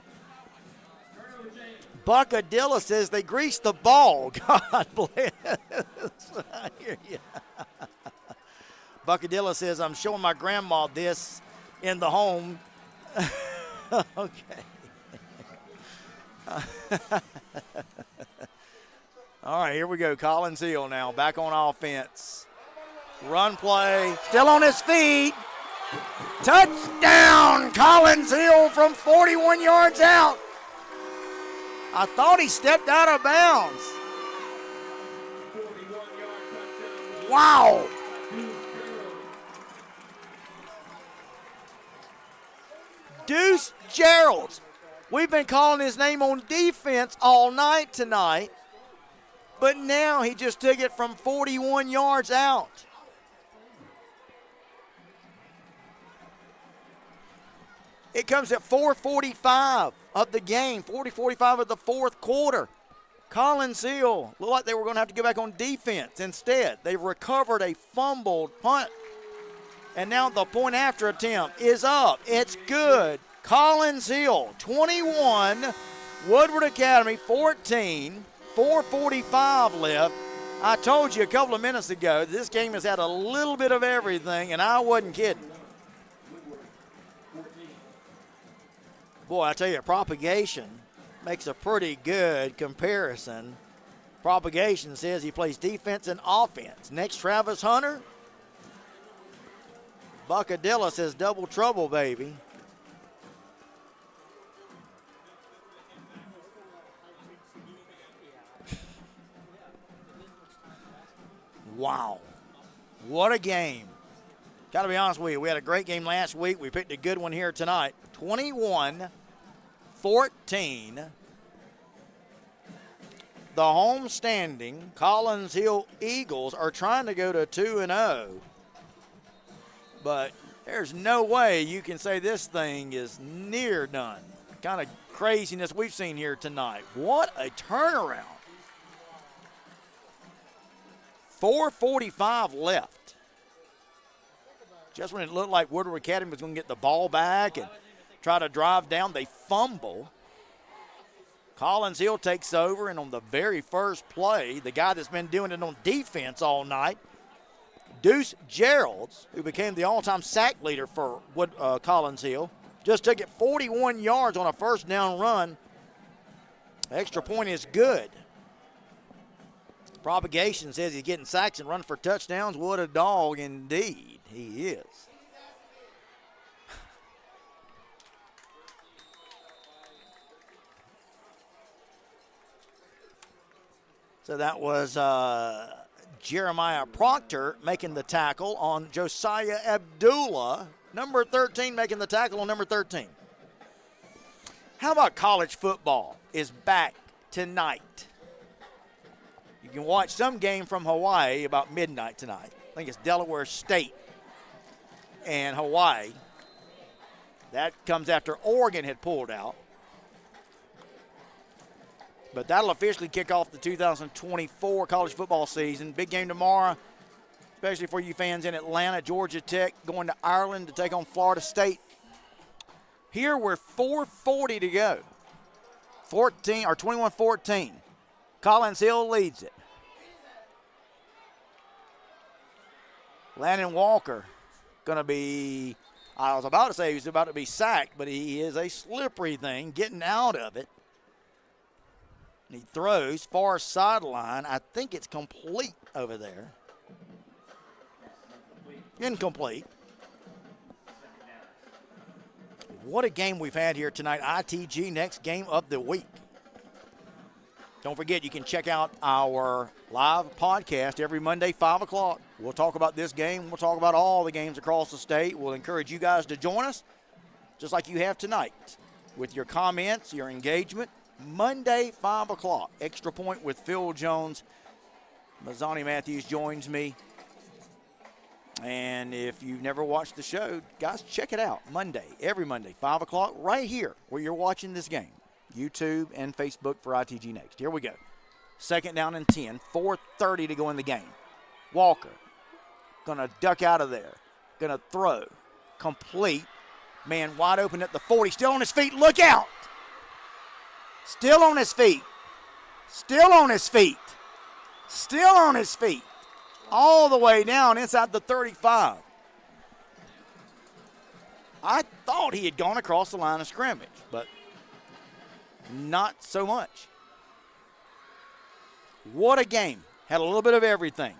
Buckadilla says they greased the ball. God bless. I hear you. Buckadilla says, I'm showing my grandma this in the home. Okay. All right, here we go. Collins Hill now back on offense. Run play. Still on his feet. Touchdown, Collins Hill from 41 yards out. I thought he stepped out of bounds. Wow. Deuce Gerald. We've been calling his name on defense all night tonight. But now he just took it from 41 yards out. It comes at 4:45 of the game, 40-45 of the fourth quarter. Collins Hill looked like they were going to have to go back on defense. Instead, they've recovered a fumbled punt. And now the point after attempt is up. It's good. Collins Hill, 21. Woodward Academy, 14. 4:45 left. I told you a couple of minutes ago this game has had a little bit of everything, and I wasn't kidding. Boy, I tell you, Propagation makes a pretty good comparison. Propagation says he plays defense and offense. Next, Travis Hunter. Buckadilla says double trouble, baby. Wow. What a game. Got to be honest with you, we had a great game last week. We picked a good one here tonight. 21-14. The home standing Collins Hill Eagles are trying to go to 2-0. But there's no way you can say this thing is near done. Kind of craziness we've seen here tonight. What a turnaround. 4:45 left. Just when it looked like Woodward Academy was going to get the ball back and try to drive down, they fumble. Collins Hill takes over, and on the very first play, the guy that's been doing it on defense all night, Deuce Geralds, who became the all-time sack leader for Collins Hill, just took it 41 yards on a first down run. The extra point is good. Propagation says he's getting sacks and running for touchdowns. What a dog indeed he is. So that was Jeremiah Proctor making the tackle on Josiah Abdullah. Number 13 making the tackle on number 13. How about college football is back tonight? You can watch some game from Hawaii about midnight tonight. I think it's Delaware State and Hawaii. That comes after Oregon had pulled out. But that'll officially kick off the 2024 college football season. Big game tomorrow, especially for you fans in Atlanta. Georgia Tech going to Ireland to take on Florida State. Here we're 4:40 to go. 21-14. Collins Hill leads it. Landon Walker going to be, I was about to say he was about to be sacked, but he is a slippery thing, getting out of it. And he throws far sideline. I think it's complete over there. Incomplete. What a game we've had here tonight. ITG next game of the week. Don't forget, you can check out our live podcast every Monday, 5 o'clock. We'll talk about this game. We'll talk about all the games across the state. We'll encourage you guys to join us, just like you have tonight, with your comments, your engagement. Monday, 5 o'clock. Extra Point with Phil Jones. Mazzani Matthews joins me. And if you've never watched the show, guys, check it out. Monday, every Monday, 5 o'clock, right here where you're watching this game. YouTube and Facebook for ITG Next. Here we go. Second down and 10. 4:30 to go in the game. Walker going to duck out of there. Going to throw. Complete. Man wide open at the 40. Still on his feet. Look out. Still on his feet. Still on his feet. Still on his feet. All the way down inside the 35. I thought he had gone across the line of scrimmage, but not so much. What a game. Had a little bit of everything.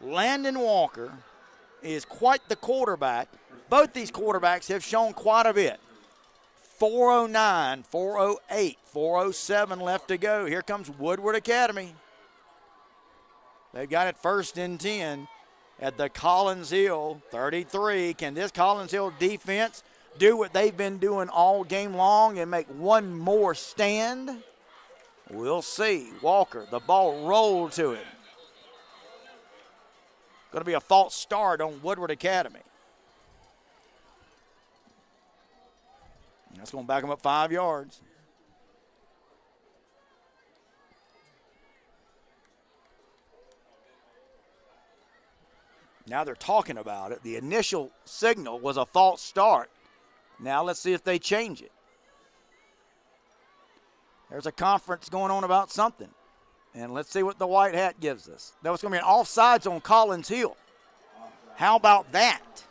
Landon Walker is quite the quarterback. Both these quarterbacks have shown quite a bit. 409, 408, 407 left to go. Here comes Woodward Academy. They've got it 1st and 10 at the Collins Hill 33. Can this Collins Hill defense do what they've been doing all game long and make one more stand? We'll see. Walker, the ball rolled to him. Going to be a false start on Woodward Academy. That's going to back him up 5 yards. Now they're talking about it. The initial signal was a false start. Now let's see if they change it. There's a conference going on about something. And let's see what the white hat gives us. That was going to be an offsides on Collins Hill. How about that?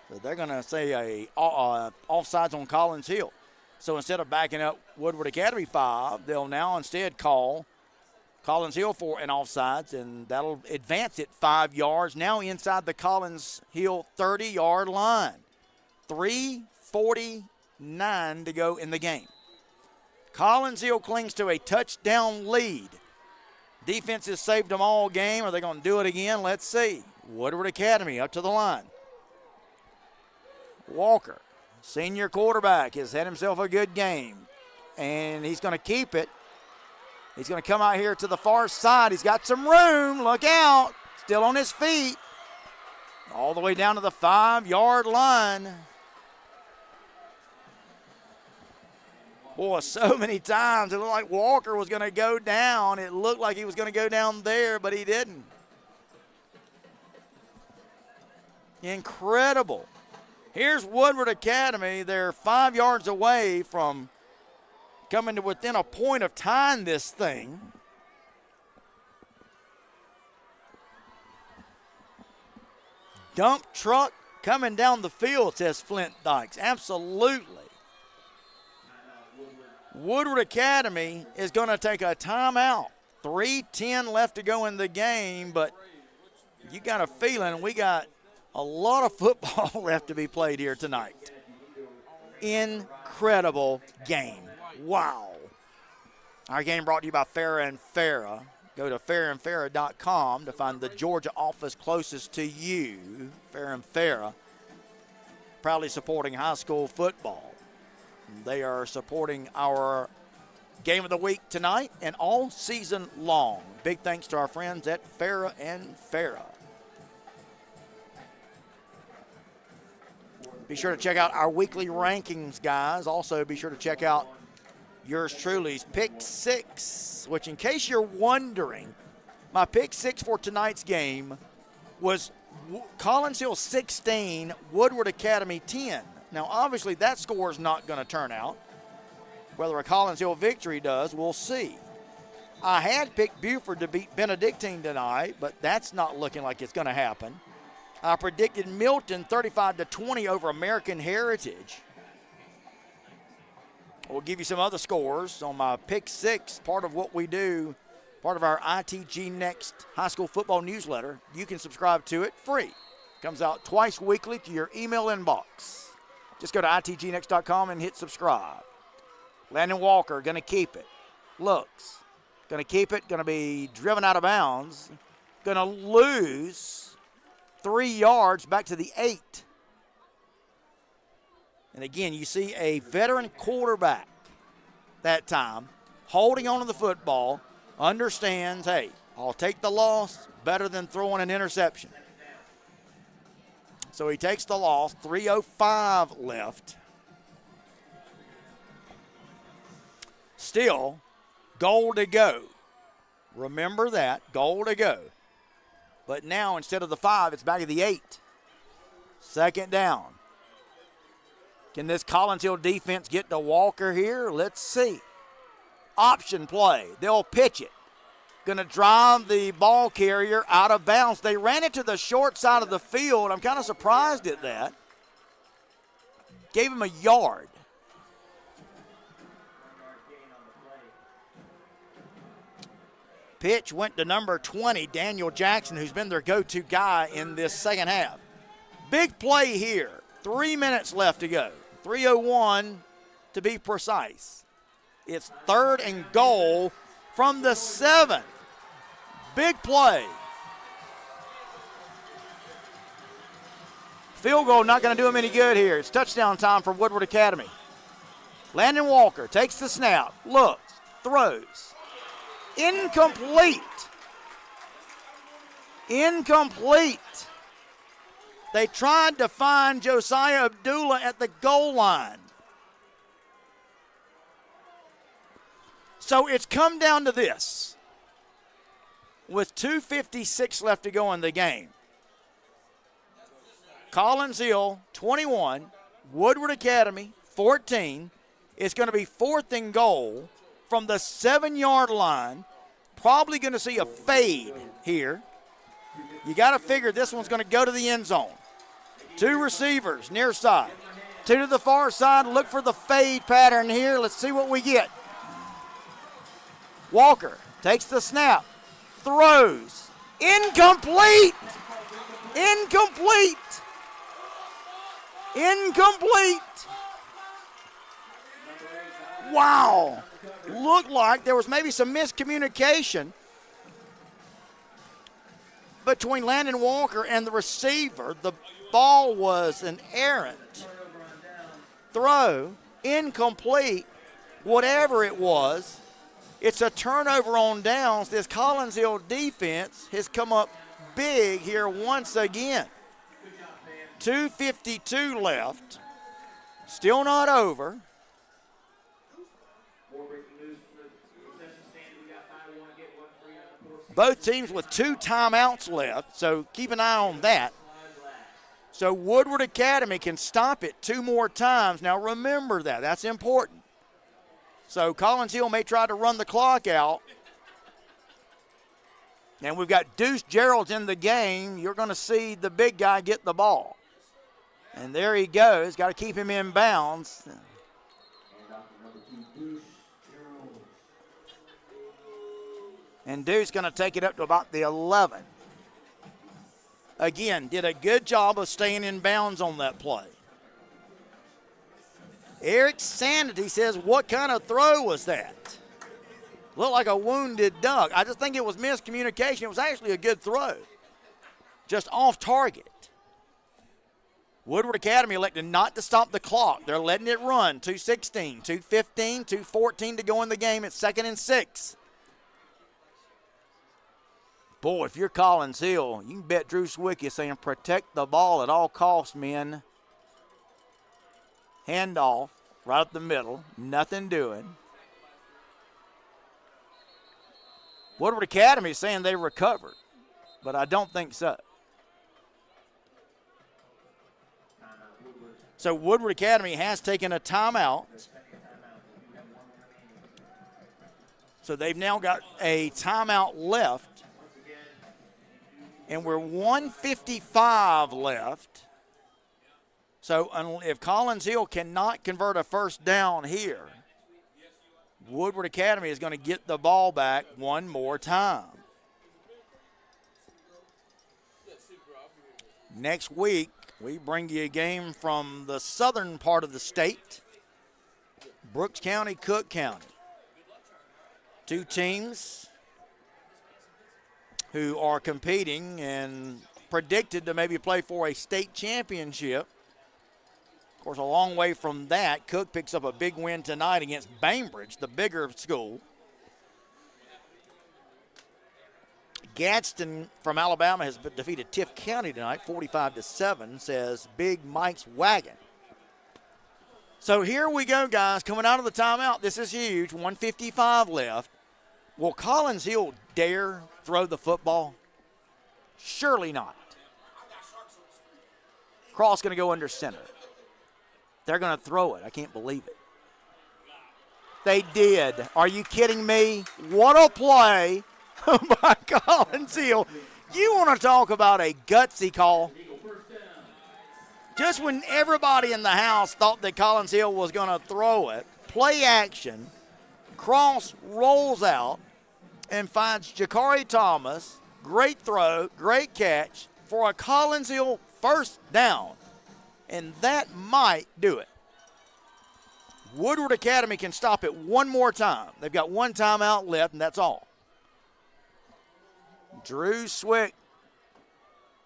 So they're going to say a offsides on Collins Hill. So instead of backing up Woodward Academy 5, they'll now instead call Collins Hill for an offsides, and that'll advance it 5 yards. Now inside the Collins Hill 30-yard line. 3:49 to go in the game. Collins Hill clings to a touchdown lead. Defense has saved them all game. Are they going to do it again? Let's see. Woodward Academy up to the line. Walker, senior quarterback, has had himself a good game, and he's going to keep it. He's going to come out here to the far side. He's got some room. Look out. Still on his feet. All the way down to the 5-yard line. Boy, so many times it looked like Walker was going to go down. It looked like he was going to go down there, but he didn't. Incredible. Here's Woodward Academy. They're 5 yards away from coming to within a point of tying this thing. Dump truck coming down the field, says Flint Dykes. Absolutely. Woodward Academy is going to take a timeout. 3:10 left to go in the game, but you got a feeling we got a lot of football left to be played here tonight. Incredible game. Wow. Our game brought to you by Farah Farah. Go to farahfarah.com to find the Georgia office closest to you. Farah Farah. proudly supporting high school football. They are supporting our game of the week tonight and all season long. Big thanks to our friends at Farah and Farah. Be sure to check out our weekly rankings, guys. Also, be sure to check out yours truly's Pick 6, which, in case you're wondering, my Pick 6 for tonight's game was Collins Hill 16, Woodward Academy 10. Now, obviously, that score is not going to turn out. Whether a Collins Hill victory does, we'll see. I had picked Buford to beat Benedictine tonight, but that's not looking like it's going to happen. I predicted Milton 35-20 over American Heritage. We'll give you some other scores on my Pick 6, part of what we do, part of our ITG Next high school football newsletter. You can subscribe to it free. Comes out twice weekly to your email inbox. Just go to itgnext.com and hit subscribe. Landon Walker going to keep it. Looks. Going to keep it. Going to be driven out of bounds. Going to lose 3 yards back to the 8. And again, you see a veteran quarterback that time holding on to the football, understands, hey, I'll take the loss better than throwing an interception. So he takes the loss, 3:05 left. Still, goal to go. Remember that, goal to go. But now, instead of the 5, it's back at the 8. Second down. Can this Collins Hill defense get to Walker here? Let's see. Option play. They'll pitch it. Going to drive the ball carrier out of bounds. They ran it to the short side of the field. I'm kind of surprised at that. Gave him a yard. Pitch went to number 20, Daniel Jackson, who's been their go-to guy in this second half. Big play here. 3 minutes left to go. 3:01 to be precise. It's 3rd and goal from the 7. Big play. Field goal not going to do him any good here. It's touchdown time for Woodward Academy. Landon Walker takes the snap, looks, throws. Incomplete. Incomplete. They tried to find Josiah Abdullah at the goal line. So it's come down to this. With 2:56 left to go in the game. Collins Hill, 21. Woodward Academy, 14. It's going to be 4th and goal from the 7-yard line. Probably going to see a fade here. You got to figure this one's going to go to the end zone. 2 receivers, near side. 2 to the far side. Look for the fade pattern here. Let's see what we get. Walker takes the snap. Throws. Incomplete. Incomplete. Incomplete. Wow. Looked like there was maybe some miscommunication between Landon Walker and the receiver. The ball was an errant throw, incomplete, whatever it was. It's a turnover on downs. This Collins Hill defense has come up big here once again. 2:52 left. Still not over. Both teams with 2 timeouts left, so keep an eye on that. So Woodward Academy can stop it 2 more times. Now remember that. That's important. So Collins Hill may try to run the clock out. And we've got Deuce Gerald's in the game. You're going to see the big guy get the ball. And there he goes. Got to keep him in bounds. And Deuce going to take it up to about the 11. Again, did a good job of staying in bounds on that play. Eric Sanity says, what kind of throw was that? Looked like a wounded duck. I just think it was miscommunication. It was actually a good throw. Just off target. Woodward Academy elected not to stop the clock. They're letting it run. 2:16, 2:15, 2:14 to go in the game. It's 2nd and 6. Boy, if you're Collins Hill, you can bet Drew Swick is saying protect the ball at all costs, men. Handoff right up the middle. Nothing doing. Woodward Academy is saying they recovered, but I don't think so. So Woodward Academy has taken a timeout. So they've now got a timeout left. And we're 1:55 left. So if Collins Hill cannot convert a first down here, Woodward Academy is going to get the ball back one more time. Next week, we bring you a game from the southern part of the state, Brooks County, Cook County. Two teams who are competing and predicted to maybe play for a state championship. Of course, a long way from that, Cook picks up a big win tonight against Bainbridge, the bigger school. Gadsden from Alabama has defeated Tift County tonight, 45-7, says Big Mike's Wagon. So here we go, guys, coming out of the timeout. This is huge, 1:55 left. Will Collins Hill dare throw the football? Surely not. Cross going to go under center. They're going to throw it. I can't believe it. They did. Are you kidding me? What a play by Collins Hill. You want to talk about a gutsy call? Just when everybody in the house thought that Collins Hill was going to throw it, play action, Cross rolls out and finds Jakari Thomas. Great throw, great catch for a Collins Hill first down. And that might do it. Woodward Academy can stop it one more time. They've got one timeout left, and that's all. Drew Swick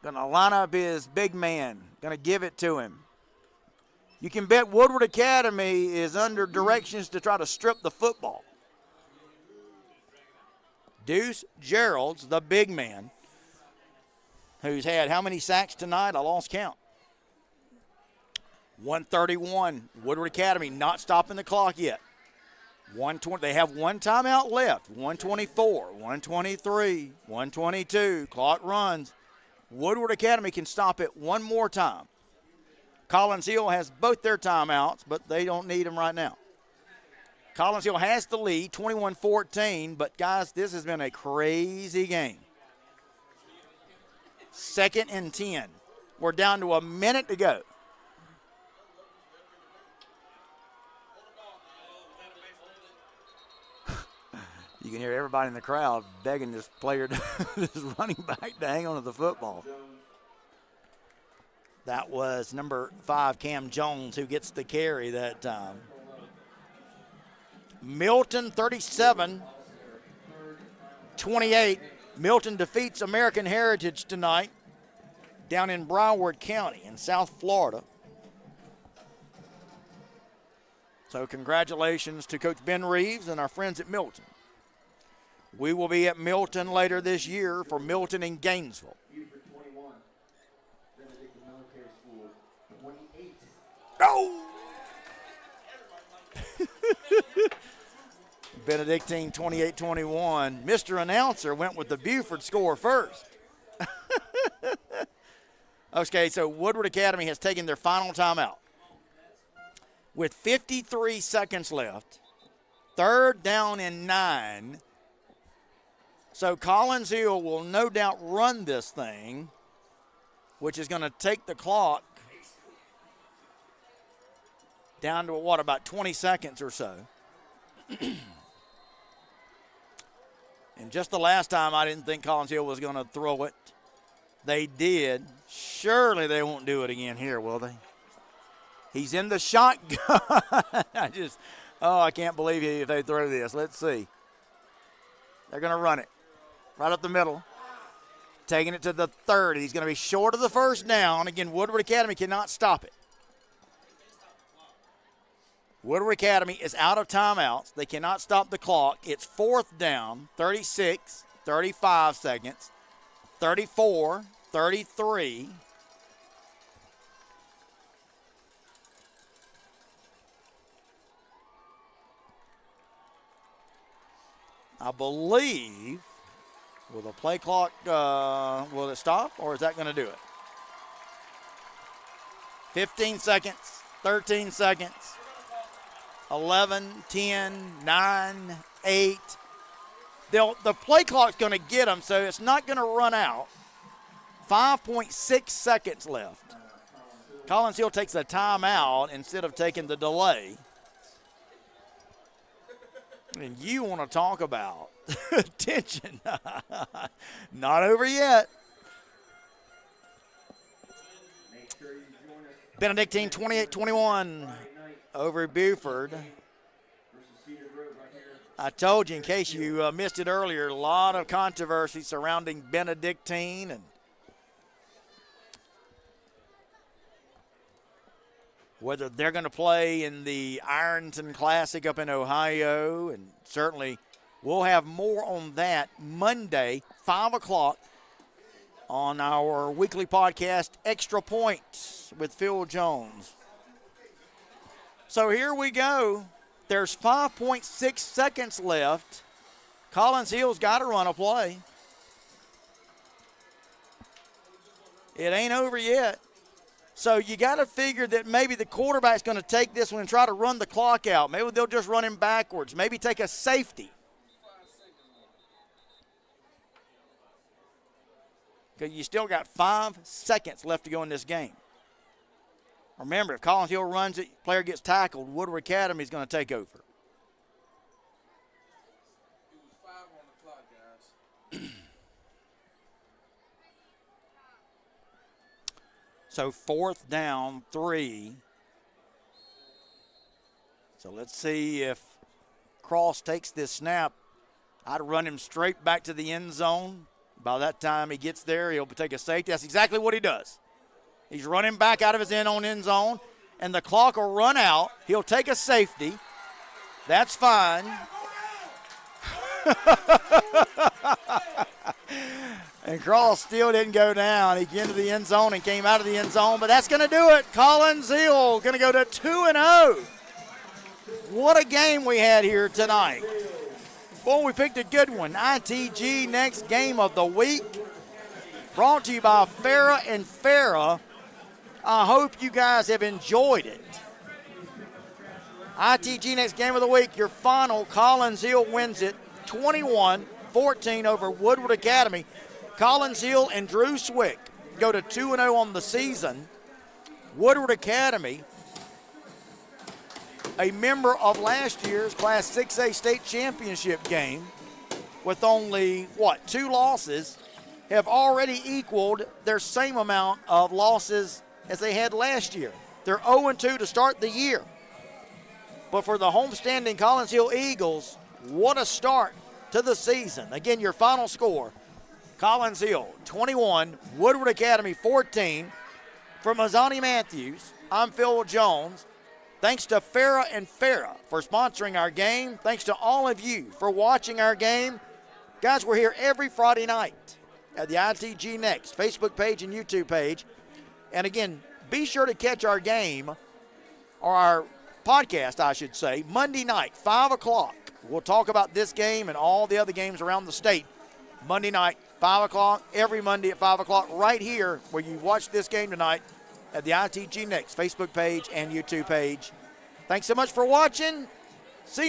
going to line up his big man, going to give it to him. You can bet Woodward Academy is under directions to try to strip the football. Deuce Gerald's the big man, who's had how many sacks tonight? I lost count. 131. Woodward Academy not stopping the clock yet. 120. They have one timeout left. 124, 123, 122. Clock runs. Woodward Academy can stop it one more time. Collins Hill has both their timeouts, but they don't need them right now. Collins Hill has the lead, 21-14, but guys, this has been a crazy game. 2nd and 10. We're down to a minute to go. You can hear everybody in the crowd begging this player, this running back, to hang on to the football. That was number 5, Cam Jones, who gets the carry that time. Milton 37-28. Milton defeats American Heritage tonight down in Broward County in South Florida. So congratulations to Coach Ben Reeves and our friends at Milton. We will be at Milton later this year for Milton and Gainesville. Oh! Benedictine 28-21. Mr. Announcer went with the Buford score first. Okay, so Woodward Academy has taken their final timeout. With 53 seconds left, 3rd down and 9. So Collins Hill will no doubt run this thing, which is going to take the clock down to, what, about 20 seconds or so. And just the last time, I didn't think Collins Hill was going to throw it. They did. Surely they won't do it again here, will they? He's in the shotgun. I can't believe it if they throw this. Let's see. They're going to run it right up the middle. taking it to the 30. He's going to be short of the first down. Again, Woodward Academy cannot stop it. Woodward Academy is out of timeouts. They cannot stop the clock. It's 4th down, 36, 35 seconds, 34, 33. I believe, will the play clock, will it stop, or is that going to do it? 15 seconds, 13 seconds, 11, 10, 9, 8. The play clock's going to get them, so it's not going to run out. 5.6 seconds left. Collins Hill takes a timeout instead of taking the delay. And you want to talk about tension. Not over yet. Benedictine 28-21 over Buford. I told you, in case you missed it earlier, a lot of controversy surrounding Benedictine and whether they're going to play in the Ironton Classic up in Ohio, and certainly we'll have more on that Monday, 5 o'clock, on our weekly podcast, Extra Points with Phil Jones. So here we go. There's 5.6 seconds left. Collins Hill's got to run a play. It ain't over yet. So you got to figure that maybe the quarterback's going to take this one and try to run the clock out. Maybe they'll just run him backwards. Maybe take a safety. Because you still got 5 seconds left to go in this game. Remember, if Collins Hill runs it, player gets tackled, Woodward Academy is going to take over. It was 5 on the clock, guys. So 4th down, 3. So let's see if Cross takes this snap. I'd run him straight back to the end zone. By that time he gets there, he'll take a safety. That's exactly what he does. He's running back out of his end zone, and the clock will run out. He'll take a safety. That's fine. And Cross still didn't go down. He came into the end zone and came out of the end zone, but that's going to do it. Collins Hill going to go to 2-0. What a game we had here tonight. Boy, we picked a good one. ITG next game of the week. Brought to you by Farah and Farah. I hope you guys have enjoyed it. ITG next game of the week. Your final, Collins Hill wins it 21-14 over Woodward Academy. Collins Hill and Drew Swick go to 2-0 on the season. Woodward Academy, a member of last year's Class 6A state championship game with only, 2 losses, have already equaled their same amount of losses as they had last year. They're 0-2 to start the year. But for the homestanding Collins Hill Eagles, what a start to the season. Again, your final score, Collins Hill 21, Woodward Academy 14. From Mazzani Matthews, I'm Phil Jones. Thanks to Farah and Farah for sponsoring our game. Thanks to all of you for watching our game. Guys, we're here every Friday night at the ITG Next Facebook page and YouTube page. And again, be sure to catch our game, or our podcast, I should say, Monday night, 5 o'clock. We'll talk about this game and all the other games around the state. Monday night, 5 o'clock, every Monday at 5 o'clock, right here where you watch this game tonight at the ITG Next Facebook page and YouTube page. Thanks so much for watching. See you.